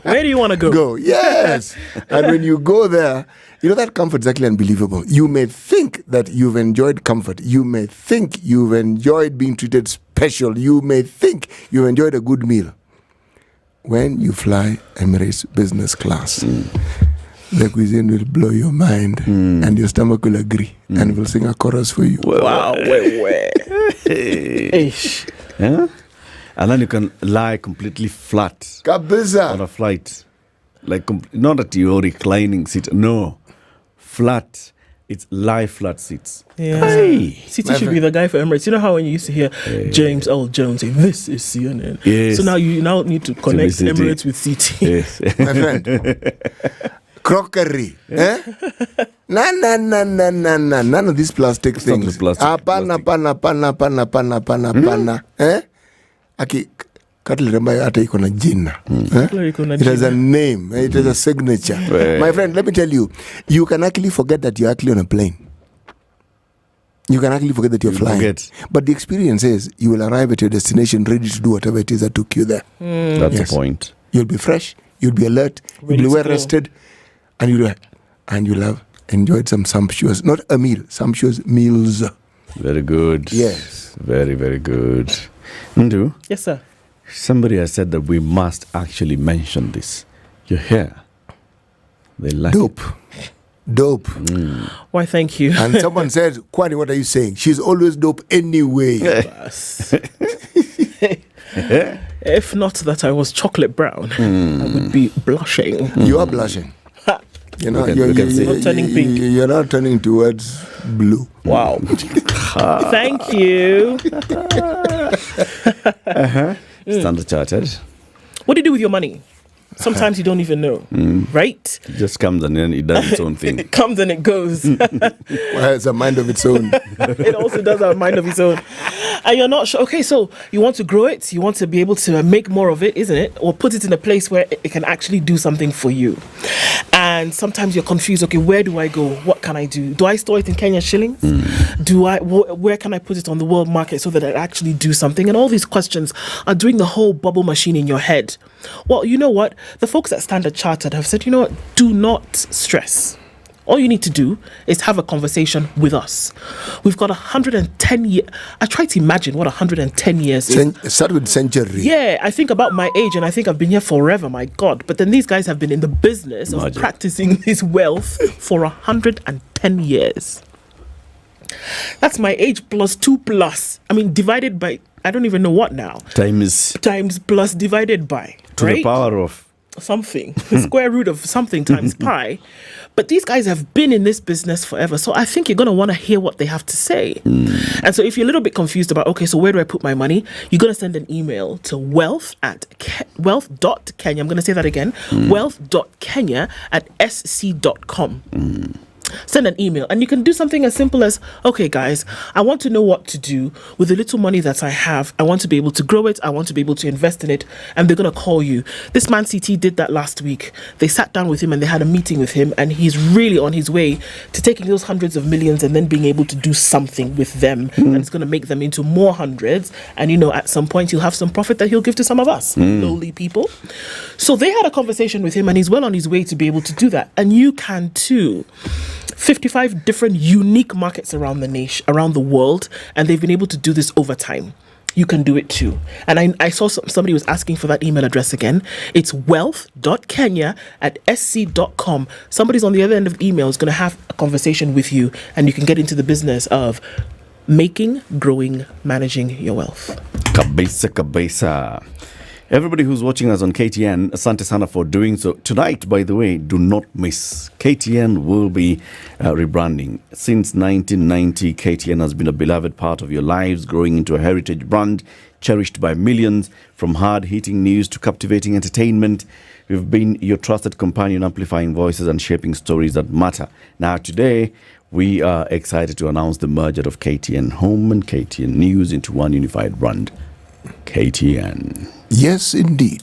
Where do you want to go? Go, yes. And when you go there, you know that comfort is actually unbelievable. You may think that you've enjoyed comfort. You may think you've enjoyed being treated special. You may think you've enjoyed a good meal. When you fly Emirates business class, the cuisine will blow your mind, and your stomach will agree, and will sing a chorus for you. Wow, Yeah? And then you can lie completely flat Kabisa. on a flight. Like, not that you're reclining seat, no. Flat. It's lie flat seats. Yeah. Hey. City should be the guy for Emirates. You know how when you used to hear James L. Jones say, "This is CNN." Yes. So now you need to connect Emirates with CT. Yes. My friend. Crockery. None of these plastic things. Apana. Aki cutlery ambayo hata iko na jina. It has a name. It has a signature. My friend, let me tell you, you can actually forget that you're actually on a plane. You can actually forget that you're flying. But the experience is you will arrive at your destination ready to do whatever it is that took you there. That's the point. You'll be fresh, you'll be alert, you'll be well rested, and you'll have enjoyed some sumptuous, not a meal, sumptuous meals. Very good. Yes. Very, very good. Ndu? Yes, sir. Somebody has said that we must actually mention this. Your hair. They like Dope. Dope. Why, thank you. And someone said, Kwani, what are you saying? She's always dope anyway. If not that I was chocolate brown, I would be blushing. You are blushing. You're not turning pink. You're not turning towards blue. Wow. Thank you. Standard Chartered. What do you do with your money? Sometimes you don't even know, right? It just comes and then it does its own thing. It comes and it goes. Well, it's a mind of its own. It also does have a mind of its own. And you're not sure. Okay, so you want to grow it, you want to be able to make more of it, isn't it? Or put it in a place where it can actually do something for you. And sometimes you're confused. Okay, where do I go? What can I do? Do I store it in Kenya shillings? Where can I put it on the world market so that it actually do something? And all these questions are doing the whole bubble machine in your head. Well, you know what? The folks at Standard Chartered have said, you know what? Do not stress. All you need to do is have a conversation with us. We've got 110 years. I try to imagine what 110 years is. Start with century. Yeah, I think about my age and I think I've been here forever, my God. But then these guys have been in the business of practicing this wealth for 110 years. That's my age plus 2 plus. I mean, divided by, I don't even know what now. Times plus divided by. To the power of something. The square root of something times pi. But these guys have been in this business forever. So I think you're going to want to hear what they have to say. And so if you're a little bit confused about, okay, so where do I put my money? You're going to send an email to wealth.kenya. I'm going to say that again. wealth.kenya@sc.com. Send an email and you can do something as simple as, okay guys, I want to know what to do with the little money that I have. I want to be able to grow it. I want to be able to invest in it. And they're going to call you. This man CT did that last week. They sat down with him and they had a meeting with him, and he's really on his way to taking those hundreds of millions and then being able to do something with them. And it's going to make them into more hundreds. And you know, at some point he'll have some profit that he'll give to some of us lowly people. So they had a conversation with him and he's well on his way to be able to do that. And you can too. 55 different unique markets around the nation, around the world, and they've been able to do this over time. You can do it too. And I saw somebody was asking for that email address again. It's wealth.kenya@sc.com. Somebody's on the other end of the email is going to have a conversation with you, and you can get into the business of making, growing, managing your wealth. Kabisa. Everybody who's watching us on KTN, asante sana for doing so. Tonight, by the way, do not miss. KTN will be rebranding. Since 1990, KTN has been a beloved part of your lives, growing into a heritage brand cherished by millions. From hard-hitting news to captivating entertainment, we've been your trusted companion, amplifying voices and shaping stories that matter. Now, today, we are excited to announce the merger of KTN Home and KTN News into one unified brand, KTN. Yes, indeed.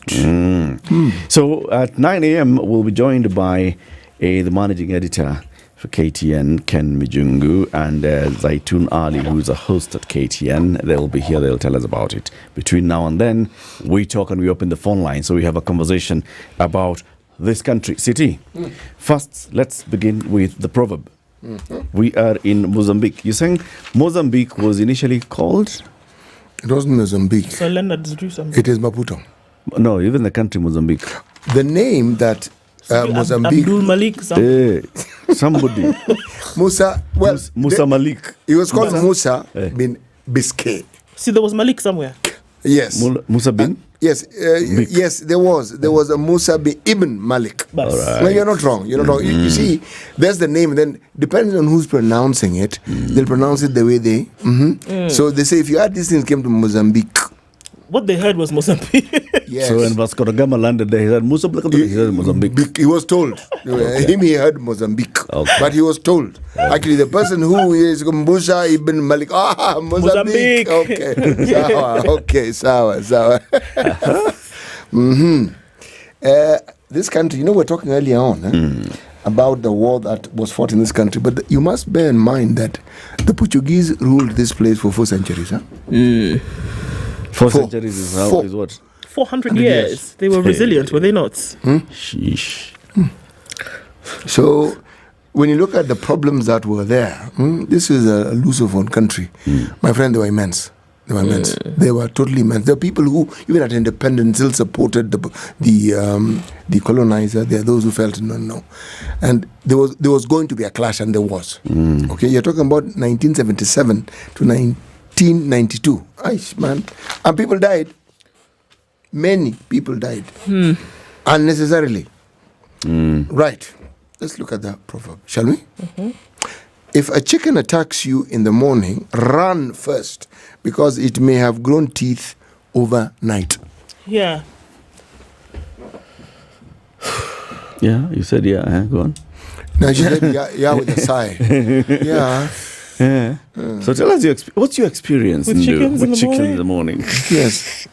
So at 9 a.m., we'll be joined by the managing editor for KTN, Ken Mijungu, and Zaitun Ali, who's a host at KTN. They'll be here. They'll tell us about it. Between now and then, we talk and we open the phone line. So we have a conversation about this country. City. First, let's begin with the proverb. We are in Mozambique. You're saying Mozambique was initially called? It wasn't Mozambique. So Leonard do something. It is Maputo. No, even the country Mozambique. The name that Mozambique. Abdul Malik. Somebody. Musa. Well, Musa Malik. He was called Musa bin Biscay. See, there was Malik somewhere. Yes. Musa bin? Yes. Yes, there was. There was a Musa bin Ibn Malik. All right. No, you're not wrong. You're not wrong. You see, there's the name. Then, depending on who's pronouncing it, they'll pronounce it the way they. So they say if you had these things came to Mozambique. What they heard was Mozambique. Yes. So when Vasco da Gama landed there, he said Mozambique. He was told. He heard Mozambique. Okay. But he was told. Actually, the person who is Musa ibn Malik. Mozambique. Okay. Sawa. This country, we're talking earlier on about the war that was fought in this country. But you must bear in mind that the Portuguese ruled this place for 4 centuries. 4 centuries is what? 400 years. They were resilient, were they not? Sheesh. So, when you look at the problems that were there, this is a Lusophone country. My friend, they were immense. They were totally immense. There are people who, even at independence, still supported the colonizer. There are those who felt no. And there was going to be a clash, and there was. Okay, you're talking about 1977 to 1992. Aish, man. And people died. Many people died. Unnecessarily. Right. Let's look at that proverb, shall we? If a chicken attacks you in the morning, run first, because it may have grown teeth overnight. Yeah. Yeah, you said yeah. Go on. Now she said yeah with a sigh. Yeah. So tell us what's your experience with chickens in the morning? Yes.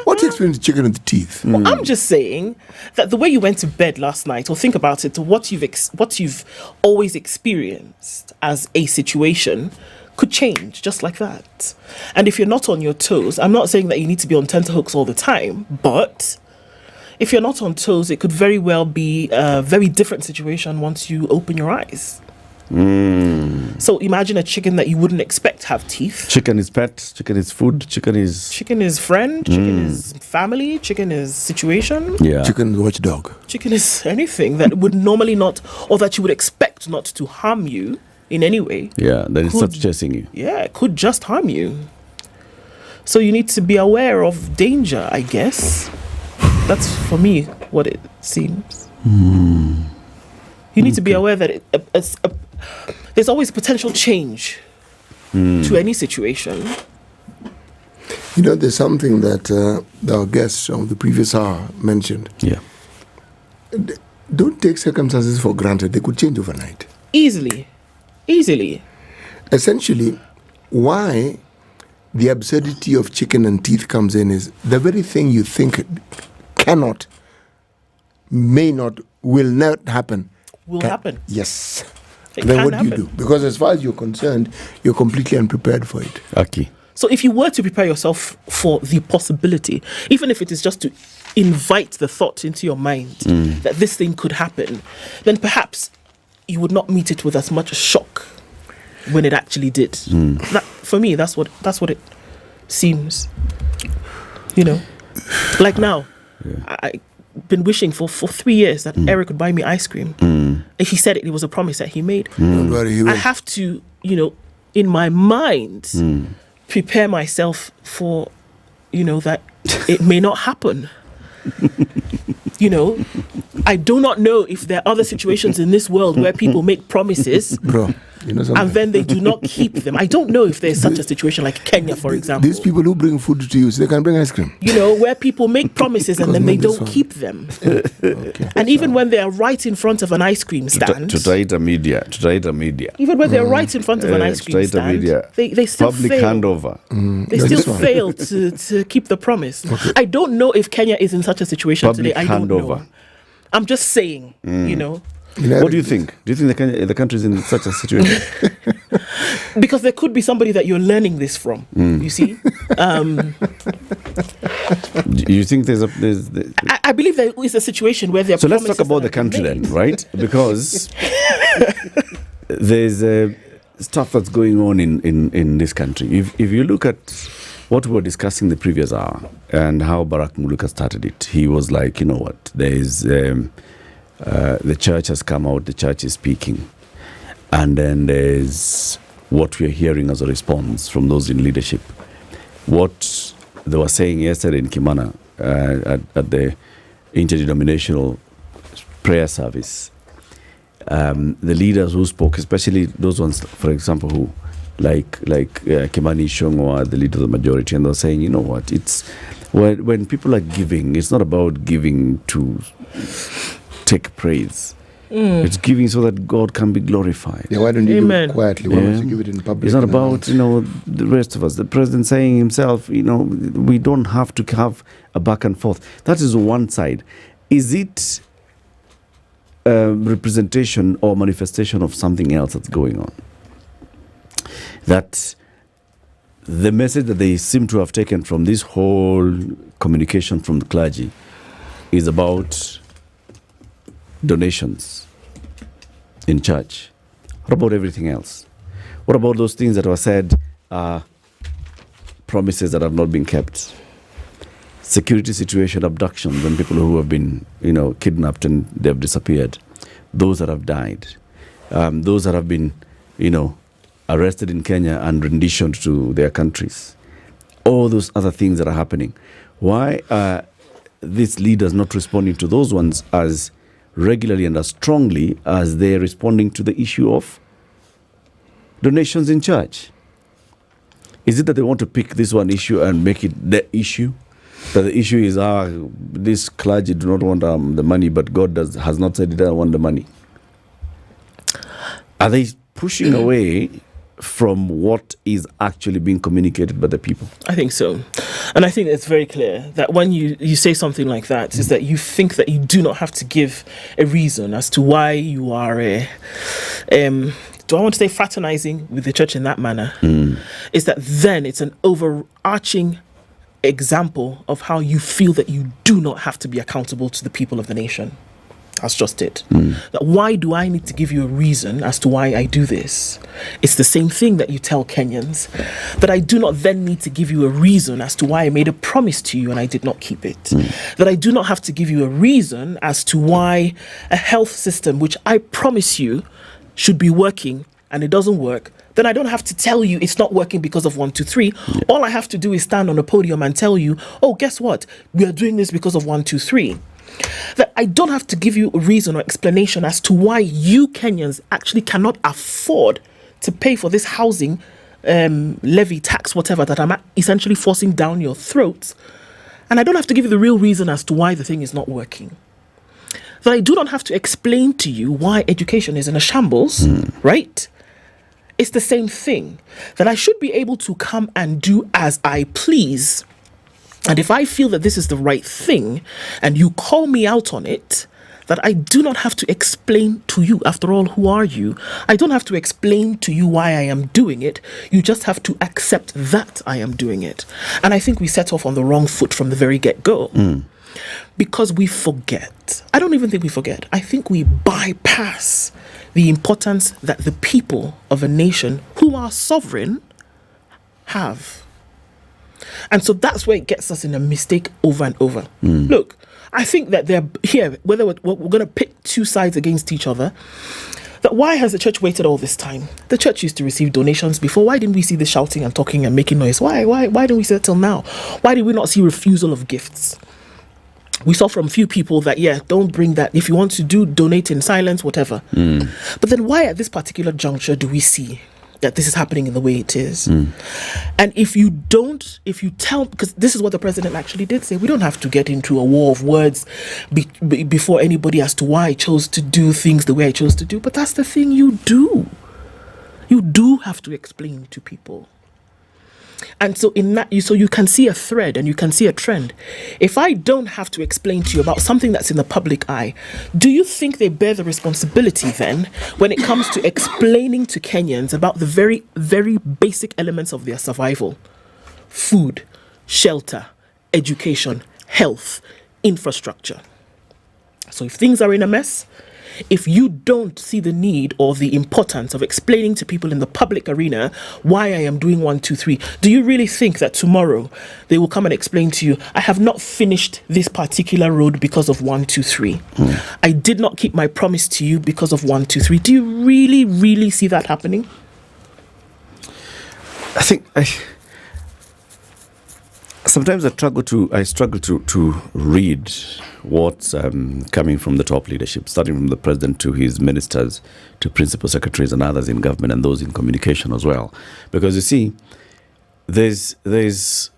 What's your experience with chicken with the teeth? Well, I'm just saying that the way you went to bed last night, or think about it, what you've always experienced as a situation could change just like that. And if you're not on your toes, I'm not saying that you need to be on tenterhooks all the time, but if you're not on toes, it could very well be a very different situation once you open your eyes. So imagine a chicken that you wouldn't expect to have teeth. Chicken is pet, chicken is food, chicken is friend, chicken is family, chicken is situation. Yeah. Chicken is watchdog. Chicken is anything that would normally not, or that you would expect not to harm you in any way. Yeah, then it starts chasing you. Yeah, it could just harm you. So you need to be aware of danger, I guess. That's for me what it seems. You need to be aware that there's always potential change to any situation. There's something that our guests of the previous hour mentioned. Yeah. Don't take circumstances for granted. They could change overnight. Easily. Essentially, why the absurdity of chicken and teeth comes in is the very thing you think cannot, may not, will not happen. Will happen. Yes. Then what do you do? Because as far as you're concerned, you're completely unprepared for it. Okay. So if you were to prepare yourself for the possibility, even if it is just to invite the thought into your mind that this thing could happen, then perhaps you would not meet it with as much shock when it actually did. That, for me, that's what it seems. Like now, I've been wishing for 3 years that Eric would buy me ice cream. And he said it was a promise that he made. I have to, in my mind, prepare myself for, that it may not happen. I do not know if there are other situations in this world where people make promises and then they do not keep them. I don't know if there's such a situation like Kenya, for example. These people who bring food to you, so they can bring ice cream. Where people make promises and then they don't keep them. And even when they are right in front of an ice cream stand. Tutaita media. Even when they're right in front of an ice cream stand, they still public fail. handover. They still fail to keep the promise. I don't know if Kenya is in such a situation today. I don't know. I'm just saying, What do you think? Do you think the country is in such a situation? Because there could be somebody that you're learning this from. You see, you think there's I believe there is a situation where there. So let's talk about the country then, right? Because there's stuff that's going on in this country. If you look at what we were discussing the previous hour and how Barack Muluka started it, he was like, you know what, there's the church has come out, the church is speaking, and then there's what we're hearing as a response from those in leadership. What they were saying yesterday in Kimana at the interdenominational prayer service, the leaders who spoke, especially those ones, for example, who like Kimani Ichung'wah, the leader of the majority, and they're saying, you know what, it's when people are giving, it's not about giving to take praise. It's giving so that God can be glorified. Yeah, why don't you do it quietly? Why don't you give it in public? It's not about, the rest of us. The president saying himself, we don't have to have a back and forth. That is one side. Is it representation or manifestation of something else that's going on? That the message that they seem to have taken from this whole communication from the clergy is about donations in church. What about everything else? What about those things that were said are promises that have not been kept? Security situation, abductions, and people who have been, kidnapped and they've disappeared. Those that have died. Those that have been, arrested in Kenya and renditioned to their countries. All those other things that are happening. Why are these leaders not responding to those ones as regularly and as strongly as they're responding to the issue of donations in church? Is it that they want to pick this one issue and make it the issue? That the issue is, this clergy do not want the money, but God has not said he doesn't want the money. Are they pushing away from what is actually being communicated by the people? I think so. And I think it's very clear that when you say something like that, is that you think that you do not have to give a reason as to why you are do I want to say fraternizing with the church in that manner? Is that then it's an overarching example of how you feel that you do not have to be accountable to the people of the nation. That's just it. That why do I need to give you a reason as to why I do this? It's the same thing that you tell Kenyans, that I do not then need to give you a reason as to why I made a promise to you and I did not keep it. That I do not have to give you a reason as to why a health system which I promise you should be working and it doesn't work. Then I don't have to tell you it's not working because of 1, 2, 3. All I have to do is stand on a podium and tell you, oh, guess what? We are doing this because of 1, 2, 3. That I don't have to give you a reason or explanation as to why you Kenyans actually cannot afford to pay for this housing levy, tax, whatever, that I'm essentially forcing down your throats. And I don't have to give you the real reason as to why the thing is not working. That I do not have to explain to you why education is in a shambles, right? It's the same thing. That I should be able to come and do as I please. And if I feel that this is the right thing and you call me out on it, that I do not have to explain to you, after all, who are you? I don't have to explain to you why I am doing it. You just have to accept that I am doing it. And I think we set off on the wrong foot from the very get-go. Because we forget. I don't even think we forget. I think we bypass the importance that the people of a nation who are sovereign have. And so that's where it gets us in a mistake over and over. Look, I think that they're here, whether we're going to pit two sides against each other, that why has the church waited all this time? The church used to receive donations before. Why didn't we see the shouting and talking and making noise? Why didn't we see it till now? Why did we not see refusal of gifts? We saw from few people that, don't bring that. If you want to donate in silence, whatever. But then why at this particular juncture do we see that this is happening in the way it is? And if you tell, because this is what the president actually did say, we don't have to get into a war of words before anybody as to why I chose to do things the way I chose to do. But that's the thing you do. You do have to explain to people. And so in that, you can see a thread and you can see a trend. If I don't have to explain to you about something that's in the public eye, do you think they bear the responsibility then when it comes to explaining to Kenyans about the very, very basic elements of their survival? Food, shelter, education, health, infrastructure. So if things are in a mess, if you don't see the need or the importance of explaining to people in the public arena why I am doing 1, 2, 3, do you really think that tomorrow they will come and explain to you, I have not finished this particular road because of 1, 2, 3. I did not keep my promise to you because of 1, 2, 3. Do you really, really see that happening? I think sometimes I struggle to read what's coming from the top leadership, starting from the president to his ministers, to principal secretaries and others in government and those in communication as well. Because you see, there's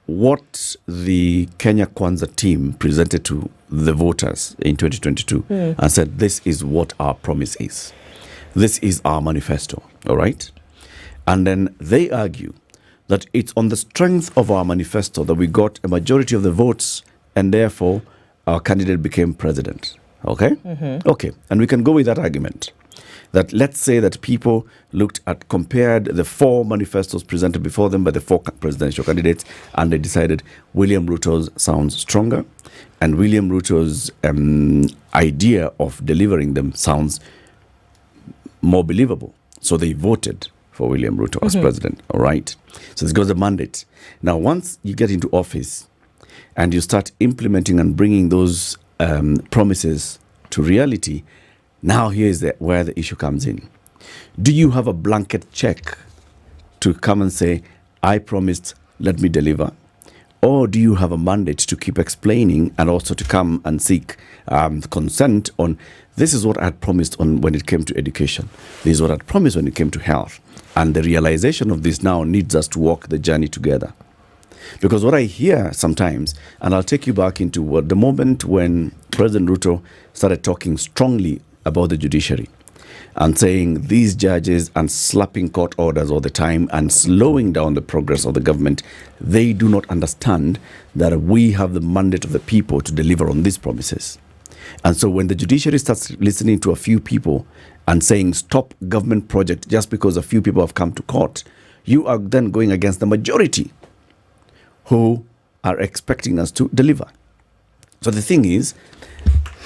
what the Kenya Kwanza team presented to the voters in 2022 and said, this is what our promise is. This is our manifesto, all right? And then they argue that it's on the strength of our manifesto that we got a majority of the votes and therefore our candidate became president. Okay? Okay. And we can go with that argument. That let's say that people compared the 4 manifestos presented before them by the 4 presidential candidates and they decided William Ruto's sounds stronger and William Ruto's idea of delivering them sounds more believable. So they voted for William Ruto as president, all right? So this goes a mandate. Now, once you get into office and you start implementing and bringing those promises to reality, now here's where the issue comes in. Do you have a blanket check to come and say, I promised, let me deliver? Or do you have a mandate to keep explaining and also to come and seek consent on, this is what I had promised on when it came to education. This is what I had promised when it came to health. And the realization of this now needs us to walk the journey together. Because what I hear sometimes, and I'll take you back into the moment when President Ruto started talking strongly about the judiciary and saying these judges and slapping court orders all the time and slowing down the progress of the government, they do not understand that we have the mandate of the people to deliver on these promises. And so when the judiciary starts listening to a few people and saying stop government project just because a few people have come to court, you are then going against the majority who are expecting us to deliver. So the thing is,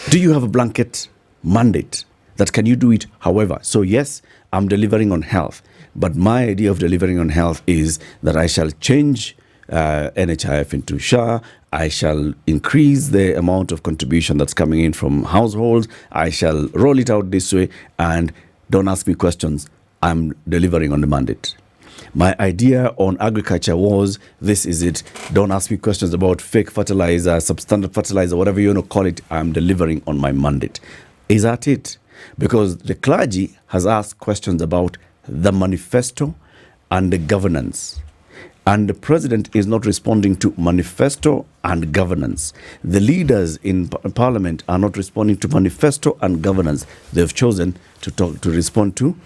do you have a blanket mandate that can you do it however? So yes, I'm delivering on health, but my idea of delivering on health is that I shall change NHIF into SHA, I shall increase the amount of contribution that's coming in from households, I shall roll it out this way, and don't ask me questions, I'm delivering on the mandate. My idea on agriculture was, this is it, don't ask me questions about fake fertilizer, substandard fertilizer, whatever you want to call it, I'm delivering on my mandate. Is that it? Because the clergy has asked questions about the manifesto and the governance. And the president is not responding to manifesto and governance. The leaders in parliament are not responding to manifesto and governance. They've chosen to respond to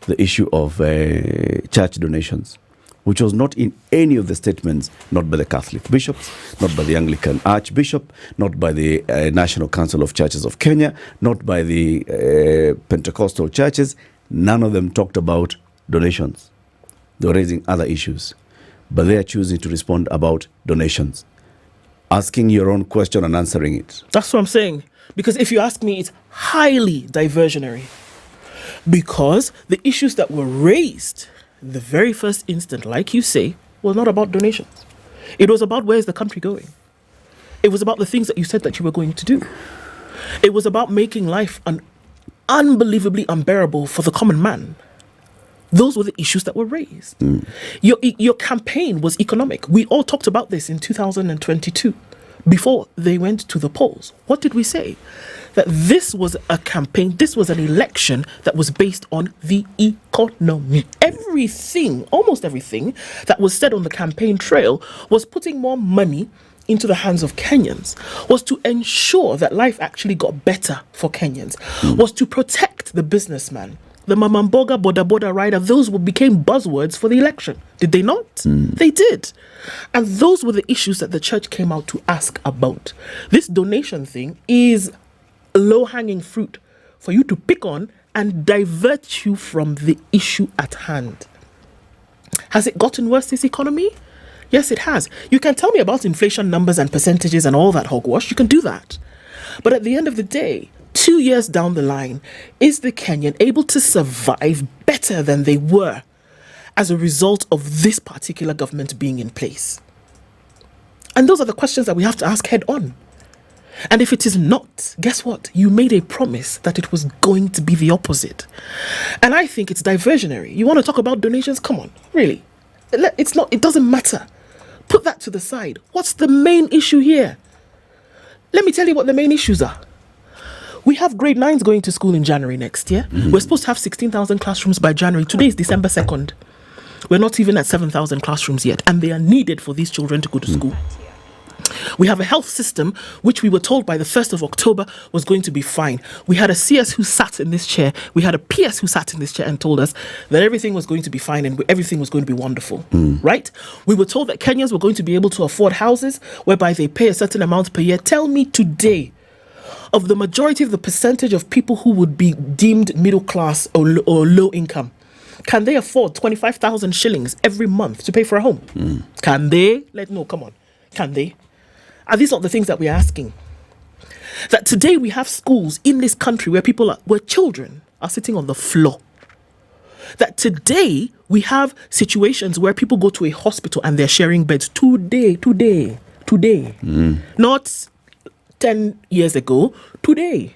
the issue of church donations, which was not in any of the statements, not by the Catholic bishops, not by the Anglican Archbishop, not by the National Council of Churches of Kenya, not by the Pentecostal churches. None of them talked about donations. They were raising other issues, but they are choosing to respond about donations, asking your own question and answering it. That's what I'm saying. Because if you ask me, it's highly diversionary. Because the issues that were raised in the very first instant, like you say, were not about donations. It was about where's the country going. It was about the things that you said that you were going to do. It was about making life unbelievably unbearable for the common man. Those were the issues that were raised. Your campaign was economic. We all talked about this in 2022 before they went to the polls. What did we say? That this was a campaign, this was an election that was based on the economy. Everything, almost everything that was said on the campaign trail was putting more money into the hands of Kenyans, was to ensure that life actually got better for Kenyans, was to protect the businessman, the Mamamboga Boda rider, those became buzzwords for the election. Did they not? They did. And those were the issues that the church came out to ask about. This donation thing is low-hanging fruit for you to pick on and divert you from the issue at hand. Has it gotten worse, this economy? Yes, it has. You can tell me about inflation numbers and percentages and all that hogwash. You can do that. But at the end of the day, 2 years down the line, is the Kenyan able to survive better than they were as a result of this particular government being in place? And those are the questions that we have to ask head on. And if it is not, guess what? You made a promise that it was going to be the opposite. And I think it's diversionary. You want to talk about donations? Come on, really. It's not. It doesn't matter. Put that to the side. What's the main issue here? Let me tell you what the main issues are. We have grade 9s going to school in January next year. We're supposed to have 16,000 classrooms by January. Today is December 2nd. We're not even at 7,000 classrooms yet, and they are needed for these children to go to school. We have a health system which we were told by the 1st of October was going to be fine. We had a CS who sat in this chair. We had a PS who sat in this chair and told us that everything was going to be fine and everything was going to be wonderful. Right? We were told that Kenyans were going to be able to afford houses whereby they pay a certain amount per year. Tell me today, of the majority of the percentage of people who would be deemed middle class or low income, can they afford 25,000 shillings every month to pay for a home? Can they? No, come on. Can they? Are these not the things that we're asking? That today we have schools in this country where children are sitting on the floor. That today we have situations where people go to a hospital and they're sharing beds today. Not 10 years ago, today.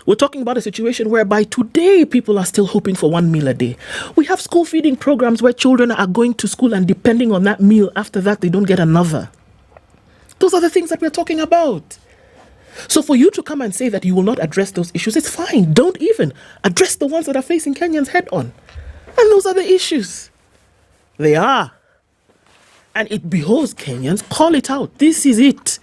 We're talking about a situation whereby today people are still hoping for 1 meal a day. We have school feeding programs where children are going to school and depending on that meal, after that they don't get another. Those are the things that we're talking about. So for you to come and say that you will not address those issues, it's fine. Don't even address the ones that are facing Kenyans head on. And those are the issues. They are. And it behoves Kenyans, call it out. This is it.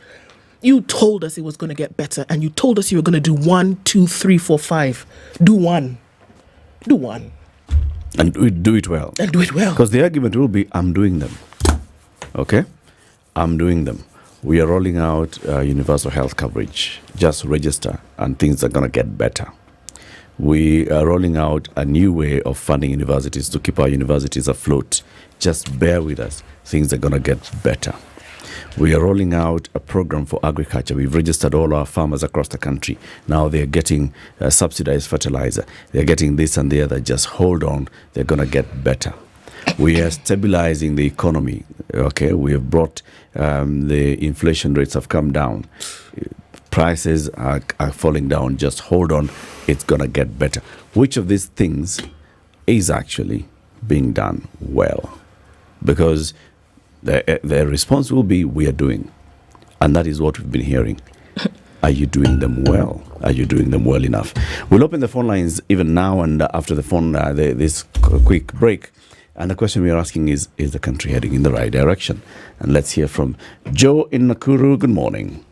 You told us it was going to get better, and you told us you were going to do 1, 2, 3, 4, 5. Do one. And do it well. Because the argument will be, I'm doing them. Okay? I'm doing them. We are rolling out universal health coverage. Just register, and things are going to get better. We are rolling out a new way of funding universities to keep our universities afloat. Just bear with us. Things are going to get better. We are rolling out a program for agriculture. We've registered all our farmers across the country. Now they're getting subsidized fertilizer. They're getting this and the other. Just hold on. They're going to get better. We are stabilizing the economy. Okay, we have brought the inflation rates have come down. Prices are falling down. Just hold on. It's going to get better. Which of these things is actually being done well? Because the response will be, we are doing. And that is what we've been hearing. Are you doing them well? Are you doing them well enough? We'll open the phone lines even now and after this quick break. And the question we are asking is the country heading in the right direction? And let's hear from Joe in Nakuru. Good morning.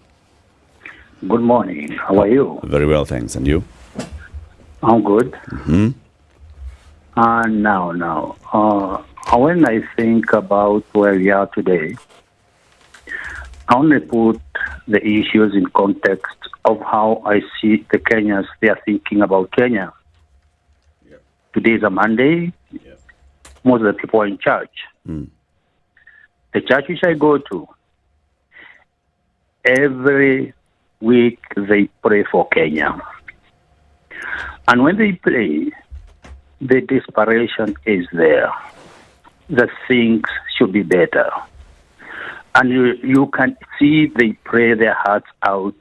Good morning. How are you? Very well, thanks. And you? I'm good. Now. When I think about where we are today, I only put the issues in context of how I see the Kenyans, they are thinking about Kenya. Today is a Monday. Most of the people are in church. The church which I go to, every week they pray for Kenya. And when they pray, the desperation is there. That things should be better. And you can see they pray their hearts out.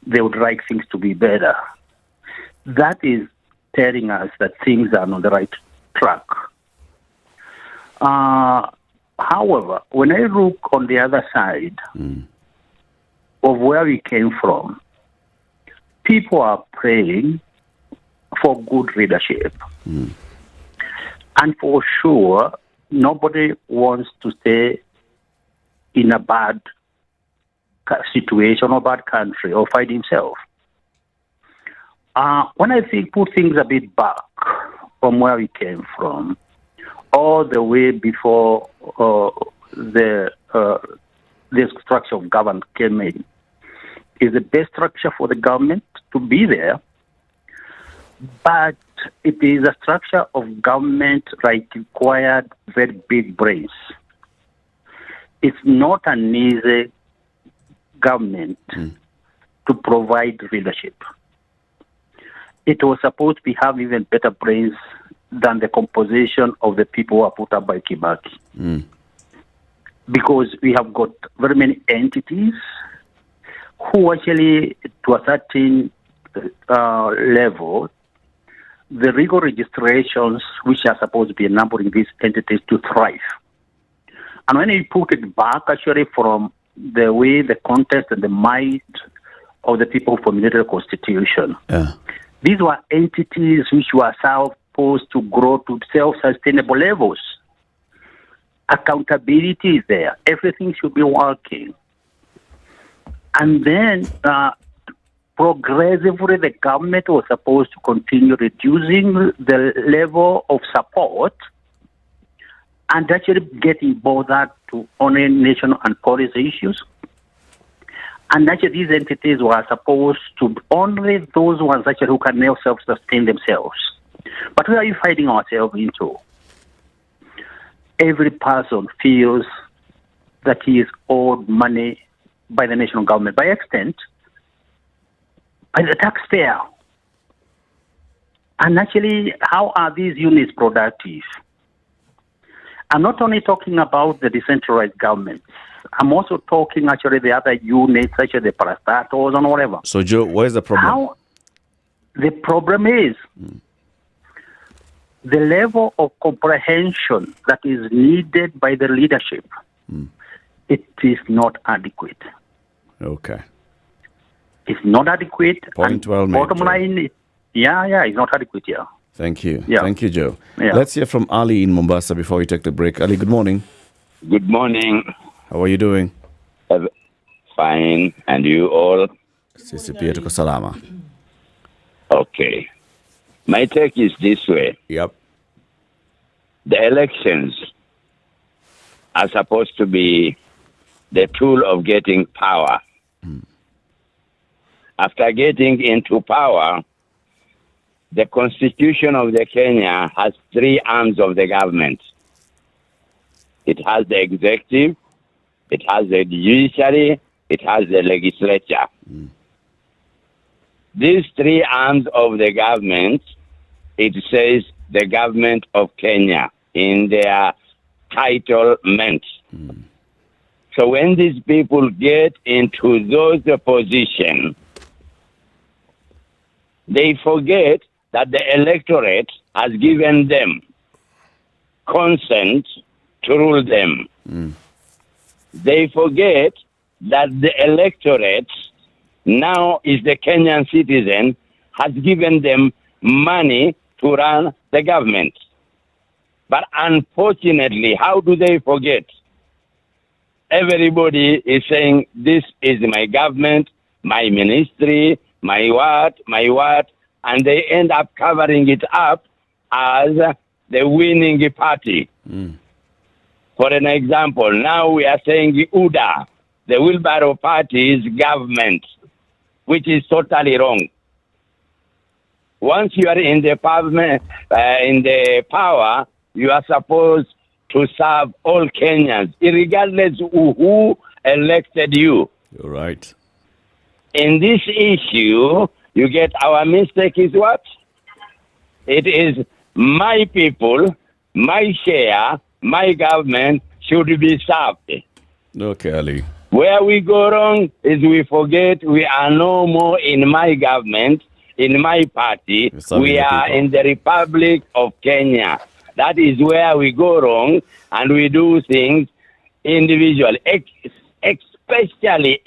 They would like things to be better. That is telling us that things are on the right track. However, when I look on the other side of where we came from, people are praying for good leadership. And for sure, nobody wants to stay in a bad situation or bad country or find himself. When I put things a bit back from where we came from, all the way before the structure of government came in, is the best structure for the government to be there, but it is a structure of government that required very big brains. It's not an easy government to provide leadership. It was supposed to have even better brains than the composition of the people who are put up by Kibaki. Because we have got very many entities who actually, to a certain level, the legal registrations which are supposed to be enabling these entities to thrive. And when you put it back actually from the way the context and the might of the people who formulated the Constitution, these were entities which were supposed to grow to self-sustainable levels. Accountability is there. Everything should be working. And then progressively the government was supposed to continue reducing the level of support and actually getting bothered to only national and policy issues. And actually these entities were supposed to be only those ones actually who can now self-sustain themselves. But where are you finding ourselves into? Every person feels that he is owed money by the national government, by extent, by the taxpayer. And actually, how are these units productive? I'm not only talking about the decentralized governments. I'm also talking actually the other units, such as the parastatals and whatever. So, Joe, what is the problem? The problem is the level of comprehension that is needed by the leadership. It is not adequate. Okay. It's not adequate. Point well made, bottom line, it's not adequate, Thank you. Yeah. Thank you, Joe. Yeah. Let's hear from Ali in Mombasa before we take the break. Ali, good morning. Good morning. How are you doing? Fine. And you all? Sisi pia tuko salama. Okay. My take is this way. Yep. The elections are supposed to be the tool of getting power. After getting into power, the Constitution of the Kenya has three arms of the government. It has the executive, it has the judiciary, it has the legislature. These three arms of the government, it says the government of Kenya in their titlement. So when these people get into those positions, they forget that the electorate has given them consent to rule them. They forget that the electorate now is the Kenyan citizen, has given them money to run the government. But unfortunately, how do they forget? Everybody is saying, this is my government, my ministry, my what, and they end up covering it up as the winning party. For an example, now we are saying UDA, the wheelbarrow party, is government, which is totally wrong. Once you are in the power, you are supposed to serve all Kenyans, regardless of who elected you. You're right. In this issue, you get our mistake is what? It is my people, my share, my government should be served. Okay, Ali. Where we go wrong is we forget we are no more in my government, in my party. We are in the Republic of Kenya. That is where we go wrong, and we do things individually. Especially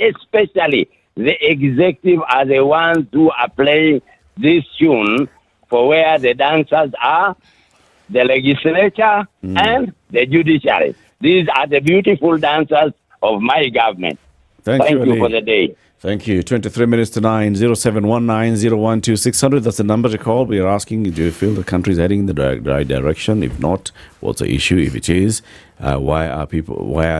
the executive are the ones who are playing this tune for where the dancers are, the legislature and the judiciary. These are the beautiful dancers of my government. Thank you Ali. for the day. Thank you. 23 minutes to 9, 0719-012-600. That's the number to call. We are asking, do you feel the country is heading in the right direction? If not, what's the issue? If it is, why are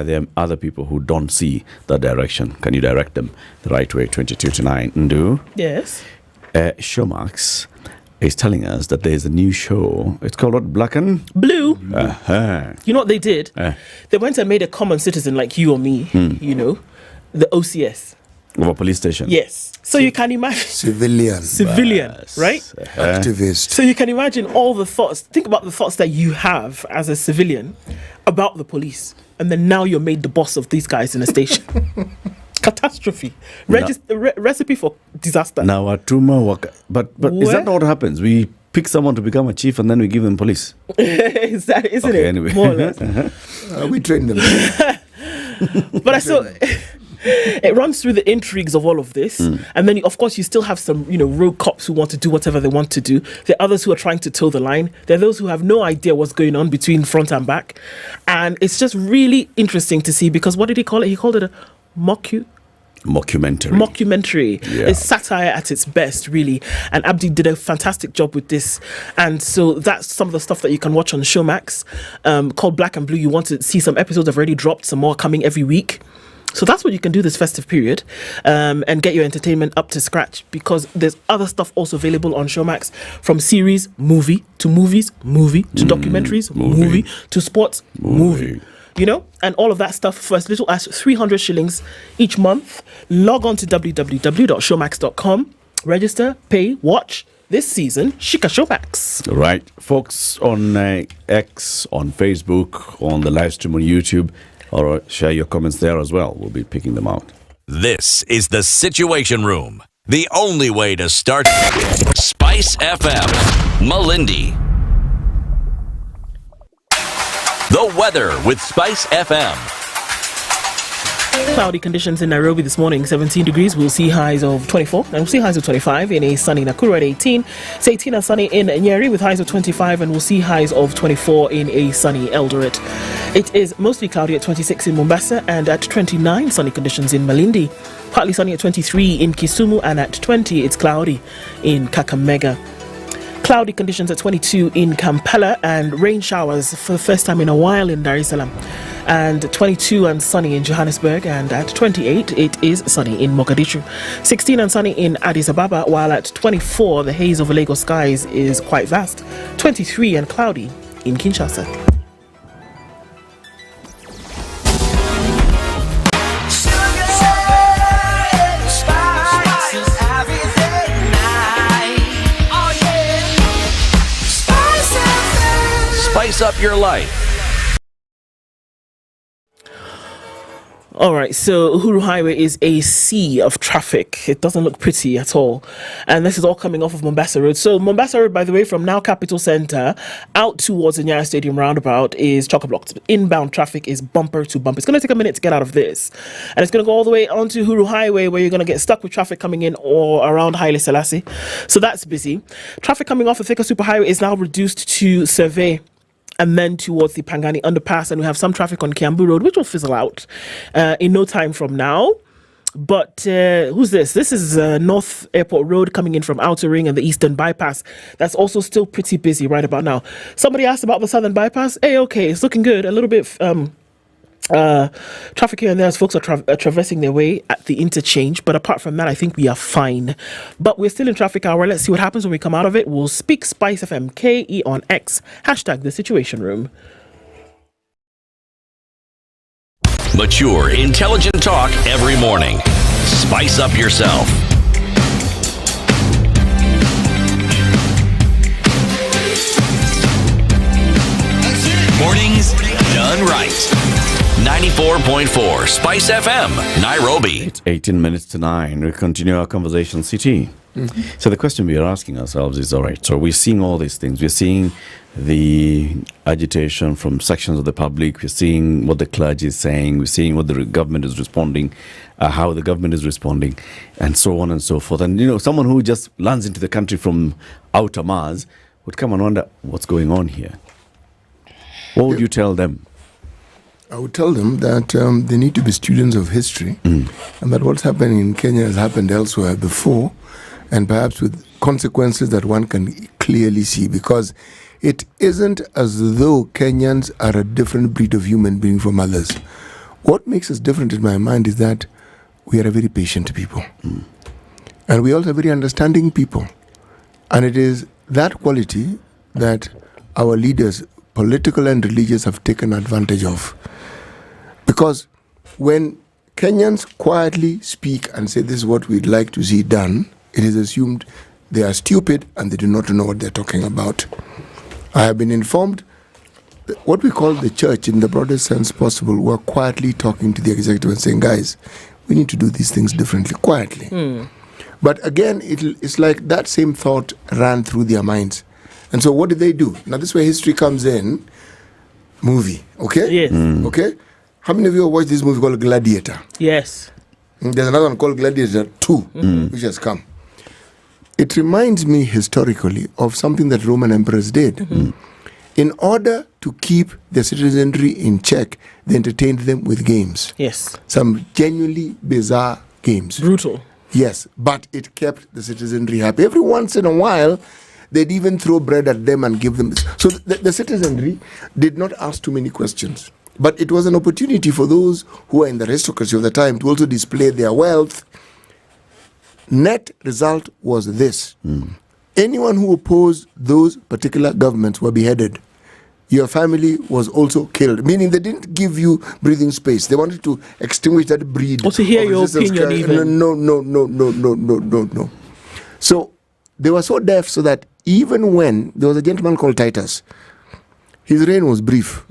there other people who don't see the direction? Can you direct them the right way? 22 to 9. Ndu? Yes. Showmax is telling us that there's a new show. It's called what? Black and Blue. Uh-huh. You know what they did? They went and made a common citizen like you or me, you know, the OCS. Of a police station. Yes. So you can imagine. Civilian, right? Activist. So you can imagine all the thoughts. Think about the thoughts that you have as a civilian about the police. And then now you're made the boss of these guys in a station. Catastrophe. Recipe for disaster. Now, but is that not what happens? We pick someone to become a chief and then we give them police. Isn't it? Anyway. More or less. We train them. But I saw... It runs through the intrigues of all of this, and then of course you still have some, rogue cops who want to do whatever they want to do. There are others who are trying to toe the line. There are those who have no idea what's going on between front and back, and it's just really interesting to see because what did he call it? He called it a mockumentary. Yeah. It's satire at its best, really. And Abdi did a fantastic job with this. And so that's some of the stuff that you can watch on Showmax, called Black and Blue. You want to see some episodes have already dropped, some more coming every week. So that's what you can do this festive period, and get your entertainment up to scratch, because there's other stuff also available on Showmax, from series, movie, to movies, movie, to documentaries, movie, to sports, movie. And all of that stuff for as little as 300 shillings each month. Log on to www.showmax.com, register, pay, watch. This season, Shika Showmax. Right. Folks on X, on Facebook, on the live stream on YouTube, or share your comments there as well. We'll be picking them out. This is the Situation Room. The only way to start Spice FM. Malindi. The weather with Spice FM. Cloudy conditions in Nairobi this morning, 17 degrees. We'll see highs of 24, and we'll see highs of 25 in a sunny Nakuru at 18. It's 18 and sunny in Nyeri with highs of 25, and we'll see highs of 24 in a sunny Eldoret. It is mostly cloudy at 26 in Mombasa, and at 29 sunny conditions in Malindi. Partly sunny at 23 in Kisumu, and at 20 it's cloudy in Kakamega. Cloudy conditions at 22 in Kampala, and rain showers for the first time in a while in Dar es Salaam. And 22 and sunny in Johannesburg, and at 28 it is sunny in Mogadishu. 16 and sunny in Addis Ababa, while at 24 the haze over Lagos skies is quite vast. 23 and cloudy in Kinshasa. Spice up your life. All right, so Uhuru Highway is a sea of traffic. It doesn't look pretty at all. And this is all coming off of Mombasa Road. So Mombasa Road, by the way, from now Capital Centre out towards the Nyeri Stadium roundabout is chock-a-blocked. Inbound traffic is bumper to bumper. It's going to take a minute to get out of this. And it's going to go all the way onto Uhuru Highway, where you're going to get stuck with traffic coming in or around Haile Selassie. So that's busy. Traffic coming off the Thika Superhighway is now reduced to Survey, and then towards the Pangani underpass, and we have some traffic on Kiambu Road, which will fizzle out in no time from now. But who's this? This is North Airport Road coming in from Outer Ring and the Eastern Bypass. That's also still pretty busy right about now. Somebody asked about the Southern Bypass. Okay, it's looking good. A little bit traffic here and there as folks are traversing their way at the interchange, but apart from that I think we are fine. But we're still in traffic hour. Let's see what happens when we come out of it. We'll speak SpiceFM KE on X, hashtag the Situation Room. Mature, intelligent talk every morning. Spice up yourself. Mornings done right. 94.4 Spice FM, Nairobi. It's 18 minutes to 9. We continue our conversation, CT. So the question we are asking ourselves is, all right, so we're seeing all these things. We're seeing the agitation from sections of the public. We're seeing what the clergy is saying. We're seeing what the government is responding, how the government is responding, and so on and so forth. And, someone who just lands into the country from outer Mars would come and wonder what's going on here. What would you tell them? I would tell them that they need to be students of history and that what's happening in Kenya has happened elsewhere before, and perhaps with consequences that one can clearly see, because it isn't as though Kenyans are a different breed of human being from others. What makes us different in my mind is that we are a very patient people. And we also are very understanding people. And it is that quality that our leaders, political and religious, have taken advantage of. Because when Kenyans quietly speak and say this is what we'd like to see done, it is assumed they are stupid and they do not know what they're talking about. I have been informed that what we call the church, in the broadest sense possible, were quietly talking to the executive and saying, guys, we need to do these things differently, quietly. But again, it's like that same thought ran through their minds. And so what did they do? Now this is where history comes in. Movie, okay? Yes. Okay? How many of you have watched this movie called Gladiator? Yes. There's another one called Gladiator 2, which has come. It reminds me historically of something that Roman emperors did. In order to keep the citizenry in check, they entertained them with games. Yes. Some genuinely bizarre games. Brutal. Yes, but it kept the citizenry happy. Every once in a while, they'd even throw bread at them and give them. So the citizenry did not ask too many questions. But it was an opportunity for those who were in the aristocracy of the time to also display their wealth. Net result was this. Anyone who opposed those particular governments were beheaded. Your family was also killed, meaning they didn't give you breathing space. They wanted to extinguish that breed. Or to hear your opinion even. No. So they were so deaf so that even when there was a gentleman called Titus, his reign was brief.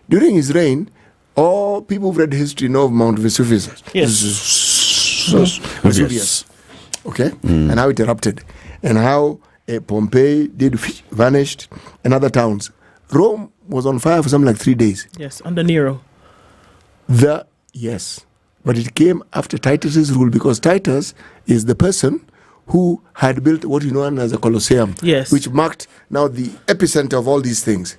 During his reign, all people who've read history know of Mount Vesuvius. Vesuvius. Okay? And how it erupted. And how Pompeii vanished, and other towns. Rome was on fire for something like 3 days. Yes, under Nero. Yes. But it came after Titus's rule, because Titus is the person who had built what you know as a Colosseum. Yes. Which marked now the epicenter of all these things.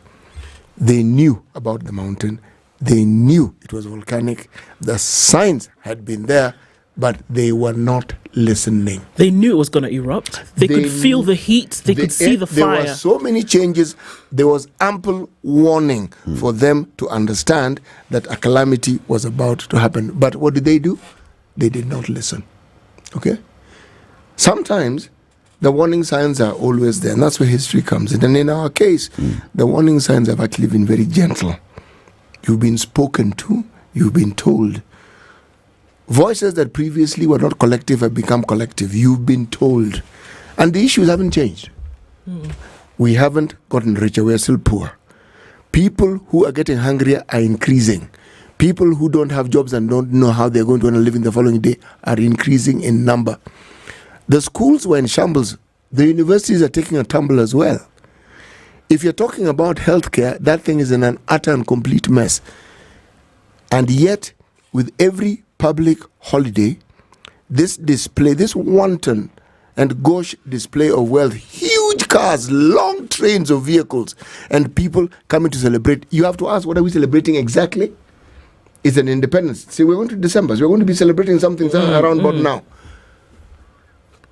They knew about the mountain. They knew it was volcanic. The signs had been there, but they were not listening. They knew it was going to erupt. They could feel the heat. They could see the fire. There were so many changes. There was ample warning for them to understand that a calamity was about to happen. But what did they do? They did not listen. Okay? Sometimes the warning signs are always there, and that's where history comes in. And in our case, the warning signs have actually been very gentle. You've been spoken to. You've been told. Voices that previously were not collective have become collective. You've been told. And the issues haven't changed. We haven't gotten richer. We are still poor. People who are getting hungrier are increasing. People who don't have jobs and don't know how they're going to live in the following day are increasing in number. The schools were in shambles. The universities are taking a tumble as well. If you're talking about healthcare, that thing is in an utter and complete mess. And yet, with every public holiday, this display, this wanton and gauche display of wealth, huge cars, long trains of vehicles, and people coming to celebrate. You have to ask, what are we celebrating exactly? It's an independence. See, we're going to December, so we're going to be celebrating something around about now.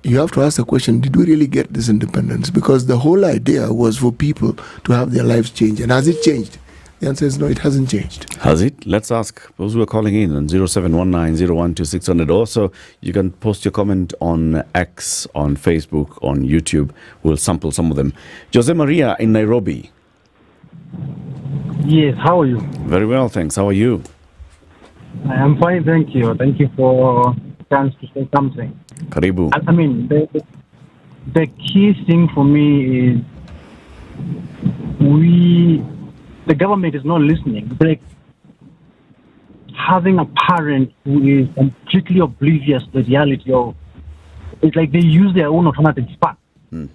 You have to ask the question, did we really get this independence? Because the whole idea was for people to have their lives change. And has it changed? The answer is no, it hasn't changed. Has it? Let's ask those who are calling in on 0719-012-600. Also, you can post your comment on X, on Facebook, on YouTube. We'll sample some of them. Jose Maria in Nairobi. Yes, how are you? Very well, thanks. How are you? I am fine, thank you. Thank you for the chance to say something. Karibu. I mean, the key thing for me is the government is not listening. It's like having a parent who is completely oblivious to the reality of, it's like they use their own automatic spark to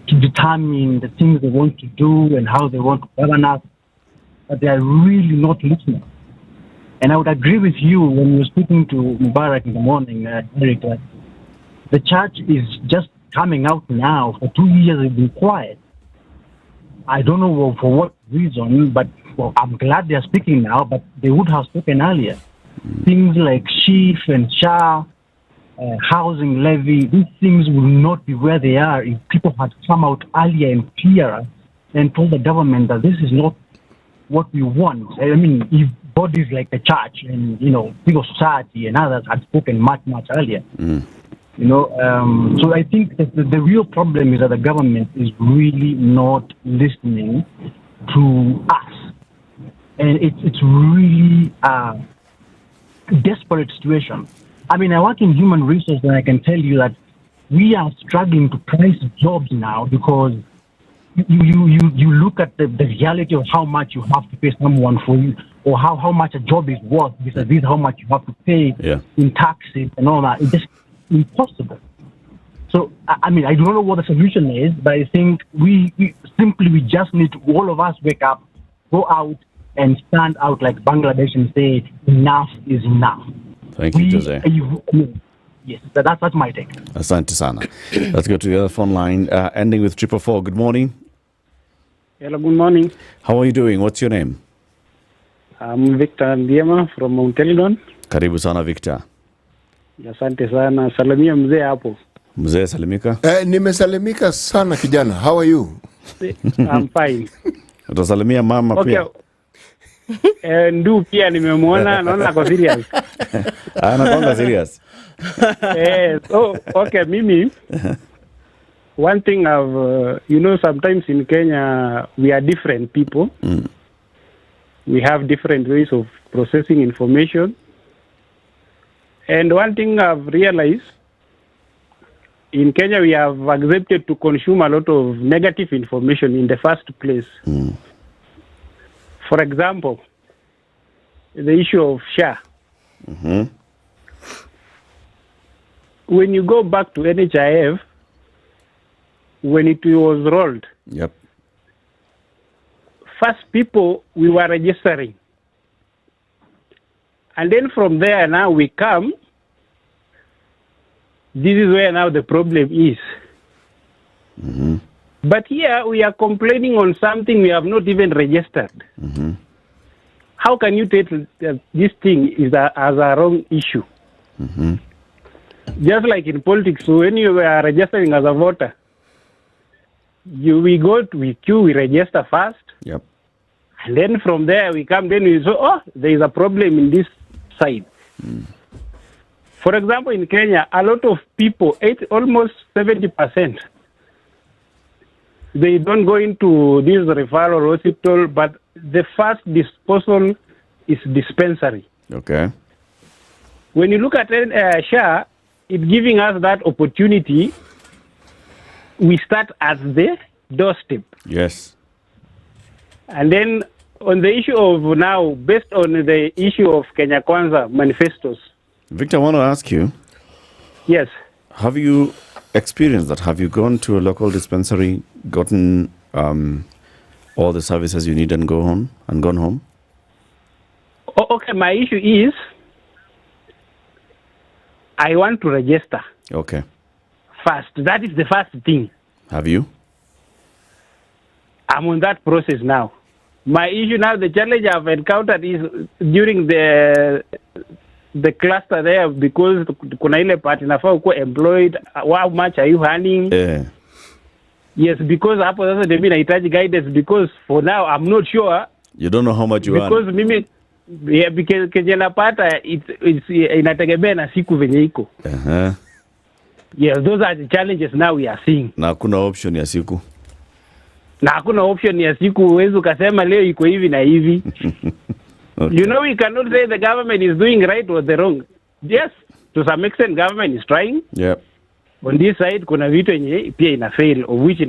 determine the things they want to do and how they want to govern us, but they are really not listening. And I would agree with you when you were speaking to Mubarak in the morning, Eric, that the church is just coming out now. For 2 years, it's been quiet. I don't know for what reason, but well, I'm glad they're speaking now, but they would have spoken earlier. Things like SHIF and SHA, housing levy, these things would not be where they are if people had come out earlier and clearer and told the government that this is not what we want. I mean, if bodies like the church and, civil society and others had spoken much, much earlier. So I think that the real problem is that the government is really not listening to us. And it's really a desperate situation. I mean, I work in human resources, and I can tell you that we are struggling to price jobs now because you look at the reality of how much you have to pay someone for you, or how much a job is worth vis-a-vis how much you have to pay in taxes and all that. It's just impossible. So, I mean, I don't know what the solution is, but I think we just need to, all of us, wake up, go out and stand out like Bangladesh and say, enough is enough. Thank you, Jose. Yes, that's my take. Asante sana. Let's go to the other phone line, ending with 444. Good morning. Hello, good morning. How are you doing? What's your name? I'm Victor Ndiema from Mount Elgon. Karibu sana, Victor. Asante sana. Salamia mzee hapo. Mzee salimika? Nimesalimika sana kijana. How are you? I'm fine. Utasalimia mama pia? Ndu pia nimemwona, naona ako serious. Anakonga serious. Okay, Mimi. One thing I've, sometimes in Kenya, we are different people. We have different ways of processing information. And one thing I've realized, in Kenya, we have accepted to consume a lot of negative information in the first place. For example, the issue of SHA. When you go back to NHIF, when it was rolled, first people, we were registering. And then from there, now we come. This is where now the problem is. But here we are complaining on something we have not even registered. How can you take this thing as a wrong issue? Just like in politics, when you are registering as a voter, we queue, we register first. And then from there we come, then we say, there is a problem in this side. For example, in Kenya, a lot of people, almost 70%, they don't go into this referral hospital, but the first disposal is dispensary. Okay. When you look at SHA, it's giving us that opportunity. We start at the doorstep. Yes. And then on the issue of now, based on the issue of Kenya Kwanza manifestos. Victor, I want to ask you. Yes. Have you experienced that? Have you gone to a local dispensary, gotten all the services you need and gone home? Okay, my issue is I want to register. Okay. First. That is the first thing. Have you? I'm on that process now. My issue now, the challenge I've encountered is during the cluster there, because kuna ile part inafaa uko employed, how much are you earning? Yes, because hapo sasa mimi nahitaji guidance, because for now I'm not sure. You don't know how much you earn. Because mimi because kenye napata inategemea na siku venye iko. Yes, those are the challenges now we are seeing. Na hakuna option ya siku. Na hakuna option ya siku, uwezi ukasema leo iko hivi na hivi. Okay. We cannot say the government is doing right or the wrong. Yes, to some extent government is trying. Yeah. On this side kuna vitu yenye pia ina fail, of which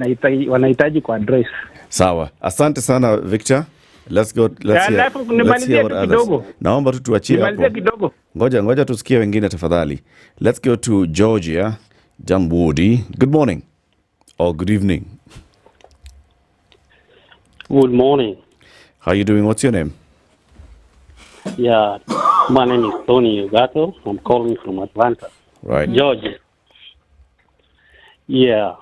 wanahitaji ku address. Sawa. Asante sana Victor. Let's hear what others. Naomba tu tuachie hapo. Ngoja tusikie wengine tafadhali. Let's go to Georgia. Jambudi. Good morning or good evening. Good morning. How are you doing? What's your name? Yeah, my name is Tony Ugato. I'm calling from Atlanta. Right. Georgia. Yeah.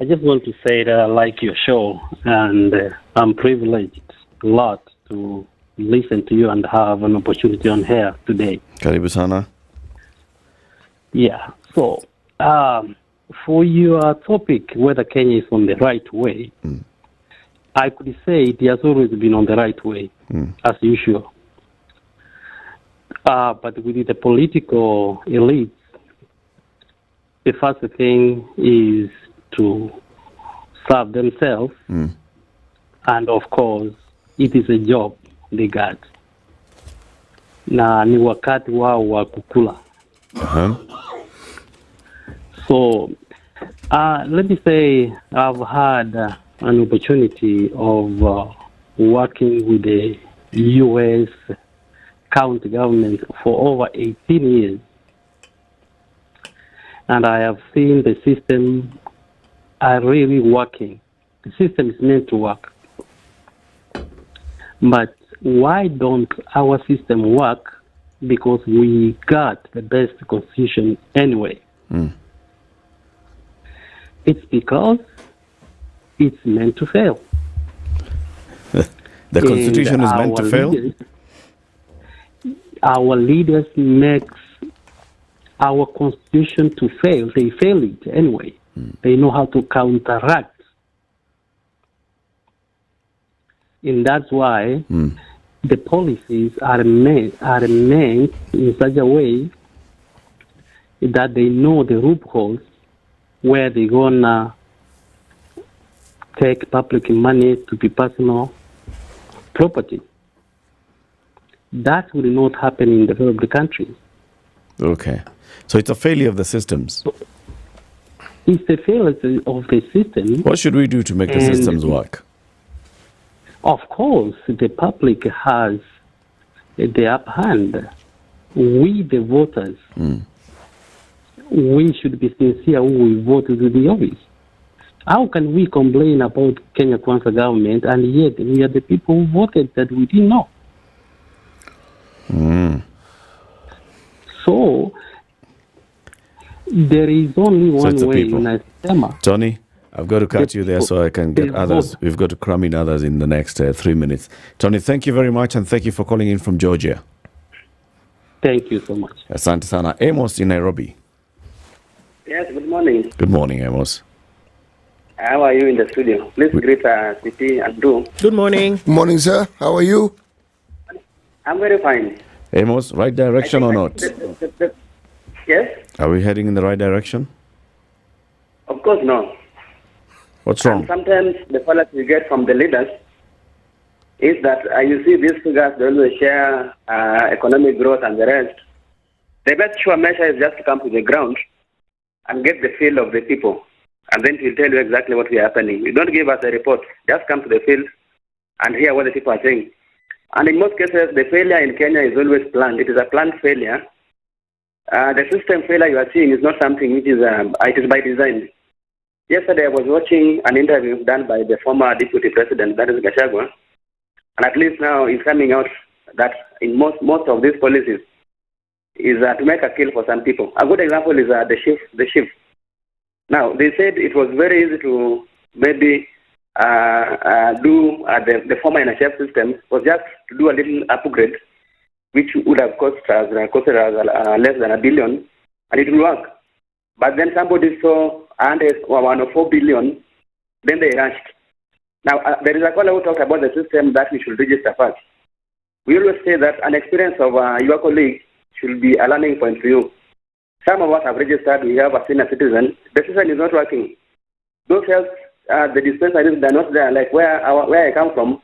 I just want to say that I like your show, and I'm privileged a lot to listen to you and have an opportunity on here today. Karibu sana. Yeah. So, for your topic, whether Kenya is on the right way, I could say it has always been on the right way, as usual. But with the political elites, the first thing is to serve themselves, and of course, it is a job they got. Na ni wakati wao wa kukula. So, let me say I've had an opportunity of working with the U.S. county government for over 18 years. And I have seen the system are really working. The system is meant to work. But why don't our system work? Because we got the best constitution anyway. It's because it's meant to fail. The constitution is meant to fail? Our leaders makes our constitution to fail. They fail it anyway. They know how to counteract. And that's why the policies are made in such a way that they know the loopholes where they're gonna take public money to be personal property. That will not happen in developed countries. Okay. So it's a failure of the systems. It's a failure of the system. What should we do to make the systems work? Of course, the public has the upper hand. We, the voters, we should be sincere who we voted to the office. How can we complain about Kenya Kwanza government and yet we are the people who voted that we didn't know? So, there is only one way in a system. Tony, I've got to cut you there so I can get others. We've got to cram in others in the next 3 minutes. Tony, thank you very much, and thank you for calling in from Georgia. Thank you so much. Asante sana. Amos in Nairobi. Yes, good morning. Good morning, Amos. How are you in the studio? Please greet Siti and Do. Good morning. Good morning, sir. How are you? I'm very fine. Amos, right direction or not? Yes? Are we heading in the right direction? Of course, no. What's wrong? And sometimes the policy you get from the leaders is that you see these figures, they always share economic growth and the rest. The best sure measure is just to come to the ground and get the feel of the people. And then we'll tell you exactly what is happening. You don't give us a report. Just come to the field and hear what the people are saying. And in most cases, the failure in Kenya is always planned. It is a planned failure. The system failure you are seeing is not something which is, it is by design. Yesterday, I was watching an interview done by the former deputy president, that is Gachagua. And at least now it's coming out that in most of these policies is to make a kill for some people. A good example is the shift. Now, they said it was very easy to maybe do the former NHF system was just to do a little upgrade, which would have costed us less than $1 billion, and it will work. But then somebody saw 104 billion, then they rushed. Now, there is a caller who talked about the system that we should register first. We always say that an experience of your colleague should be a learning point for you. Some of us have registered, we have a senior citizen. The system is not working. Those health, the dispensaries, they're not there. Like where I come from,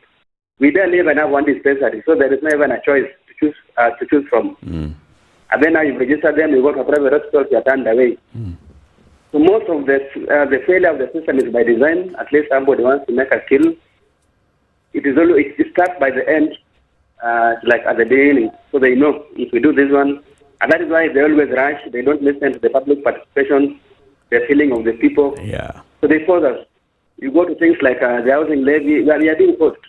we barely even have one dispensary, so there is not even a choice to choose from. And then now you register them, you go to a private hospital, you are turned away. So most of the failure of the system is by design. At least somebody wants to make a kill. It starts by the end, like at the beginning. So they know if we do this one, and that is why they always rush. They don't listen to the public participation, the feeling of the people. Yeah. So they force us. You go to things like the housing levy, where we are being forced.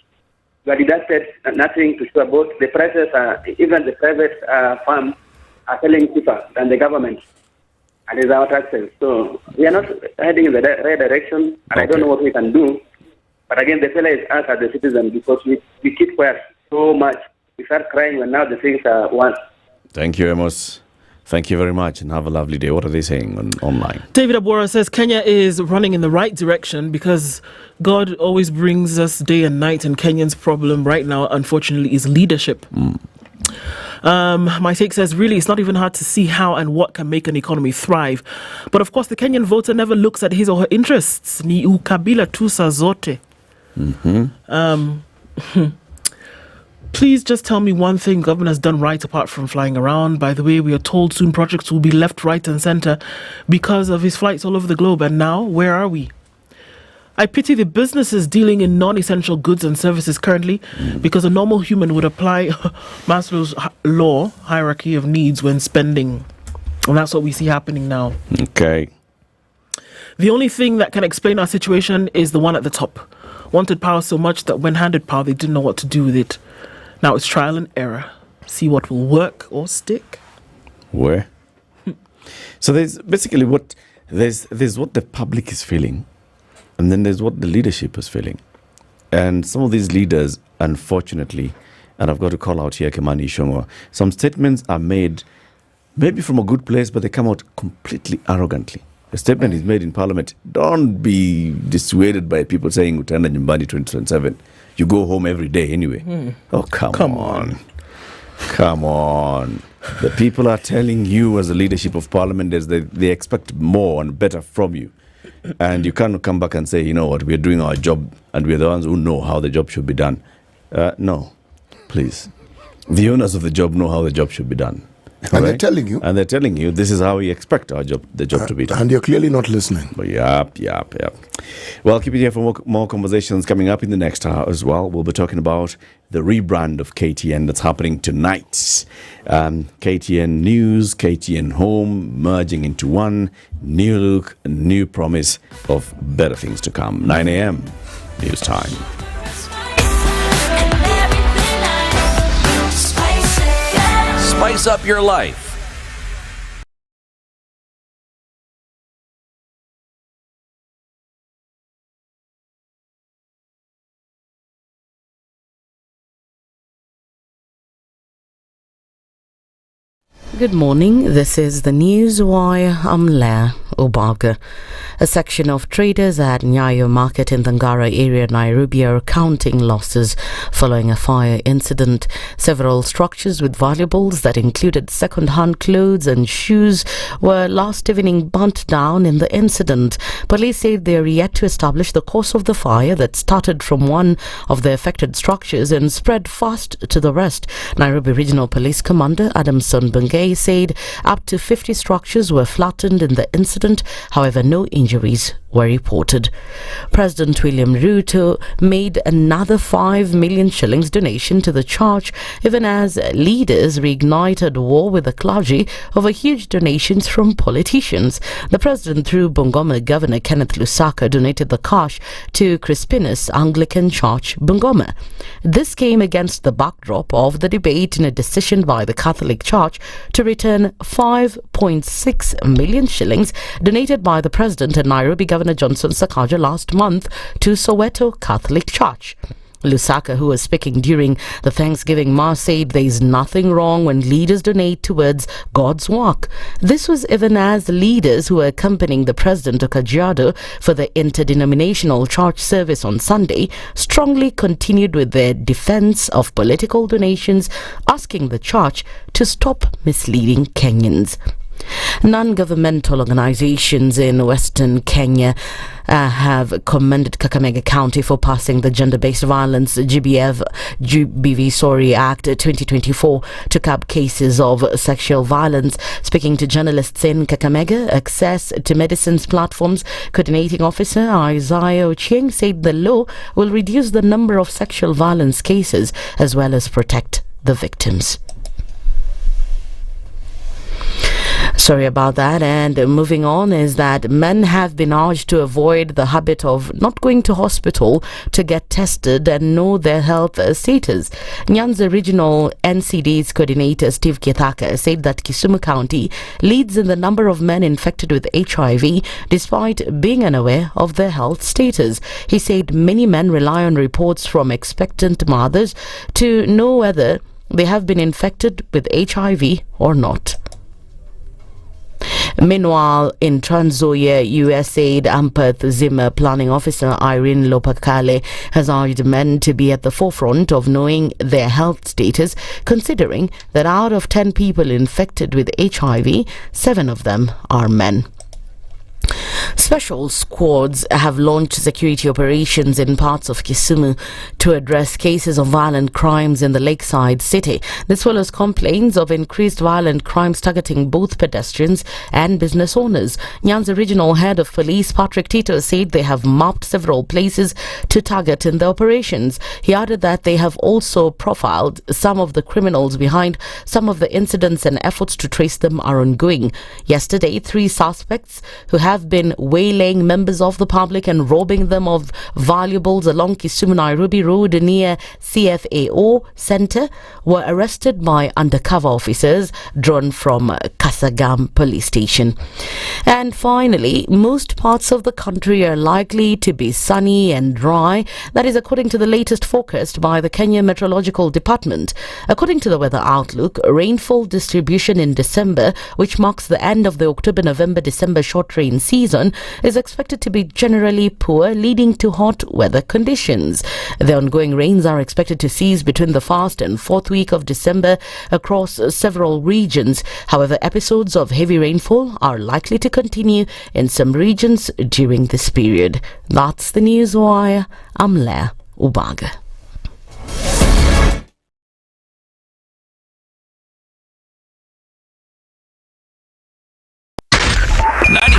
We are deducted, nothing to show about. The prices, even the private farms are selling cheaper than the government. and it's our taxes. So we are not heading in the right direction, and I don't know what we can do. But again, the failure is us as the citizens, because we keep quiet so much. We start crying when now the things are worse. Thank you, Amos. Thank you very much, and have a lovely day. What are they saying online? David Abora says Kenya is running in the right direction because God always brings us day and night, and Kenyan's problem right now, unfortunately, is leadership. My take says, really, it's not even hard to see how and what can make an economy thrive. But of course, the Kenyan voter never looks at his or her interests. Ni ukabila tu saa zote. Please just tell me one thing government has done right apart from flying around. By the way, we are told soon projects will be left, right and centre because of his flights all over the globe. And now, where are we? I pity the businesses dealing in non-essential goods and services currently, because a normal human would apply Maslow's law, hierarchy of needs, when spending. And that's what we see happening now. Okay. The only thing that can explain our situation is the one at the top. Wanted power so much that when handed power, they didn't know what to do with it. Now it's trial and error. See what will work or stick. Where? So there's basically there's what the public is feeling, and then there's what the leadership is feeling. And some of these leaders, unfortunately, and I've got to call out here Kimani Ichung'wah, some statements are made maybe from a good place, but they come out completely arrogantly. A statement is made in Parliament. Don't be dissuaded by people saying Utaenda Nyumbani 2027. You go home every day anyway. Oh, come on. Come on. The people are telling you as the leadership of Parliament is they expect more and better from you. And you can't come back and say, you know what, we're doing our job and we're the ones who know how the job should be done. No, please. The owners of the job know how the job should be done. And they're telling you. And they're telling you this is how we expect the job to be done. And you're clearly not listening. But yep. Well, keep it here for more conversations coming up in the next hour as well. We'll be talking about the rebrand of KTN that's happening tonight. KTN News, KTN Home merging into one. New look, new promise of better things to come. 9 a.m. news time. Spice up your life. Good morning. This is the news wire. I'm Leah Obaga. A section of traders at Nyayo Market in the Ngara area, Nairobi, are counting losses following a fire incident. Several structures with valuables that included second-hand clothes and shoes were last evening burnt down in the incident. Police say they are yet to establish the cause of the fire that started from one of the affected structures and spread fast to the rest. Nairobi Regional Police Commander Adamson Bungay said up to 50 structures were flattened in the incident. However, no injuries were reported. President William Ruto made another 5 million shillings donation to the church, even as leaders reignited war with the clergy over huge donations from politicians. The president, through Bungoma Governor Kenneth Lusaka, donated the cash to Crispinus Anglican Church, Bungoma. This came against the backdrop of the debate in a decision by the Catholic Church to return 5.6 million shillings donated by the president and Nairobi Governor Johnson Sakaja last month to Soweto Catholic Church. Lusaka, who was speaking during the Thanksgiving Mass, said there is nothing wrong when leaders donate towards God's work. This was even as leaders who were accompanying the President to Kajiado for the interdenominational church service on Sunday strongly continued with their defense of political donations, asking the church to stop misleading Kenyans. Non-governmental organizations in Western Kenya have commended Kakamega County for passing the Gender-Based Violence GBV Act 2024 to curb cases of sexual violence. Speaking to journalists in Kakamega, Access to Medicine's platform's coordinating officer Isaiah Ochieng said the law will reduce the number of sexual violence cases as well as protect the victims. Sorry about that. And moving on is that men have been urged to avoid the habit of not going to hospital to get tested and know their health status. Nyanza Regional NCD's coordinator Steve Kithaka said that Kisumu County leads in the number of men infected with HIV despite being unaware of their health status. He said many men rely on reports from expectant mothers to know whether they have been infected with HIV or not. Meanwhile, in Trans Nzoia, USAID Ampath Zimmer planning officer Irene Lopakale has urged men to be at the forefront of knowing their health status, considering that out of 10 people infected with HIV, 7 of them are men. Special squads have launched security operations in parts of Kisumu to address cases of violent crimes in the lakeside city. This follows complaints of increased violent crimes targeting both pedestrians and business owners. Nyanza Regional Head of Police Patrick Tito said they have mapped several places to target in the operations. He added that they have also profiled some of the criminals behind some of the incidents and efforts to trace them are ongoing. Yesterday, 3 suspects who have been waylaying members of the public and robbing them of valuables along Kisumu-Nairobi Road near CFAO Centre were arrested by undercover officers drawn from Kasagam Police Station. And finally, most parts of the country are likely to be sunny and dry. That is according to the latest forecast by the Kenya Meteorological Department. According to the weather outlook, rainfall distribution in December, which marks the end of the October-November-December short rain season, is expected to be generally poor, leading to hot weather conditions. The ongoing rains are expected to cease between the 1st and 4th week of December across several regions. However, episodes of heavy rainfall are likely to continue in some regions during this period. That's the News Wire. I'm Leah Ubaga.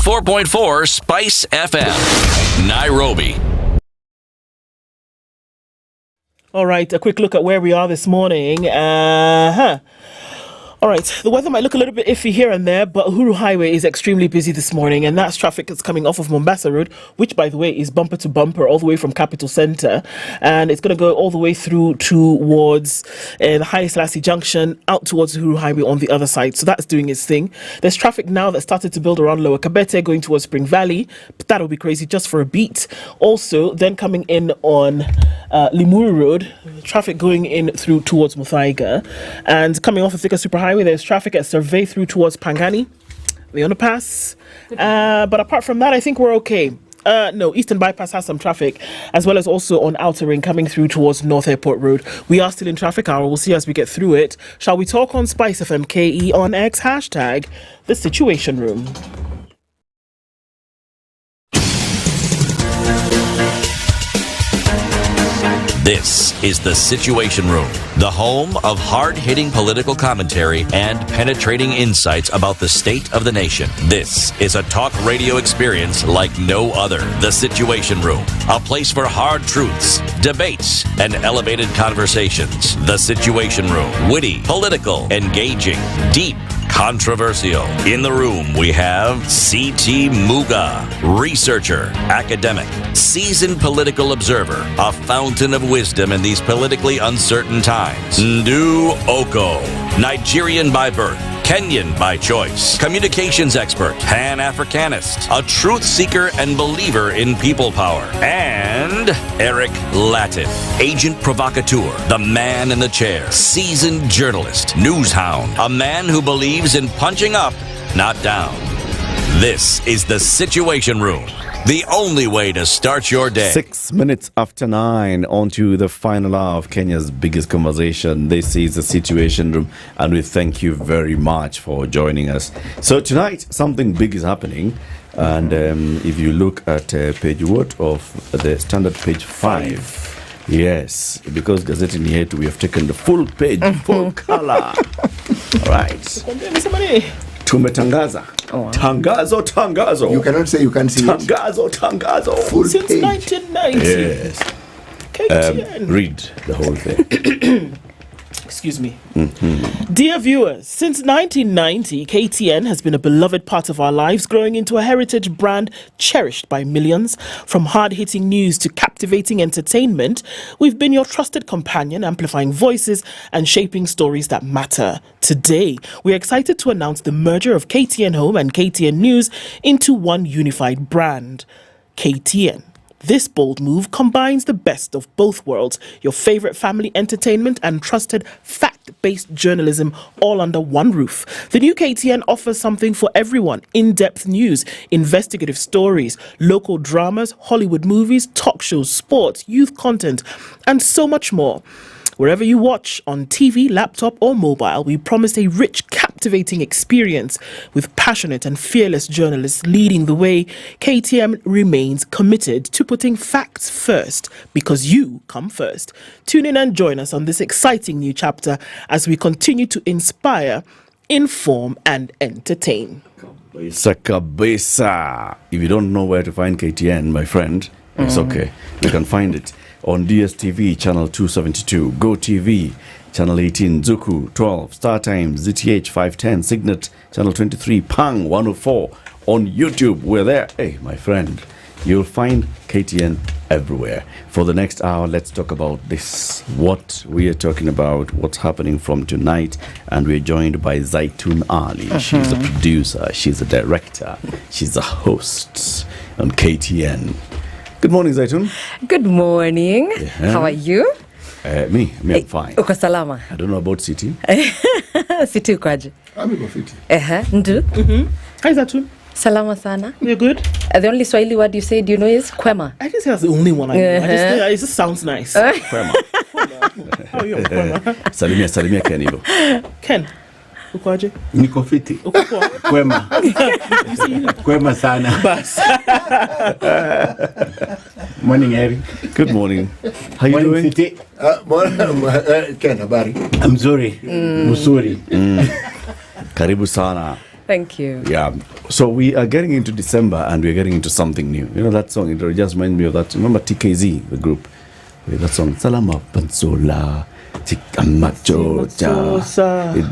.4 Spice FM, Nairobi. All right, a quick look at where we are this morning. All right, the weather might look a little bit iffy here and there, but Uhuru Highway is extremely busy this morning, and that's traffic that's coming off of Mombasa Road, which, by the way, is bumper to bumper all the way from Capital Centre, and it's going to go all the way through towards the Haile Selassie Junction, out towards Uhuru Highway on the other side. So that's doing its thing. There's traffic now that started to build around Lower Kabete, going towards Spring Valley, but that'll be crazy just for a beat. Also, then coming in on Limuru Road, traffic going in through towards Muthaiga, and coming off of Thika Super Highway, there's traffic at Survey through towards Pangani, the underpass. But apart from that, I think we're okay. No, Eastern Bypass has some traffic, as well as also on Outer Ring coming through towards North Airport Road. We are still in traffic hour. We'll see as we get through it. Shall we talk on SpiceFM KE on X, hashtag The Situation Room? This is The Situation Room, the home of hard-hitting political commentary and penetrating insights about the state of the nation. This is a talk radio experience like no other. The Situation Room, a place for hard truths, debates, and elevated conversations. The Situation Room, witty, political, engaging, deep, controversial. In the room, we have C.T. Muga, researcher, academic, seasoned political observer, a fountain of wisdom in these politically uncertain times. Ndu Okoh, Nigerian by birth, Kenyan by choice, communications expert, Pan-Africanist, a truth seeker and believer in people power, and Eric Latiff, agent provocateur, the man in the chair, seasoned journalist, news hound, a man who believes in punching up, not down. This is The Situation Room, the only way to start your day. 6 minutes after 9, on to the final hour of Kenya's biggest conversation. This is The Situation Room, and we thank you very much for joining us. So tonight, something big is happening, and if you look at page what of the Standard, page 5, yes, because Gazette Nyeri, we have taken the full page, full color. All right. Tumetangaza. Tangazo. You cannot say you can't see Tangazo. Full Since page. 1990. Yes. KTN. Read the whole thing. Excuse me. Dear viewers, since 1990, KTN has been a beloved part of our lives, growing into a heritage brand cherished by millions. From hard-hitting news to captivating entertainment, we've been your trusted companion, amplifying voices and shaping stories that matter. Today, we're excited to announce the merger of KTN Home and KTN News into one unified brand, KTN. This bold move combines the best of both worlds, your favorite family entertainment and trusted fact-based journalism all under one roof. The new KTN offers something for everyone: in-depth news, investigative stories, local dramas, Hollywood movies, talk shows, sports, youth content, and so much more. Wherever you watch, on TV, laptop or mobile, we promise a rich, captivating experience with passionate and fearless journalists leading the way. KTN remains committed to putting facts first, because you come first. Tune in and join us on this exciting new chapter as we continue to inspire, inform and entertain. Kabisa. If you don't know where to find KTN, my friend, it's okay. You can find it on DSTV channel 272, Go TV channel 18, Zuku 12, Star Times, ZTH 510, Signet channel 23, Pang 104. On YouTube, we're there. Hey, my friend, you'll find KTN everywhere. For the next hour, let's talk about this. What we are talking about, what's happening from tonight, and we're joined by Zaitun Ali. She's a producer, she's a director, she's a host on KTN. Good morning, Zaitun. Good morning. Yeah. How are you? Me, I'm fine. Uko salama? I don't know about City. City ukoaje? I'm City. Ndu. Hi, Zaitun. Salama sana. You're good? The only Swahili word you said, you know, is kwema. I just say that's the only one I know. It just sounds nice. Kwema. How are you, Kwema? Salimia Ken hivyo. Ken. Ukoaje? Niko fiti. Kwema. Kwema sana. Bas. Morning, Eric. Good morning. How you doing? City. Ken, habari? Mzuri. Mzuri. Karibu sana. Thank you. Yeah. So we are getting into December and we're getting into something new. You know that song? It just reminds me of that. Remember TKZ, the group? With that song, Salama Pansola. It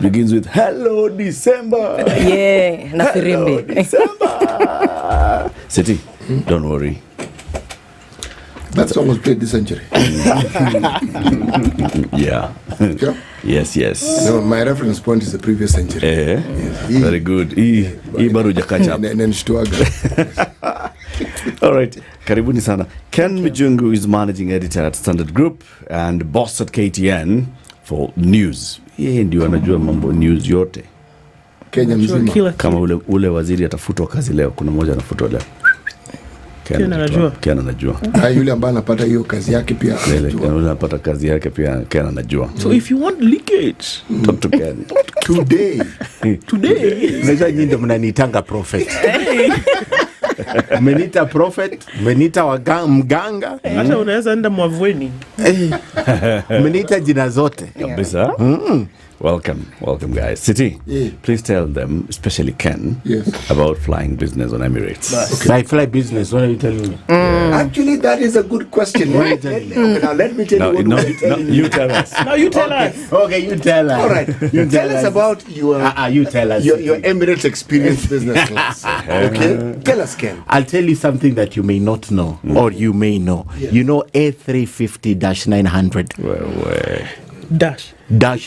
begins with Hello December. Yeah, na Hello December. City, don't worry. That song was played this century. Yeah. Sure? Yes. No, my reference point is the previous century. Yes. Very good. All right. Karibuni sana. Ken Mujungu is managing editor at Standard Group and boss at KTN for news. Yeye ndio anajua mambo news yote Kenya mzima. Kama ule waziri atafutwa kazi leo, kuna mmoja anafutwa leo. Ken anajua. Yule ambaye anapata hiyo kazi yake pia anajua. Yule anapata kazi yake pia Ken anajua. So if you want leakage, talk to Ken. Today. Unaweza nyinyi ndio mnaniitanga prophet. Menita prophet, menita mganga. Hata unaweza enda mwavweni. Menita jina zote. Kabisa. Welcome guys. City, please tell them, especially Ken, about flying business on Emirates. Okay. I fly business, what are you telling me? Actually, that is a good question. Now let me tell you what you tell us. Now you tell us. Okay, you tell us. All right. You tell us about your you tell us your Emirates experience business class. Okay? Tell us, Ken. I'll tell you something that you may not know or you may know. Yeah. You know A350-900. Dash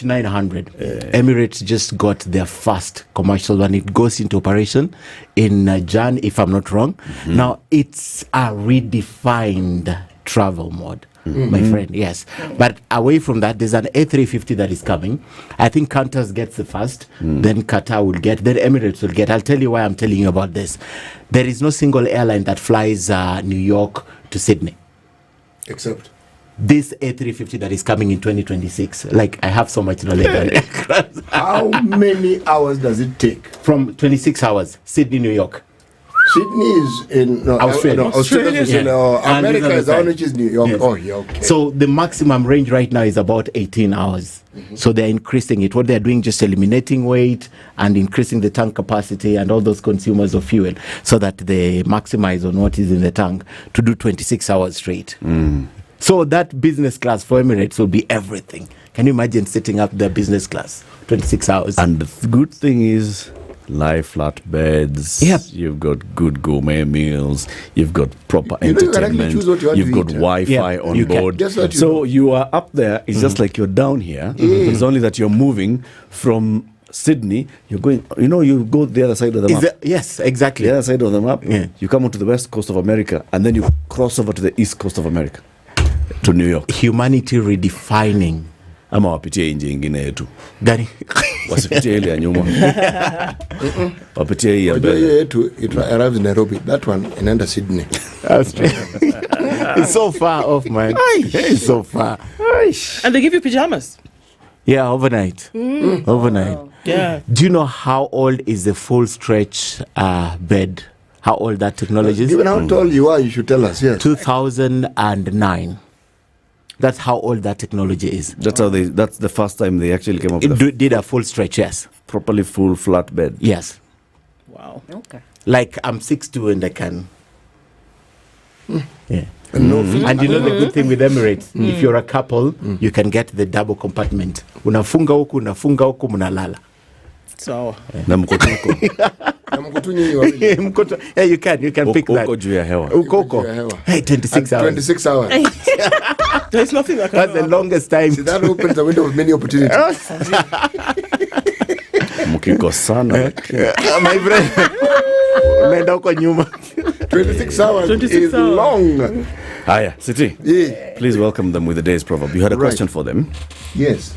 900. Emirates just got their first commercial one. It goes into operation in Jan, if I'm not wrong. Now, it's a redefined travel mode, my friend, yes. But away from that, there's an A350 that is coming. I think Qantas gets the first, then Qatar will get, then Emirates will get. I'll tell you why I'm telling you about this. There is no single airline that flies New York to Sydney. Except? This A350 that is coming in 2026. Like, I have so much knowledge on aircraft. How many hours does it take? From 26 hours, Sydney, New York. Sydney is in Australia. Australia is in America is on which is New York. Yes. Oh, yeah, okay. So the maximum range right now is about 18 hours. So they're increasing it. What they're doing, just eliminating weight and increasing the tank capacity and all those consumers of fuel so that they maximize on what is in the tank to do 26 hours straight. So that business class for Emirates will be everything. Can you imagine setting up the business class 26 hours? And the good thing is live flat beds. Yep. You've got good gourmet meals. You've got proper You can actually entertainment. choose what you want You've to got eat. Wi-Fi Yeah, on you can. board. Just what you So you are up there. It's just like you're down here. It's only that you're moving from Sydney. You're going. You go the other side of the map. Yes, exactly. The other side of the map. Yeah. You come onto the west coast of America, and then you cross over to the east coast of America, to New York. Humanity redefining. Ama wapitie nje ingine yetu. Gani? Wasipitie ile ya nyuma. Wapitie hii ya Wajua mbele. hiyo yetu, it arrives in Nairobi. That one inaenda Sydney. That's true. It's so far off, man. It's so far. And they give you pajamas. Yeah, overnight. Overnight. Yeah. Do you know how old is the full stretch bed? How old that technology is? Given how tall you are, you should tell us, yes. 2009. That's how old that technology is. That's the first time they actually came up with It did a full stretch, yes. properly full flat bed. Yes. Wow. Okay. Like I'm 6'2" and I can. Yeah. And you know the good thing with Emirates, if you're a couple, you can get the double compartment. Unafunga huku, mnalala. So. Na mkotuko. Yeah, you can pick that. Uko juu ya hewa. Uko. Hey, 26 hours. 26 hours. There's nothing like That's the longest time. See, that opens the window of many opportunities. Mkiko sana. My friend. Unaenda huko nyuma. 26 hours 26 is hours. long. Aya, Siti. Yeah. Please welcome them with the day's proverb. You had a Right. question for them. Yes.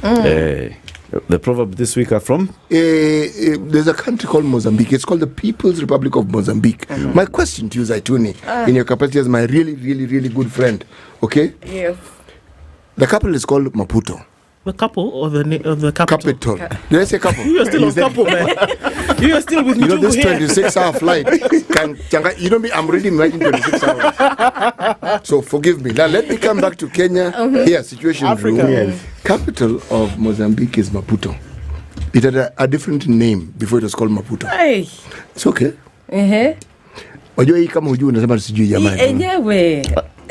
The proverb this week are from? There's a country called Mozambique. It's called the People's Republic of Mozambique. My question to you, Zaituni, in your capacity as my really, really, really good friend, okay? Yes. The capital is called Maputo. The couple or the capital? Capital. Did I say couple? You are still on couple, man. You are still with me. You know, this 26-hour flight. You know me, I'm ready imagine 26 hours. So forgive me. Now let me come back to Kenya. Here, situation Africa. room. Yes. Capital of Mozambique is Maputo. It had a different name before it was called Maputo. Hey. It's okay. Ehe. Wajua hii kama hujui unasema sijui jamani. Enyewe.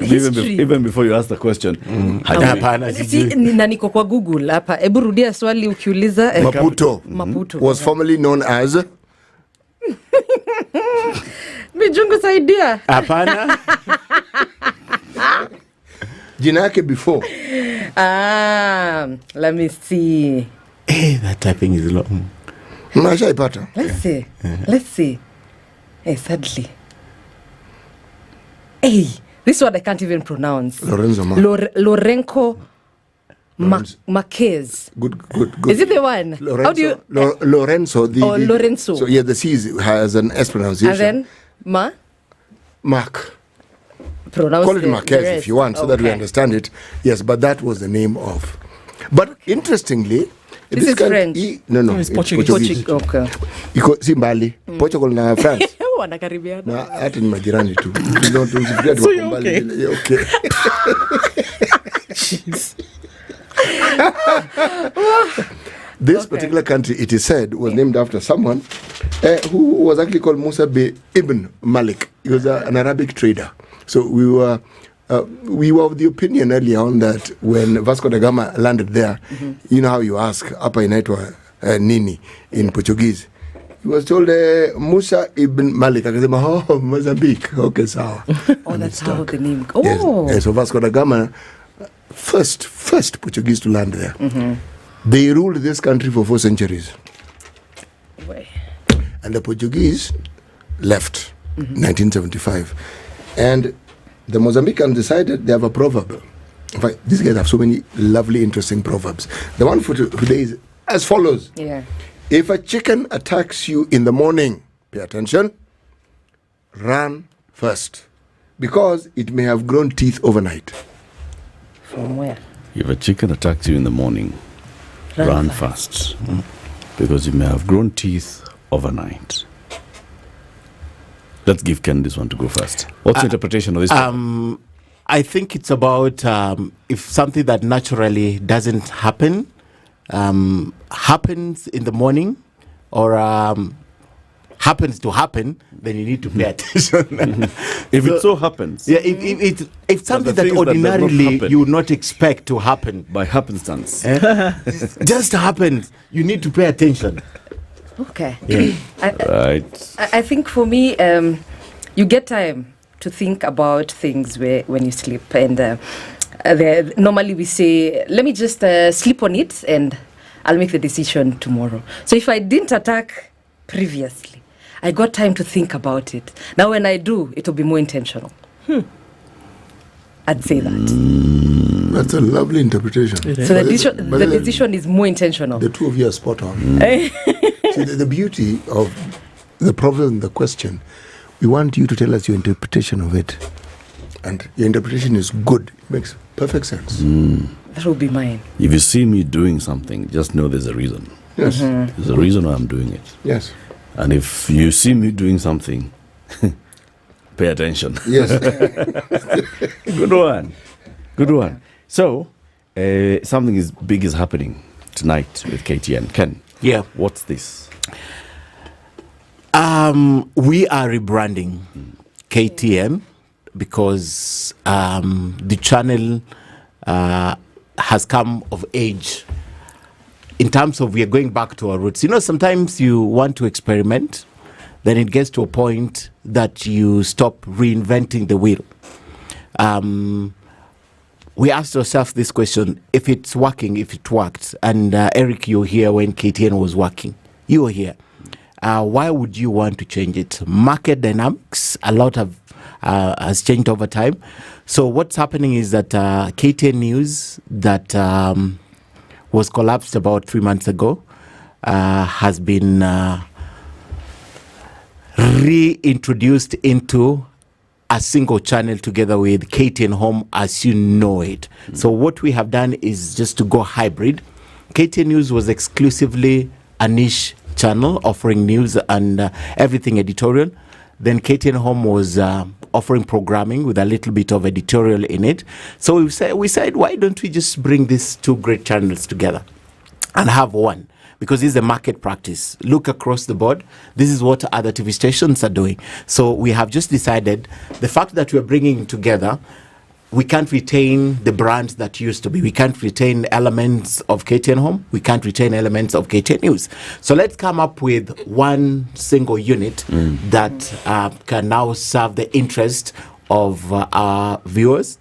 Even before you ask the question. Hapana, Na niko kwa Google hapa. Hebu rudia swali ukiuliza. Maputo was formerly known as Mijungu saidia. Hapana. jina yake before. Let me see. Hey, that typing is long. Mashaipata. Let's see. Hey, sadly. Hey, this one I can't even pronounce. Lorenzo Lorenco Marquez. Good. Is it the one? Lorenzo, How do you? Lorenzo. Lorenzo. So yeah, the C has an S pronunciation. And then Mark. Pronounce Call it Marquez if you want, so that we understand it. Yes, but that was the name of. But interestingly, this is French. No, it's Portuguese. Okay. Iko si mbali. Portugal na France. Wanakaribiana. Na hata ni majirani tu. So you're okay. Okay. This particular country, it is said, was named after someone who was actually called Musa ibn Malik. He was an Arabic trader. So we were of the opinion earlier on that when Vasco da Gama landed there, you know how you ask, apa inaitwa nini in Portuguese. He was told Musa ibn Malik. Akasema, oh, Mozambique. Okay, sawa. Oh, that's how the name. Yes. So Vasco da Gama, first Portuguese to land there. They ruled this country for 4 centuries. And the Portuguese left 1975. And the Mozambicans decided they have a proverb. In fact, these guys have so many lovely, interesting proverbs. The one for today is as follows. Yeah. If a chicken attacks you in the morning, pay attention, run first. Because it may have grown teeth overnight. From where? If a chicken attacks you in the morning, run fast. Because it may have grown teeth overnight. Let's give Ken this one to go first. What's the interpretation of this? I think it's about if something that naturally doesn't happen happens in the morning or happens to happen, then you need to pay attention. If it so happens. Yeah, if something that ordinarily you would not expect to happen. By happenstance. Just happens. You need to pay attention. Okay. Yeah. I think for me, you get time to think about things when you sleep. And normally we say, let me just sleep on it and I'll make the decision tomorrow. So if I didn't attack previously, I got time to think about it. Now when I do, it will be more intentional. I'd say that. That's a lovely interpretation. So the decision is more intentional. The two of you are spot on. See, the beauty of the problem, the question, we want you to tell us your interpretation of it. And your interpretation is good. It makes perfect sense. That will be mine. If you see me doing something, just know there's a reason. Yes. There's a reason why I'm doing it. Yes. And if you see me doing something, pay attention. Yes. Good one. Good one. So, something big is happening tonight with KTN. Ken. Yeah. What's this? We are rebranding KTN because the channel has come of age in terms of we are going back to our roots. You know, sometimes you want to experiment, then it gets to a point that you stop reinventing the wheel. We asked ourselves this question, if it's working, if it worked. And Eric, you were here when KTN was working. You were here. Why would you want to change it? Market dynamics, a lot has changed over time. So what's happening is that KTN News that was collapsed about 3 months ago has been reintroduced into a single channel together with KTN Home as you know it. So what we have done is just to go hybrid. KTN News was exclusively a niche channel offering news and everything editorial. Then KTN Home was offering programming with a little bit of editorial in it. So we said, why don't we just bring these two great channels together and have one? Because this is a market practice. Look across the board. This is what other TV stations are doing. So we have just decided the fact that we're bringing together, we can't retain the brand that used to be. We can't retain elements of KTN Home. We can't retain elements of KTN News. So let's come up with one single unit that can now serve the interest of our viewers.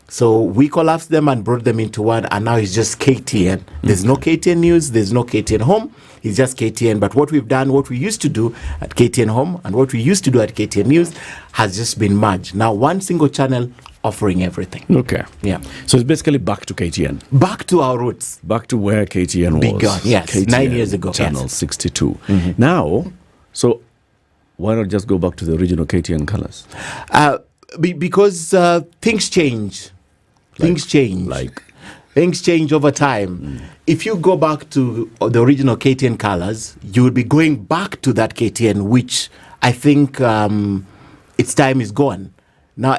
So we collapsed them and brought them into one, and now it's just KTN. There's no KTN News, there's no KTN Home, it's just KTN. But what we've done, what we used to do at KTN Home and what we used to do at KTN News has just been merged. Now one single channel offering everything. Okay. Yeah. So it's basically back to KTN. Back to our roots. Back to where KTN was. Begun, yes. KTN, 9 years ago. Channel 62. Now, so why not just go back to the original KTN colors? Because things change. Things change. Things change over time. If you go back to the original KTN colors, you will be going back to that KTN, which I think its time is gone. Now,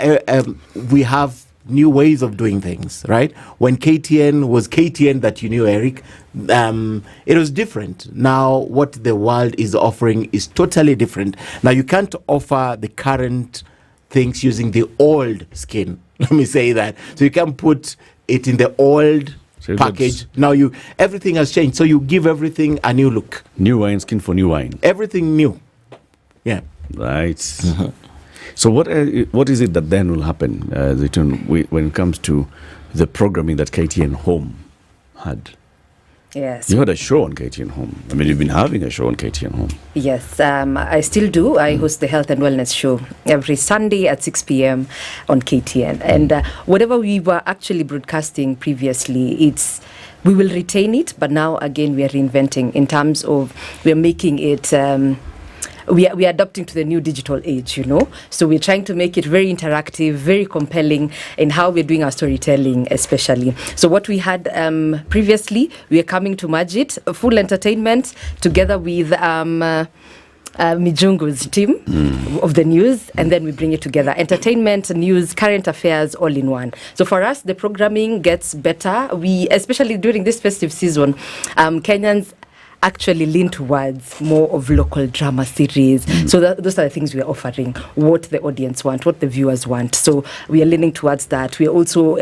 we have new ways of doing things, right? When KTN was KTN that you knew, Eric, it was different. Now, what the world is offering is totally different. Now, you can't offer the current things using the old skin. Let me say that. So you can put it in the old package. Now everything has changed. So you give everything a new look. New wine skin for new wine. Everything new. Yeah. Right. So what is it that then will happen when it comes to the programming that KTN Home had? Yes. You had a show on KTN Home. I mean, you've been having a show on KTN Home. Yes, I still do. I host the health and wellness show every Sunday at 6 p.m. on KTN. And whatever we were actually broadcasting previously, we will retain it, but now again we are reinventing in terms of we're making it. We are adapting to the new digital age, So we're trying to make it very interactive, very compelling in how we're doing our storytelling, especially. So what we had previously, we are coming to merge it, full entertainment, together with Mijungu's team of the news, and then we bring it together. Entertainment, news, current affairs, all in one. So for us, the programming gets better. We, especially during this festive season, Kenyans actually lean towards more of local drama series. So those are the things we are offering, what the audience want, what the viewers want. So we are leaning towards that. We are also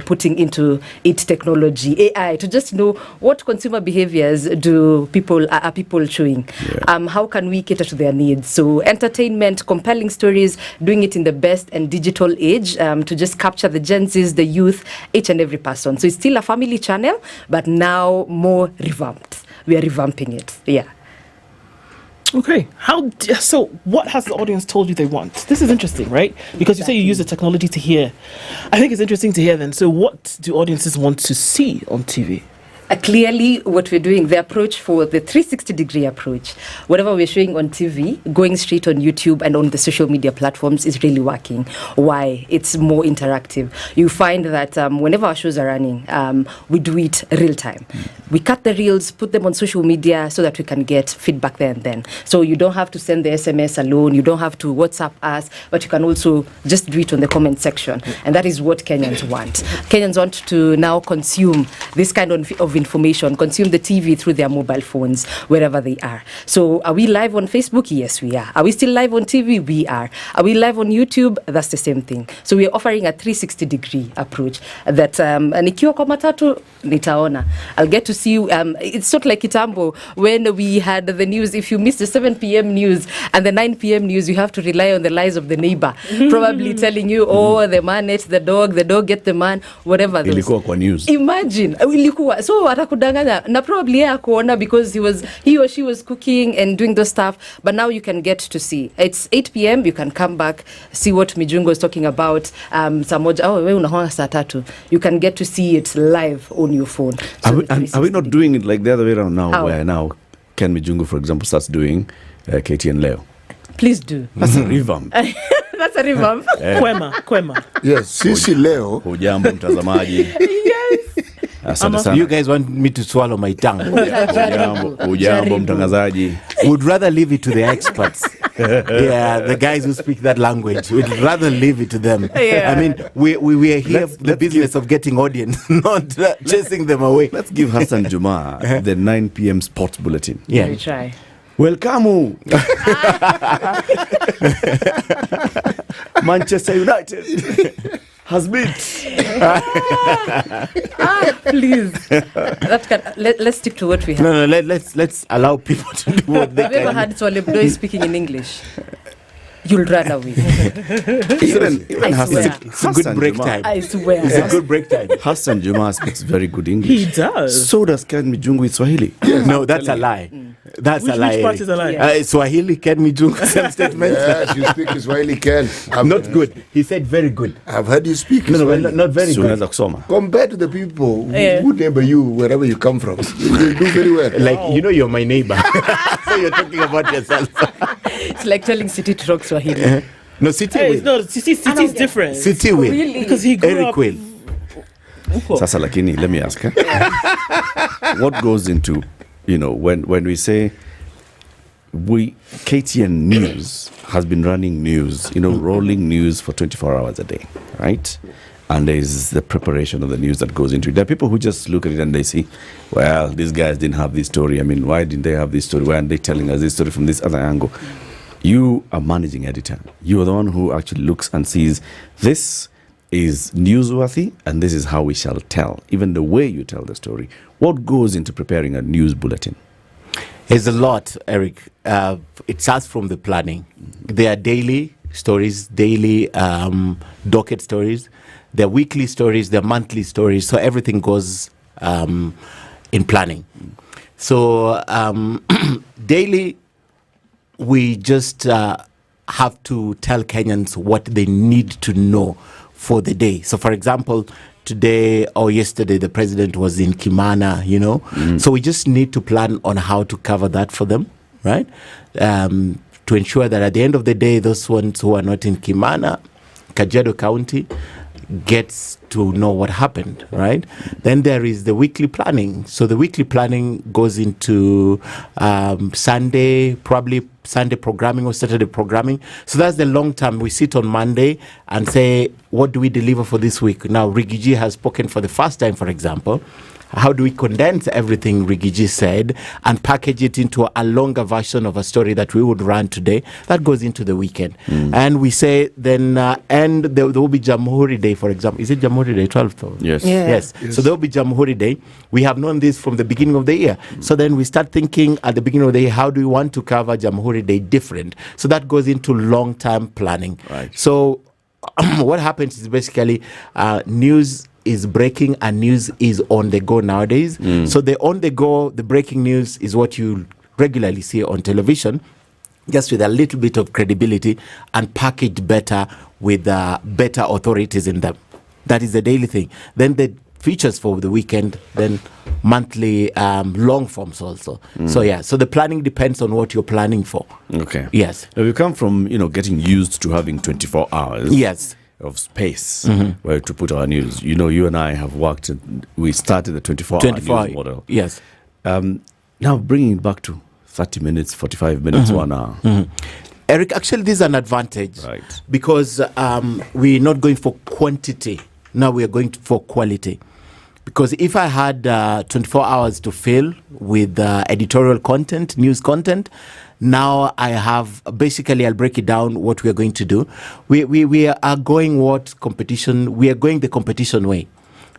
putting into it technology, AI, to just know what consumer behaviors are people showing. How can we cater to their needs? So entertainment, compelling stories, doing it in the best and digital age, to just capture the Gen Zs, the youth, each and every person. So it's still a family channel, but now more revamped. We are revamping it. Yeah. Okay. So what has the audience told you they want? This is interesting, right? Because you say you use the technology to hear. I think it's interesting to hear then. So what do audiences want to see on TV? Clearly, what we're doing, the approach for the 360-degree approach, whatever we're showing on TV, going straight on YouTube and on the social media platforms is really working. Why? It's more interactive. You find that whenever our shows are running, we do it real time. We cut the reels, put them on social media so that we can get feedback there and then. So you don't have to send the SMS alone, you don't have to WhatsApp us, but you can also just do it on the comment section. And that is what Kenyans want. Kenyans want to now consume this kind of information, consume the TV through their mobile phones, wherever they are. So are we live on Facebook? Yes, we are. Are we still live on TV? We are. Are we live on YouTube? That's the same thing. So we are offering a 360-degree approach that nikiwa kwa matatu nitaona. I'll get to see you. It's sort of like Kitambo when we had the news. If you missed the 7 p.m. news and the 9 p.m. news, you have to rely on the lies of the neighbor, probably telling you, oh, the man ate the dog get the man, whatever. Ilikuwa kwa news. Imagine. Ilikuwa. So atakudanganya na probably akuona because he or she was cooking and doing the stuff, but now you can get to see. It's 8 p.m. You can come back, see what Mijungo is talking about. Wewe unaona saa 3. You can get to see it live on your phone. So are we not doing it like the other way around now? How? Where now Ken Mijungo, for example, starts doing KTN Leo? Please do. That's a revamp. That's a revamp. Kwema. Yes, sisi leo. Hujambo mtazamaji. You guys want me to swallow my tongue? Hujambo mtangazaji. Would rather leave it to the experts. Yeah, the guys who speak that language. We'd rather leave it to them. Yeah. I mean, we are here for the business of getting audience, not chasing them away. Let's give Hassan Juma the 9 p.m. sports bulletin. Yeah. We try. Welcome. Manchester United has beat. Please. Let's stick to what we have. No, let's allow people to do what they Have you ever can. had Swalebdoy speaking in English? You'll run away. Even swear. It's a good break time. I swear. It's a good break time. Hassan Juma speaks very good English. He does. So does Ken Mijungu with Swahili. No, that's a lie. That's a lie. Which part is a lie? Yeah. Swahili, Ken Mijungu, same statement. Yes, you speak Swahili, Ken. Not good. He said very good. I've heard you speak No, Swahili. not very So good. unaweza kusoma. Compared to the people who neighbor you wherever you come from, you do very well. Like, you know, you're my neighbor. So you're talking about yourself. It's like telling City to talk Swahili. No, City Hey, will. no, City's different. City will. Really? Because he grew Eric up. will. Sasa lakini, let me ask her. What goes into, when we say KTN News has been running news, rolling news for 24 hours a day, right? And there's the preparation of the news that goes into it. There are people who just look at it and they see, well, these guys didn't have this story. I mean, why didn't they have this story? Why aren't they telling us this story from this other angle? You are managing editor. You are the one who actually looks and sees this is newsworthy and this is how we shall tell. Even the way you tell the story. What goes into preparing a news bulletin? There's a lot, Eric. It starts from the planning. There are daily stories, daily docket stories. There are weekly stories, there are monthly stories. So everything goes in planning. So daily, we just have to tell Kenyans what they need to know for the day. So, for example, today or yesterday, the president was in Kimana, So we just need to plan on how to cover that for them, right? To ensure that at the end of the day, those ones who are not in Kimana, Kajiado County, gets to know what happened, right? Then there is the weekly planning. So the weekly planning goes into Sunday programming or Saturday programming. So that's the long term. We sit on Monday and say, what do we deliver for this week? Now, Rigiji has spoken for the first time, for example, how do we condense everything Rigiji said and package it into a longer version of a story that we would run today that goes into the weekend. And we say then, and there will be Jamhuri Day, for example. Is it Jamhuri Day, 12th? Yes. Yes. So there will be Jamhuri Day. We have known this from the beginning of the year. So then we start thinking at the beginning of the year, how do we want to cover Jamhuri Day different? So that goes into long-term planning. Right. So what happens is basically news is breaking and news is on the go nowadays. So the on the go, the breaking news is what you regularly see on television, just with a little bit of credibility and packaged better with better authorities in them. That is the daily thing. Then the features for the weekend, then monthly long forms also. So the planning depends on what you're planning for. Okay. Yes. Now, we come from, getting used to having 24 hours. Yes. Of space where to put our news. You and I have worked, we started the 24-hour news model. Yes. Now bringing it back to 30 minutes, 45 minutes, 1 hour. Eric, actually this is an advantage. Right. Because we're not going for quantity. Now we are going for quality. Because if I had 24 hours to fill with editorial content, news content, now I have, basically I'll break it down what we are going to do. We are going we are going the competition way.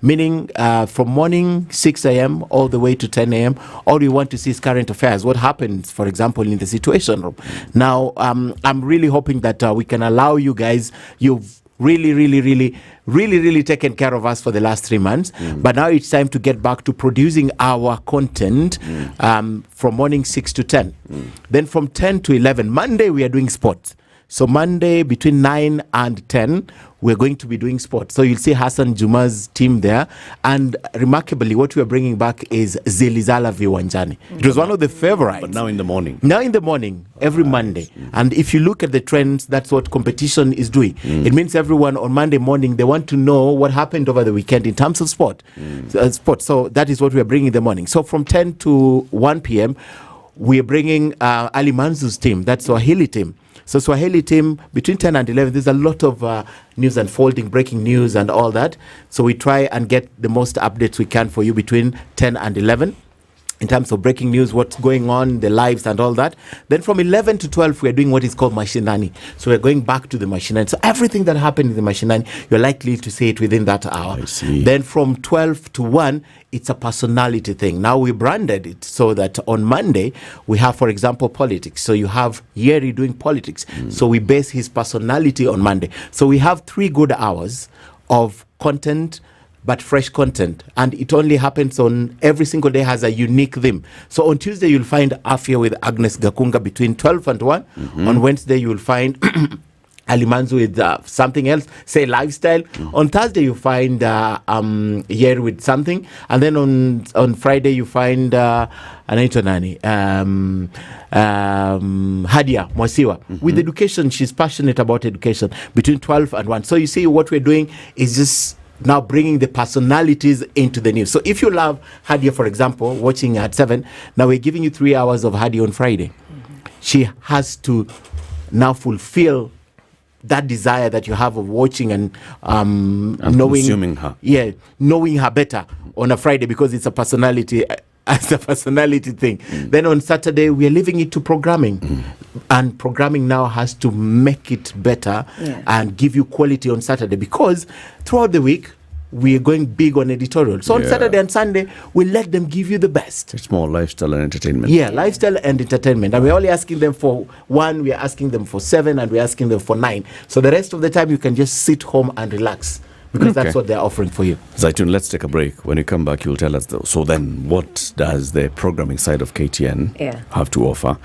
Meaning from morning 6 a.m. all the way to 10 a.m., all we want to see is current affairs. What happens, for example, in the Situation Room. Now, I'm really hoping that we can allow you guys, you've really taken care of us for the last 3 months. But now it's time to get back to producing our content from morning 6 to 10. Then from 10 to 11, Monday we are doing sports. So Monday between 9 and 10, we're going to be doing sports. So you'll see Hassan Juma's team there. And remarkably, what we are bringing back is Zilizala Viwanjani. It was one of the favorites. But now in the morning. Now in the morning, every Monday. And if you look at the trends, that's what competition is doing. It means everyone on Monday morning, they want to know what happened over the weekend in terms of sport. So that is what we are bringing in the morning. So from 10 to 1 p.m., we are bringing Ali Manzu's team. That's Swahili team. So Swahili team, between 10 and 11, there's a lot of news unfolding, breaking news and all that. So we try and get the most updates we can for you between 10 and 11. In terms of breaking news, what's going on, the lives and all that. Then from 11 to 12, we're doing what is called Mashinani. So we're going back to the Mashinani. So everything that happened in the Mashinani, you're likely to see it within that hour. I see. Then from 12 to 1, it's a personality thing. Now we branded it so that on Monday, we have, for example, politics. So you have Nyeri doing politics. So we base his personality on Monday. So we have 3 good hours of content, but fresh content. And it only happens on every single day has a unique theme. So on Tuesday, you'll find Afia with Agnes Gakunga between 12 and 1. On Wednesday, you'll find Alimanzu with something else, say lifestyle. On Thursday, you find Nyeri with something. And then on Friday, you find Anaitwa Nani? Hadia Mwasiwa. With education, she's passionate about education between 12 and 1. So you see what we're doing is just now bringing the personalities into the news. So if you love Hadia, for example, watching at 7, now we're giving you 3 hours of Hadia on Friday. She has to now fulfill that desire that you have of watching and knowing, consuming her. Yeah, knowing her better on a Friday because it's a personality. As a personality thing. Then on Saturday, we are leaving it to programming. And programming now has to make it better and give you quality on Saturday because throughout the week, we are going big on editorial. So on Saturday and Sunday, we let them give you the best. It's more lifestyle and entertainment. Yeah, lifestyle and entertainment. And we're only asking them for 1, we're asking them for 7, and we're asking them for 9. So the rest of the time, you can just sit home and relax. Because that's what they're offering for you. Zaitun, let's take a break. When you come back, you'll tell us, so then what does the programming side of KTN have to offer?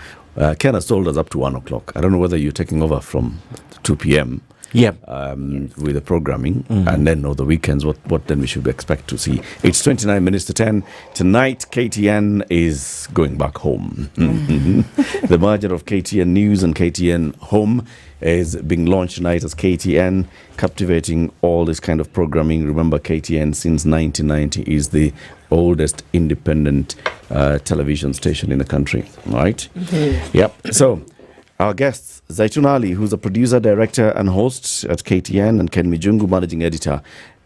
Ken has told us up to 1 o'clock. I don't know whether you're taking over from 2 p.m. With the programming, and then on the weekends, what then we should expect to see. It's 29 minutes to 10. Tonight, KTN is going back home. The merger of KTN News and KTN Home is being launched tonight as KTN, captivating all this kind of programming. Remember, KTN since 1990 is the oldest independent television station in the country, right? Yep. So our guests, Zaitun Ali, who's a producer, director and host at KTN, and Ken Mijungu, managing editor.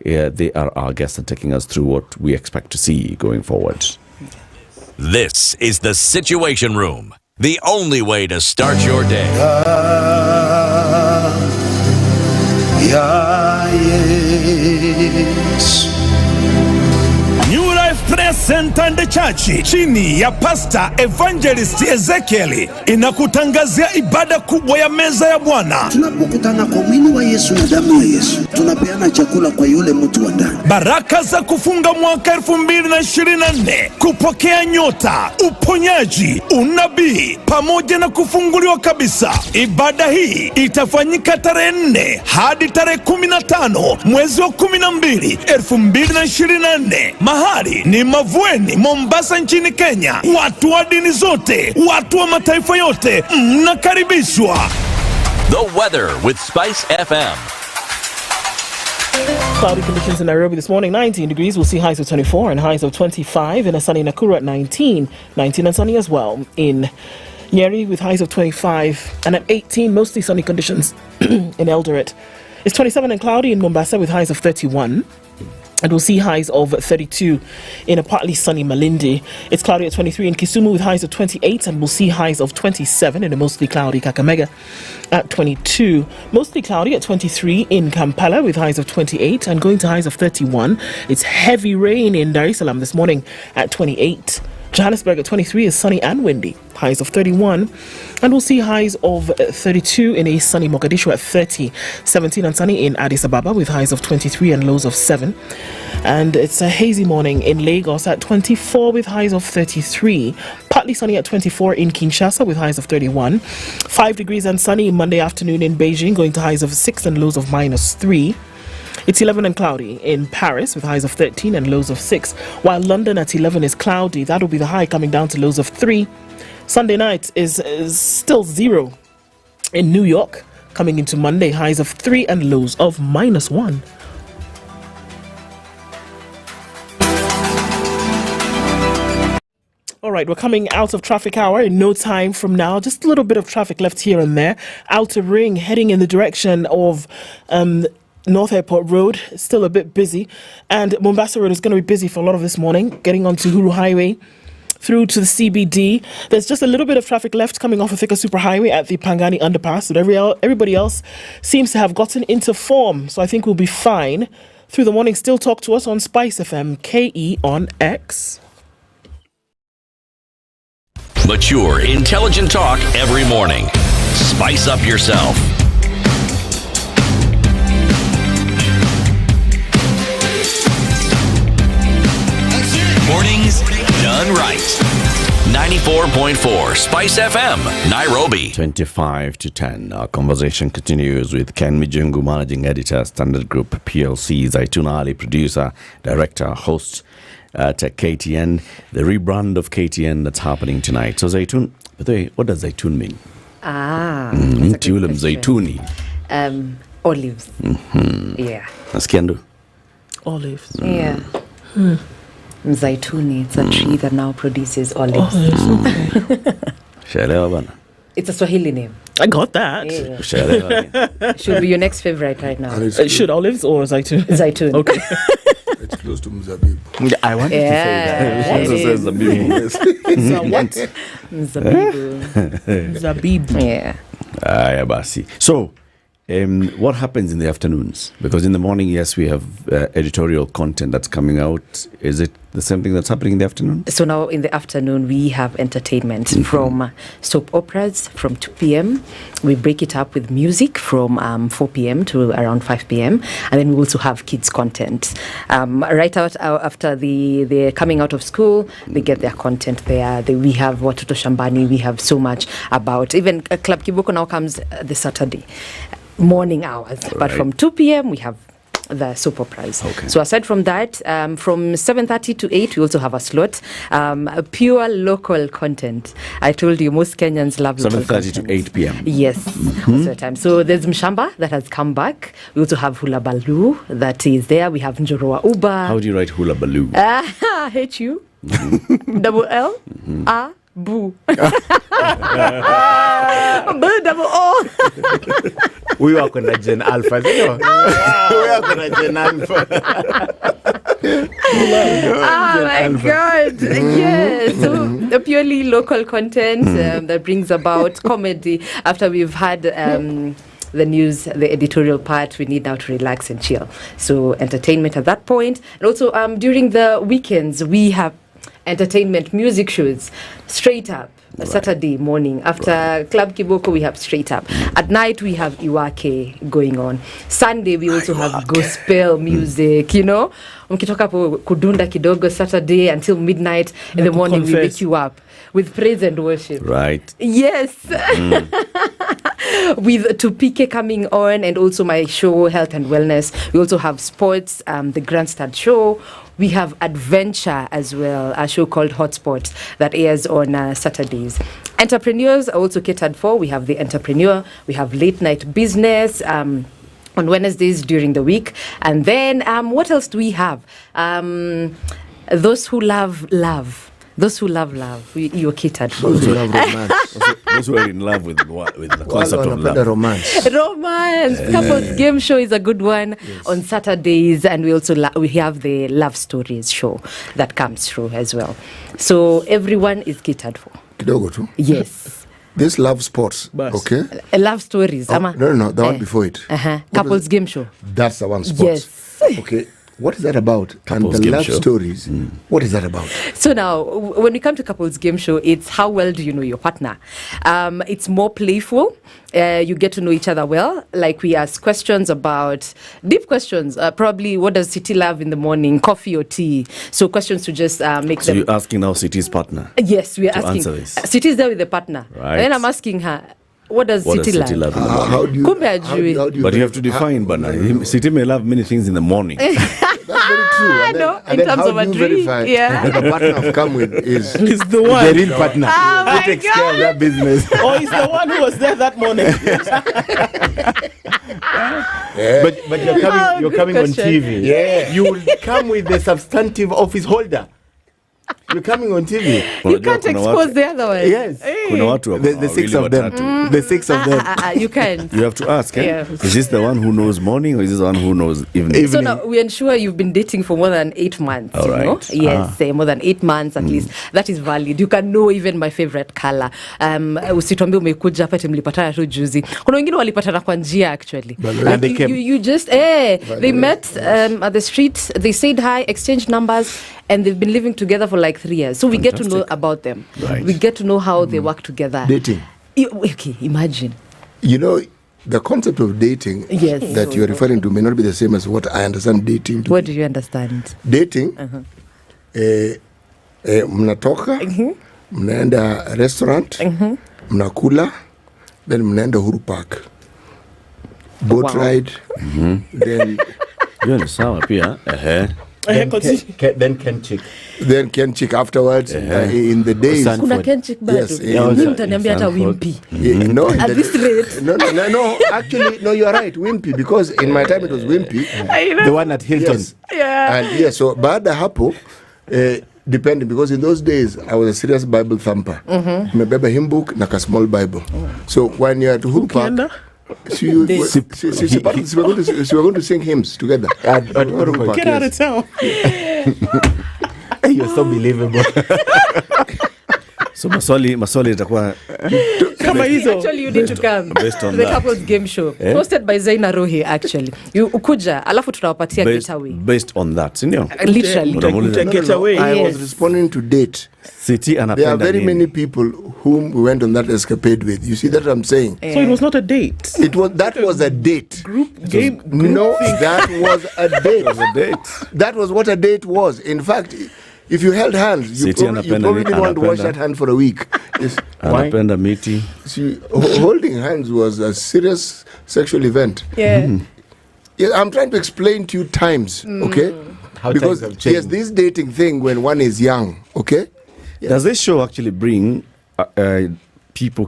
they are our guests and taking us through what we expect to see going forward. This is the Situation Room, the only way to start your day. New Life Prayer Center and Church chini ya Pastor Evangelist Ezekiel inakutangazia ibada kubwa ya meza ya Bwana. Tunapokutana kwa mwili wa Yesu na damu ya Yesu, tunapeana chakula kwa yule mtu wa ndani. Baraka za kufunga mwaka 2024, kupokea nyota, uponyaji, unabii pamoja na kufunguliwa kabisa. Ibada hii itafanyika tarehe 4 hadi tarehe 15 mwezi wa 12 2024. Mahali ni Mavueni, Mombasa nchini Kenya. Watu wa dini zote, watu wa mataifa yote mnakaribishwa. The weather with SpiceFM. Cloudy conditions in Nairobi this morning, 19 degrees. We'll see highs of 24 and highs of 25. In a sunny Nakuru at 19 and sunny as well. In Nyeri with highs of 25 and at 18, mostly sunny conditions in Eldoret. It's 27 and cloudy in Mombasa with highs of 31. And we'll see highs of 32 in a partly sunny Malindi. It's cloudy at 23 in Kisumu with highs of 28, and we'll see highs of 27 in a mostly cloudy Kakamega at 22. Mostly cloudy at 23 in Kampala with highs of 28 and going to highs of 31. It's heavy rain in Dar es Salaam this morning at 28. Johannesburg at 23 is sunny and windy, highs of 31. And we'll see highs of 32 in a sunny Mogadishu at 30. 17 and sunny in Addis Ababa with highs of 23 and lows of 7. And it's a hazy morning in Lagos at 24 with highs of 33. Partly sunny at 24 in Kinshasa with highs of 31. 5 degrees and sunny Monday afternoon in Beijing, going to highs of 6 and lows of -3. It's 11 and cloudy in Paris with highs of 13 and lows of 6, while London at 11 is cloudy. That'll be the high, coming down to lows of 3. Sunday night is still 0 in New York, coming into Monday, highs of 3 and lows of -1. All right, we're coming out of traffic hour in no time from now. Just a little bit of traffic left here and there. Outer Ring heading in the direction of North Airport Road, still a bit busy. And Mombasa Road is going to be busy for a lot of this morning, getting onto Huru Highway through to the CBD. There's just a little bit of traffic left coming off of Thika Superhighway at the Pangani Underpass. But everybody else seems to have gotten into form. So I think we'll be fine through the morning. Still talk to us on SpiceFM, KE on X. Mature, intelligent talk every morning. Spice up yourself. Mornings done right. 94.4 Spice FM, Nairobi. 25 to 10. Our conversation continues with Ken Mijungu, Managing Editor, Standard Group PLC, Zaitun Ali, Producer, Director, Host at KTN. The rebrand of KTN that's happening tonight. So Zaitun, by the way, what does Zaitun mean? Tulum Zaituni. Olives. Mm-hmm. Yeah. Nasikiandu? Olives. Yeah. Mzaituni, it's a tree that now produces olives. Shaelewa bana. It's a Swahili name. I got that. Yeah. Should be your next favorite right now. Should olives or zaitun? Zaitun. Okay. It's close to Mzabibu. I wanted to say that. It says Zabibu. What? Zabibu. Yeah. Basi. So, what happens in the afternoons? Because in the morning, yes, we have editorial content that's coming out. Is it the same thing that's happening in the afternoon? So now in the afternoon, we have entertainment from soap operas from 2 p.m. We break it up with music from 4 p.m. to around 5 p.m. And then we also have kids content. Right out after the coming out of school, they get their content there. We have Watoto Shambani. We have so much about, even Club Kiboko now comes the Saturday morning hours. Right. But from 2 p.m. we have the soap operas. Okay. So aside from that, from 7:30 to 8, we also have a slot. Pure local content. I told you, most Kenyans love local content. 7:30 to 8 p.m. Yes, most of the time. So there's Mshamba that has come back. We also have Hula Baloo that is there. We have Njorowa Uba. How do you write Hula Baloo? H-U double L Boo. Boo double O. We work on a Gen Alpha, you know. We work on a Gen Alpha. Oh my God. Yes. So a purely local content that brings about comedy after we've had the news, the editorial part. We need now to relax and chill. So entertainment at that point. And also during the weekends, we have entertainment music shows straight up. Saturday morning after Club Kiboko, we have straight up. At night we have Iwake going on. Sunday we also have gospel music, you know. Mkitoka po kudunda kidogo Saturday until midnight. In the morning we wake you up with praise and worship. Right. Yes. With Tupike coming on, and also my show Health and Wellness. We also have sports, the Grandstand show. We have adventure as well, a show called Hotspot that airs on Saturdays. Entrepreneurs are also catered for. We have the entrepreneur. We have late night business on Wednesdays during the week. And then what else do we have? Those who love love. Those who love love, you're catered for. Those who love romance. Those who are in love with the concept of love. Romance. Couples game show is a good one on Saturdays, and we also we have the love stories show that comes through as well. So everyone is catered for. Kidogo tu. Yes. This love sports, okay? Love stories. No, the one before it. Couples game show. That's the one sports. Yes. Okay. What is that about? Couples and the love show. stories, what is that about? So now, when we come to couples game show, it's how well do you know your partner? It's more playful. You get to know each other well. Like we ask questions about deep questions. Probably, what does City love in the morning? Coffee or tea? So questions to just make So them. you're asking now City's partner? Yes, we are to asking. answer this. City's there with the partner. Right. And then I'm asking her, what does City love? in the morning? How do you, Kumbe But you have to define, Bana. City may love many things in the morning. That's very true. And then, and then how do you verify that the partner I've come with is the one. The real partner. Oh Who takes care of that business? Oh, he's the one who was there that morning. But you're coming on question. TV. Yeah. You will come with the substantive office holder. You're coming on TV. You can't expose the other one. Yes. The six of them. The six of them. You can. You have to ask, Yeah. Is this the one who knows morning or is this the one who knows evening? So now we ensure you've been dating for more than 8 months. All you know? right. Yes, more than 8 months at least. That is valid. You can know even my favorite color. Usituambie umekuja hapa mlipatana tu juzi. Kuna wengine walipatana kwa njia actually. And they came. You just they met at the street. They said hi, exchanged numbers, and they've been living together for like 3 years. So we get to know about them. Right. We get to know how they work together. dating. Okay, imagine. You know, the concept of dating that you're referring to may not be the same as what I understand dating to What be. do you understand? Dating, mnatoka, mnaenda restaurant, mnakula, then mnaenda Uhuru Park. Boat ride, then... You're in sawa pia. Then Kenchik. Then Kenchik afterwards in the days. Kuna Kenchik bado. Yes. Mimi mtaniambia hata Wimpy. No, At this rate. No. Actually, no, you are right, Wimpy, because in my time it was Wimpy. The one at Hilton. Yes. Yeah. And yes, so baada hapo, depending, because in those days I was a serious Bible thumper. Nimebeba hymn book na ka small Bible. So when you're at Uhuru Park, we're going to sing hymns together. At Uhuru Park. Get out of town. You're so believable. So maswali itakuwa Kama hizo. Actually, you need to come Based on to the that. couples game show hosted by Zaina Rohi. Actually, you ukuja alafu tutawapatia getaway. based on that, senior. Literally. I was responding to date. City and There are very many people whom we went on that escapade with. You see that I'm saying? So it was not a date. That was a date. Game. No, that was a date. It was a date. That was what a date was. In fact, if you held hands, you probably didn't want to wash that hand for a week. Yes. Anapenda miti. See, holding hands was a serious sexual event. Yeah. Yeah, I'm trying to explain to you times, okay? How because times have changed. yes, this dating thing when one is young, okay? Yes. Does this show actually bring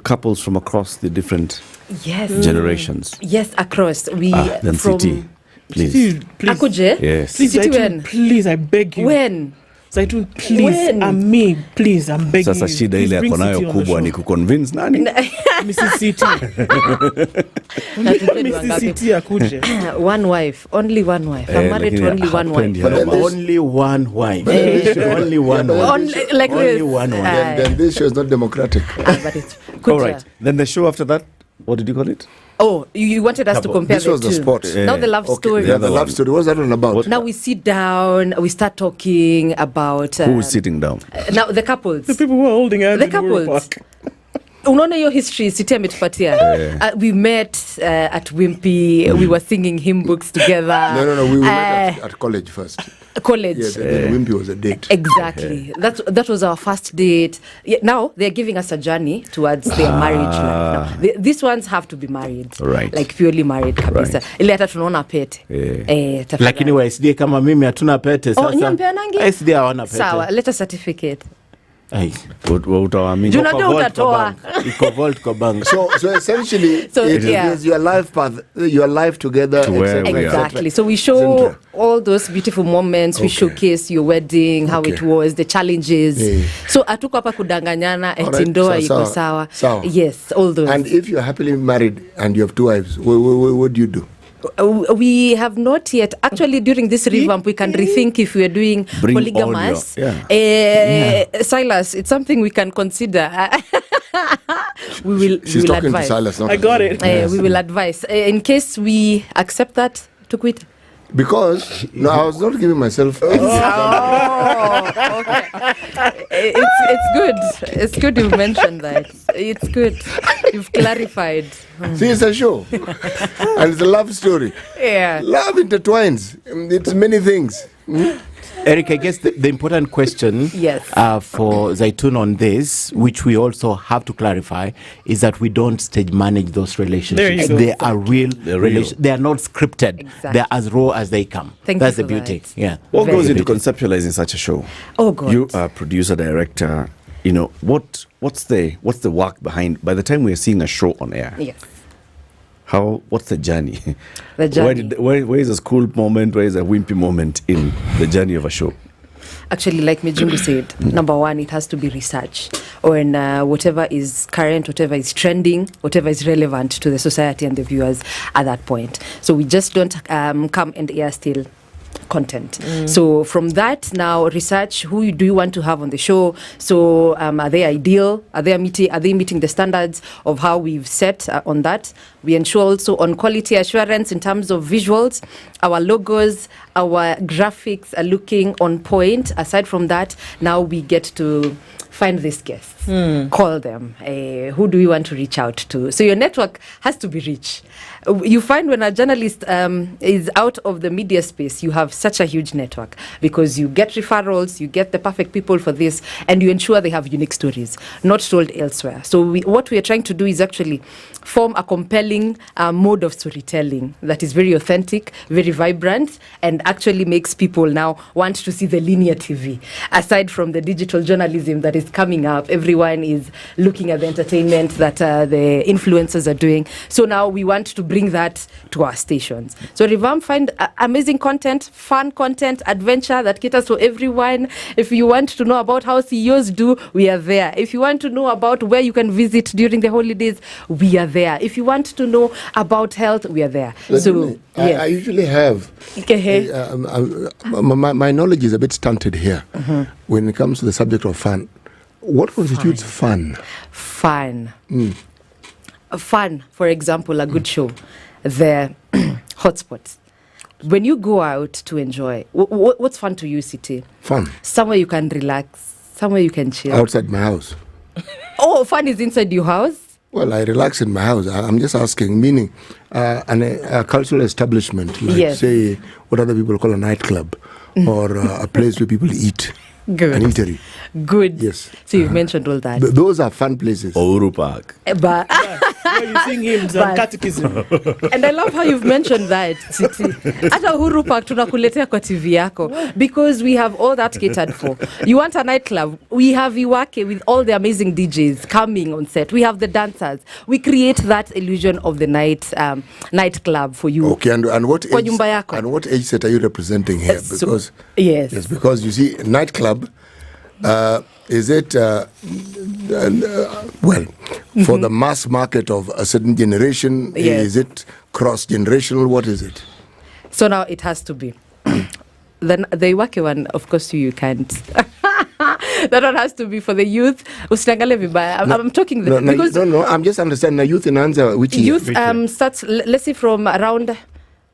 couples from across the different generations? Yes, across. Then from City, please. Please. Akuje. Yes. Please, City when? please, I beg you. When? Zaitun, please, me, please, I'm begging Sasa you. shida ile yako nayo kubwa ni kuconvince nani? Mrs. City. Mrs. City akuje. One wife, only one wife. I'm married to only one wife. Only one wife. Only one wife. Only one wife. Then this show is not democratic. But it's all right. Then the show after that, what did you call it? Oh, you wanted us to compare this was the the two. sport. Now the love story. Yeah, the love story. What's that one about? Now we sit down, we start talking about... Who's sitting down? Now the couples. The people who are holding hands The couples. Unaona your history, Siti ametupatia. We met at Wimpy. We were singing hymn books together. No. We met at college first. College. Yes, Wimpy was a date. Exactly. That was our first date. Now they're giving us a journey towards their marriage life. Now, these ones have to be married. Right. Like purely married kabisa. Ile hata tunaona pete. Lakini wa SDA kama mimi hatuna pete sasa. Nyampeanangi? SDA hawana pete. Sawa, let a certificate. Ai, utawaamini. Unajua utatoa. Iko vault kwa bank. So essentially it is your life path, your life together. Exactly. So we show all those beautiful moments. We showcase your wedding, how it was, the challenges. So hatuko hapa kudanganyana eti ndoa iko sawa. Yes, all those. And if you're happily married and you have two wives, what do you do? We have not yet. Actually, during this revamp, we can rethink if we are doing polygamous. Silas, it's something we can consider. She's talking advise. to Silas. I got it. We will advise. In case we accept that, to quit. Because I was not giving myself. Okay. It's good. It's good you've mentioned that. It's good. You've clarified. See, it's a show. And it's a love story. Yeah. Love intertwines. It's many things. Eric, I guess the important question for Zaitun on this, which we also have to clarify, is that we don't stage manage those relationships. They are real. They are not scripted. Exactly. They're as raw as they come. That's the beauty. That. Yeah. What goes into conceptualizing such a show? Oh God. You are producer, director. You know what's the work behind? By the time we're seeing a show on air, yes. What's the journey? The journey. Where is a school moment? Where is a wimpy moment in the journey of a show? Actually, like Mijungu said, number one, it has to be research on whatever is current, whatever is trending, whatever is relevant to the society and the viewers at that point. So we just don't come and air still content. So from that, now research, who do you want to have on the show? So are they ideal? Are they meeting the standards of how we've set on that? We ensure also on quality assurance in terms of visuals. Our logos, our graphics are looking on point. Aside from that, now we get to find these guests, call them. Who do we want to reach out to? So your network has to be rich. You find when a journalist is out of the media space, you have such a huge network because you get referrals, you get the perfect people for this, and you ensure they have unique stories, not told elsewhere. So what we are trying to do is actually form a compelling mode of storytelling that is very authentic, very vibrant, and actually makes people now want to see the linear TV. Aside from the digital journalism that is coming up, everyone is looking at the entertainment that the influencers are doing. So now we want to bring that to our stations. So Revamp, find amazing content, fun content, adventure that caters for everyone. If you want to know about how CEOs do, we are there. If you want to know about where you can visit during the holidays, we are there. If you want to know about health, we are there. So yes. I usually have my knowledge is a bit stunted here when it comes to the subject of fun. What constitutes fun? Fun. Fun, for example, a good show, the hotspots. When you go out to enjoy, what's fun to you, City? Fun. Somewhere you can relax, somewhere you can chill. Outside my house. Oh, fun is inside your house? Well, I relax in my house. I'm just asking, meaning a cultural establishment, like say what other people call a nightclub or a place where people eat. Good. An eatery. Good. Yes. So you've mentioned all that. Those are fun places. Ouru Park. But Where you sing hymns and catechism. And I love how you've mentioned that, Titi. Hata Uhuru Park tunakuletea kwa TV yako because we have all that catered for. You want a nightclub? We have Iwake with all the amazing DJs coming on set. We have the dancers. We create that illusion of the nightclub for you. Okay, and what kwa age, nyumba yako. And what age set are you representing here? Because yes, because you see, nightclub. Is it for the mass market of a certain generation? Yes. Is it cross-generational? What is it? So now it has to be. Then the Iwake one, of course, you can't. That one has to be for the youth. Usitangale vibaya. I'm talking because no. I'm just understanding. The youth in answer which youth starts. Let's say from around.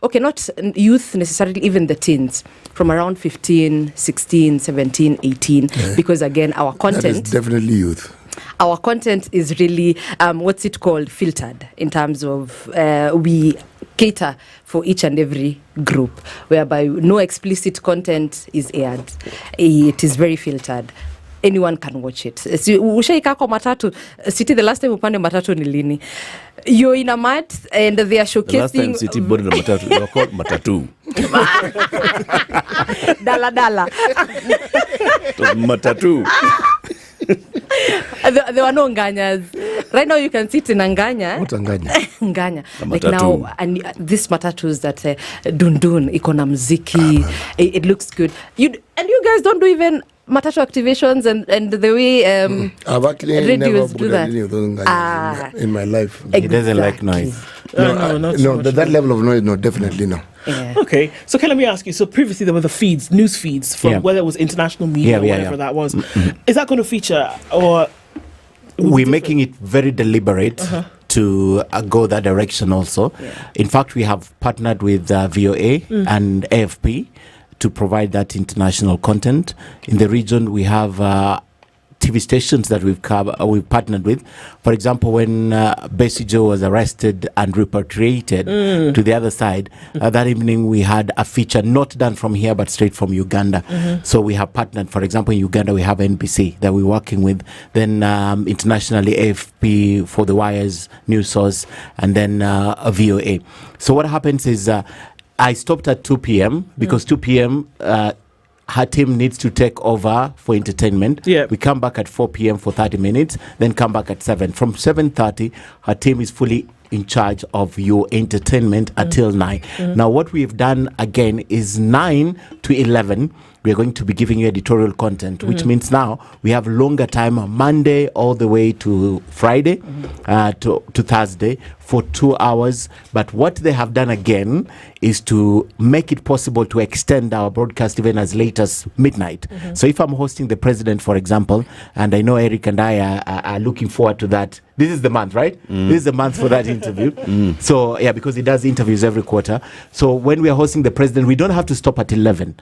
Okay, not youth necessarily, even the teens, from around 15, 16, 17, 18, because again, our content... That is definitely youth. Our content is really, filtered in terms of we cater for each and every group, whereby no explicit content is aired. It is very filtered. Anyone can watch it. Ushaika kwa matatu. City, the last time upande matatu ni lini? You're in a mat and they are showcasing... The last time City boarded a matatu, they were called matatu. Dala. It was matatu. There were no nganyas. Right now you can sit in a nganya. What a nganya? Nganya. Like now, and these matatus that dun iko na mziki. It looks good. You guys don't do even matatu activations and the way I've actually never do that. Any of those in my life. He doesn't like noise. No, that level of noise, no, definitely no. Yeah. Okay, so let me ask you. So previously there were the feeds, news feeds from whether it was international media or whatever that was. Is that going to feature or? We're making it very deliberate to go that direction also. Yeah. In fact, we have partnered with VOA and AFP to provide that international content. In the region, we have TV stations that we've partnered with. For example, when Bessie Joe was arrested and repatriated to the other side, that evening we had a feature not done from here but straight from Uganda. So we have partnered. For example, in Uganda we have NBC that we're working with. Then internationally AFP for the Wires news source, and then VOA. So what happens is I stopped at 2 p.m. because 2 p.m. Her team needs to take over for entertainment. Yeah. We come back at 4 p.m. for 30 minutes, then come back at 7. From 7:30, her team is fully in charge of your entertainment until 9. Now, what we've done again is 9 to 11. We are going to be giving you editorial content, which means now we have longer time, Monday all the way to Friday, to Thursday for 2 hours. But what they have done again is to make it possible to extend our broadcast even as late as midnight. So if I'm hosting the president, for example, and I know Eric and I are looking forward to that. This is the month, right? This is the month for that interview. So, yeah, because he does interviews every quarter. So when we are hosting the president, we don't have to stop at 11.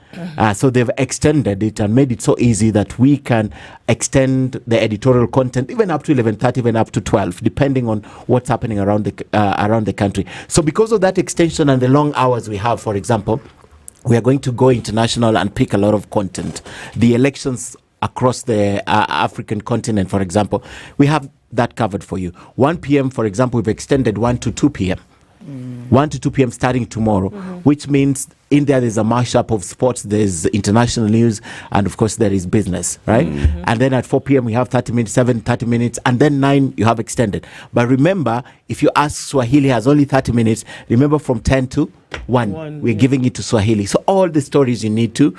So they've extended it and made it so easy that we can extend the editorial content even up to 11:30, even up to 12, depending on what's happening around the country. So because of that extension and the long hours we have, for example, we are going to go international and pick a lot of content. The elections across the African continent, for example, we have that covered for you. 1 p.m., for example, we've extended 1 to 2 p.m. 1 to 2 p.m. starting tomorrow, which means in there's a mashup of sports, there's international news, and of course there is business, right? And then at 4 p.m. we have 30 minutes, 30 minutes, and then 9 you have extended. But remember, if you ask Swahili has only 30 minutes, remember from 10 to 1 we're giving it to Swahili. So all the stories you need to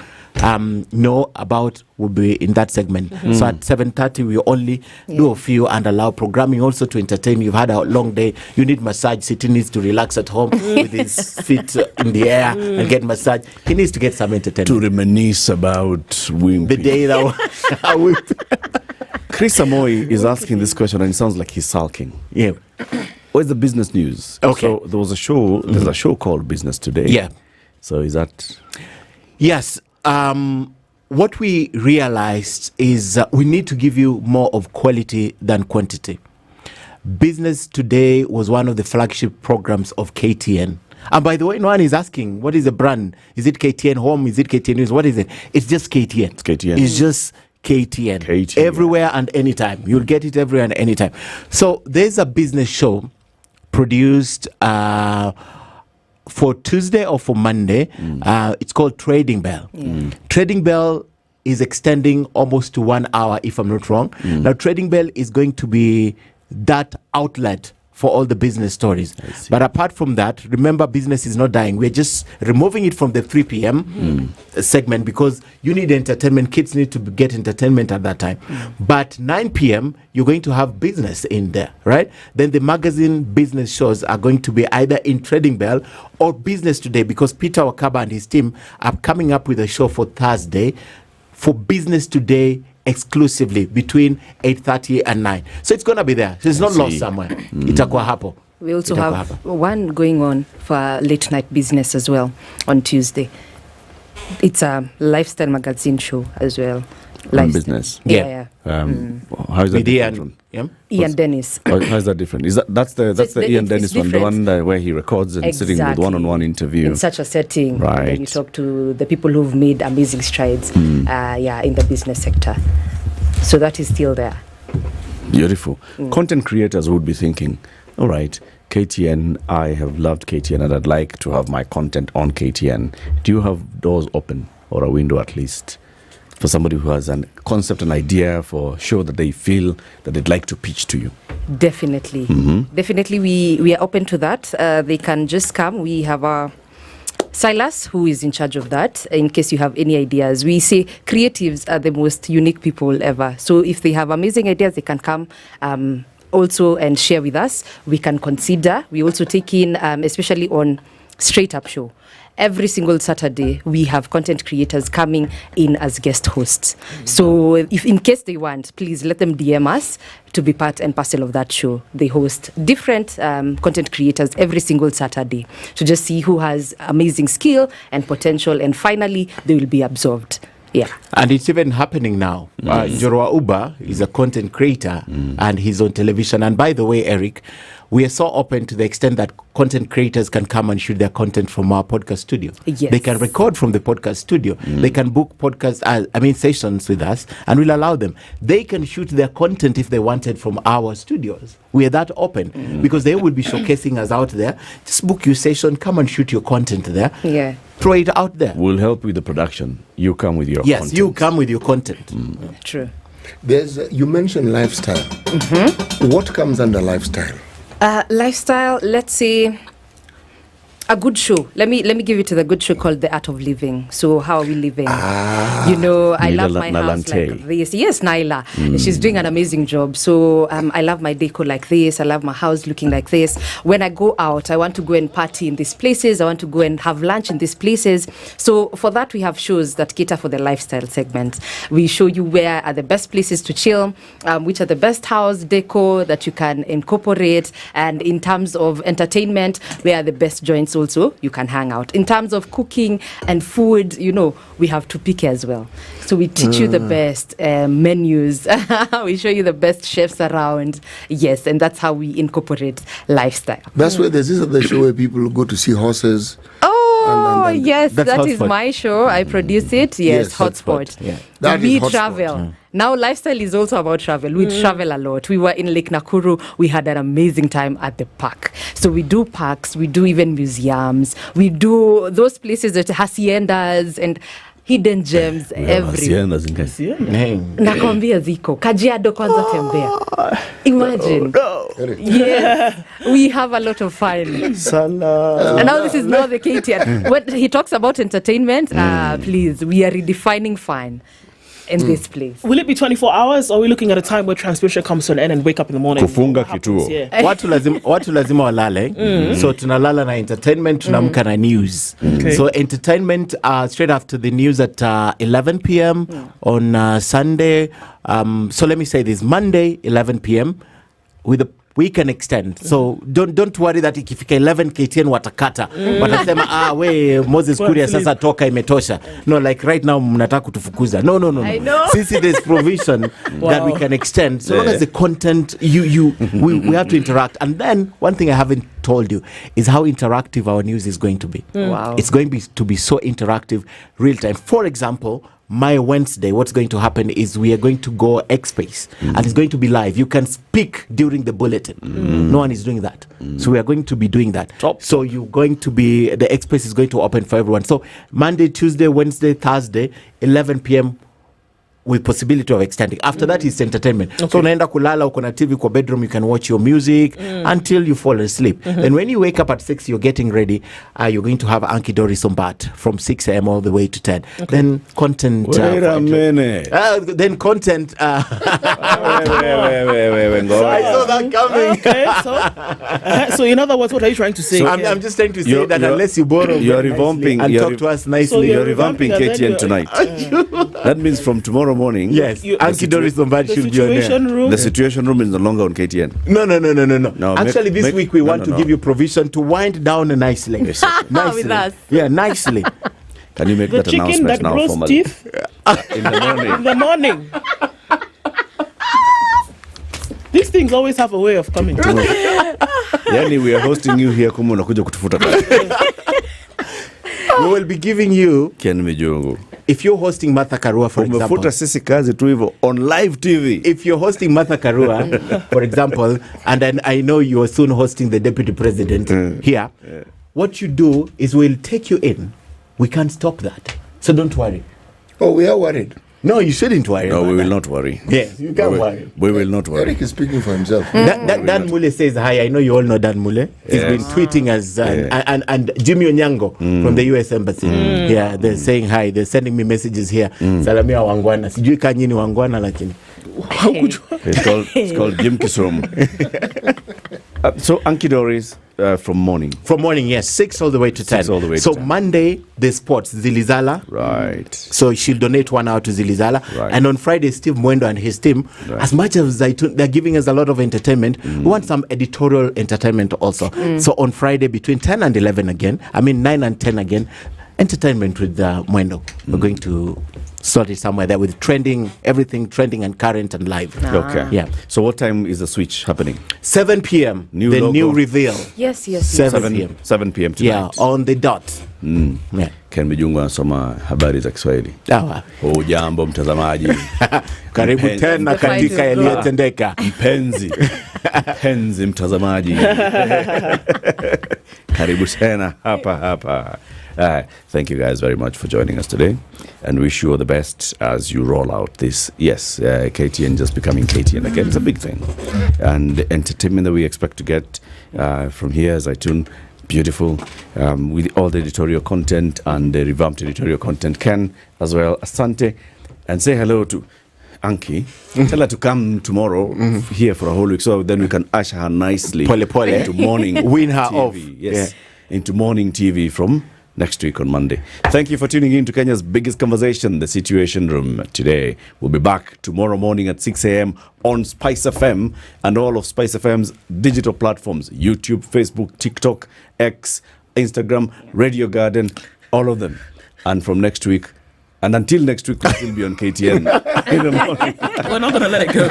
know about will be in that segment. So at 7:30 we only do a few and allow programming also to entertain. You've had a long day, you need massage. City needs to relax at home with his feet in the air and get massage. He needs to get some entertainment. To reminisce about Wimpy. The day that Chris Amoy is asking this question and it sounds like he's sulking. Yeah. Where's the business news? Okay. So there was a show, there's a show called Business Today. Yeah. So is that... Yes. What we realized is we need to give you more of quality than quantity. Business Today was one of the flagship programs of KTN. And by the way, no one is asking, what is the brand? Is it KTN Home? Is it KTN News? What is it? It's just KTN. It's KTN. It's just KTN. Everywhere and anytime. You'll get it everywhere and anytime. So there's a business show produced for Tuesday or for Monday. It's called Trading Bell. Trading Bell is extending almost to 1 hour, if I'm not wrong. Now, Trading Bell is going to be that outlet for all the business stories. But apart from that, remember, business is not dying. We're just removing it from the 3 p.m. segment because you need entertainment. Kids need to get entertainment at that time. But 9 p.m., you're going to have business in there, right? Then the magazine business shows are going to be either in Trading Bell or Business Today, because Peter Wakaba and his team are coming up with a show for Thursday for Business Today exclusively between 8:30 and 9. So it's going to be there. So it's not lost somewhere. Itakuwa hapo. We also have one going on for late night business as well on Tuesday. It's a lifestyle magazine show as well. On business. Yeah. How is that different? Ian Dennis. How is that different? Is that's the Ian Dennis one, the one where he records and sitting with one-on-one interview in such a setting, right? Where you talk to the people who've made amazing strides, in the business sector. So that is still there. Beautiful. Content creators would be thinking, all right, KTN, I have loved KTN and I'd like to have my content on KTN. Do you have doors open or a window at least for somebody who has a concept, an idea for a show that they feel that they'd like to pitch to you? Definitely. Definitely, we are open to that. They can just come. We have Silas, who is in charge of that, in case you have any ideas. We say creatives are the most unique people ever. So if they have amazing ideas, they can come also and share with us. We can consider. We also take in, especially on Straight Up Show. Every single Saturday, we have content creators coming in as guest hosts. So if in case they want, please let them DM us to be part and parcel of that show. They host different content creators every single Saturday to just see who has amazing skill and potential, and finally, they will be absorbed. Yeah. And it's even happening now. Jorwa Uba is a content creator and he's on television. And by the way, Eric, we are so open to the extent that content creators can come and shoot their content from our podcast studio. Yes. They can record from the podcast studio. They can book sessions with us, and we'll allow them. They can shoot their content if they wanted from our studios. We are that open because they will be showcasing us out there. Just book your session, come and shoot your content there. Yeah. Throw it out there. We'll help with the production. You come with your content. Yes, you come with your content. True. You mentioned lifestyle. What comes under lifestyle? Lifestyle, let's say a good show. Let me give it to the good show called The Art of Living. So how are we living? I love my house like this. Yes, Naila. She's doing an amazing job. So I love my decor like this. I love my house looking like this. When I go out, I want to go and party in these places. I want to go and have lunch in these places. So for that, we have shows that cater for the lifestyle segment. We show you where are the best places to chill, which are the best house decor that you can incorporate. And in terms of entertainment, where are the best joints also you can hang out. In terms of cooking and food, we have to pick as well. So we teach you the best menus. We show you the best chefs around. Yes, and that's how we incorporate lifestyle. That's where there's this other show where people go to see horses. Oh, yes, that is my show. I produce it. Yes, Hotspot. Yeah. We travel. Now, lifestyle is also about travel. We travel a lot. We were in Lake Nakuru. We had an amazing time at the park. So we do parks. We do even museums. We do those places that haciendas and hidden gems everywhere. Nakwambia ziko. Kajiado kwanza tembea. Imagine. Yes. We have a lot of fun. And now this is not the KTN. When he talks about entertainment, please, we are redefining fun in this place. Will it be 24 hours, or are we looking at a time where transmission comes to an end and wake up in the morning? Kufunga kituo. Watu lazima walale. So tunalala na entertainment, tunamka na news. So entertainment straight after the news at 11 p.m. on Sunday. So let me say this, Monday 11 p.m. with a we can extend. So don't worry that ikifika 11 KTN watakata. Watasema Moses Kuria sasa toka imetosha. No, like right now mnataka kutufukuza. No. I know. Since there's provision that we can extend. So long as the content we have to interact. And then one thing I haven't told you is how interactive our news is going to be. Wow. It's going to be so interactive, real time. For example, my Wednesday, what's going to happen is we are going to go X-Space and it's going to be live. You can speak during the bulletin. No one is doing that. So we are going to be doing that. So you're going to be, the X-Space is going to open for everyone. So Monday, Tuesday, Wednesday, Thursday, 11 p.m. with possibility of extending. After that is entertainment. So unaenda kulala, uko na TV kwa bedroom, you can watch your music until you fall asleep. Then when you wake up at 6, you're getting ready. You're going to have Anki Doris Ombat from 6 a.m. all the way to 10. Then content. Wait a minute. Then content. Wait. I saw that coming. Okay, so in other words, what are you trying to say? So I'm just trying to say that unless you borrow you're revamping and talk to us nicely. So you're revamping KTN tonight. That means from tomorrow morning. Yes, Anki Doris Ombat should be on there. The Situation Room is no longer on KTN. No. Actually, this week we want to give you provision to wind down nicely. Nicely. With us. Yeah, nicely. Can you make The that chicken announcement that now grows formally? teeth In the morning. in the morning. These things always have a way of coming. Yani, we are hosting you here. Kumu unakuja kutufuta kazi. We will be giving you, Ken Mijungu. if you're hosting Martha Karua, for example. Umefuta sisi kazi tu hivyo on live TV. If you're hosting Martha Karua, for example, and then I know you're soon hosting the deputy president here, what you do is we'll take you in. We can't stop that. So don't worry. Oh, we are worried. No, you shouldn't worry. No, we will not worry. Yes, you can't worry. We will not worry. Eric is speaking for himself. Dan Mule says hi. I know you all know Dan Mule. He's been tweeting us and Jimmy Onyango from the US Embassy. Yeah, they're saying hi. They're sending me messages here. Salamia wangwana. Sijui kanyini wangwana lakini. It's called Jim Kisumu. So Anki Doris from morning. From morning, yes. 6 all the way to 10. All the way so to 10. Monday, the sports, Zilizala. Right. So she'll donate 1 hour to Zilizala. Right. And on Friday, Steve Mwendo and his team, as much as they're giving us a lot of entertainment, we want some editorial entertainment also. So on Friday, between 10 and 11 again, 9 and 10 again, entertainment with Mwendo. We're going to sort it somewhere there with everything trending and current and live. Okay. Yeah. So what time is the switch happening? 7 p.m. New logo. New reveal. Yes. 7 p.m. 7 p.m. tonight. Yeah, on the dot. Yeah. Ken Mijungu anasoma habari za Kiswahili. Hujambo mtazamaji. Karibu tena katika yaliyotendeka. Mpenzi mtazamaji. Karibu tena hapa. Thank you guys very much for joining us today, and wish you all the best as you roll out this. Yes, KTN just becoming KTN again. It's a big thing, and the entertainment that we expect to get from here as I tune. Beautiful, with all the editorial content and the revamped editorial content. Ken as well, asante, and say hello to Anki. Tell her to come tomorrow here for a whole week, so then we can usher her nicely into morning. Win her TV. off. Yes, into morning TV from next week on Monday. Thank you for tuning in to Kenya's biggest conversation, The Situation Room. Today, we'll be back tomorrow morning at 6 a.m. on SpiceFM and all of SpiceFM's digital platforms, YouTube, Facebook, TikTok, X, Instagram, Radio Garden, all of them. And from next week, and until next week, we'll still be on KTN in the morning. We're not going to let it go.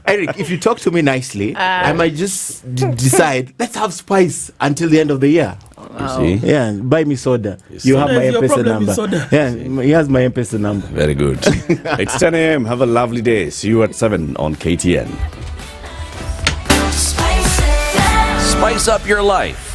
Eric, if you talk to me nicely, I might just decide, let's have Spice until the end of the year. You see? Yeah, buy me soda. You have my M-Pesa number. Yeah, he has my M-Pesa number. Very good. It's 10 a.m. Have a lovely day. See you at 7 on KTN. Spice up your life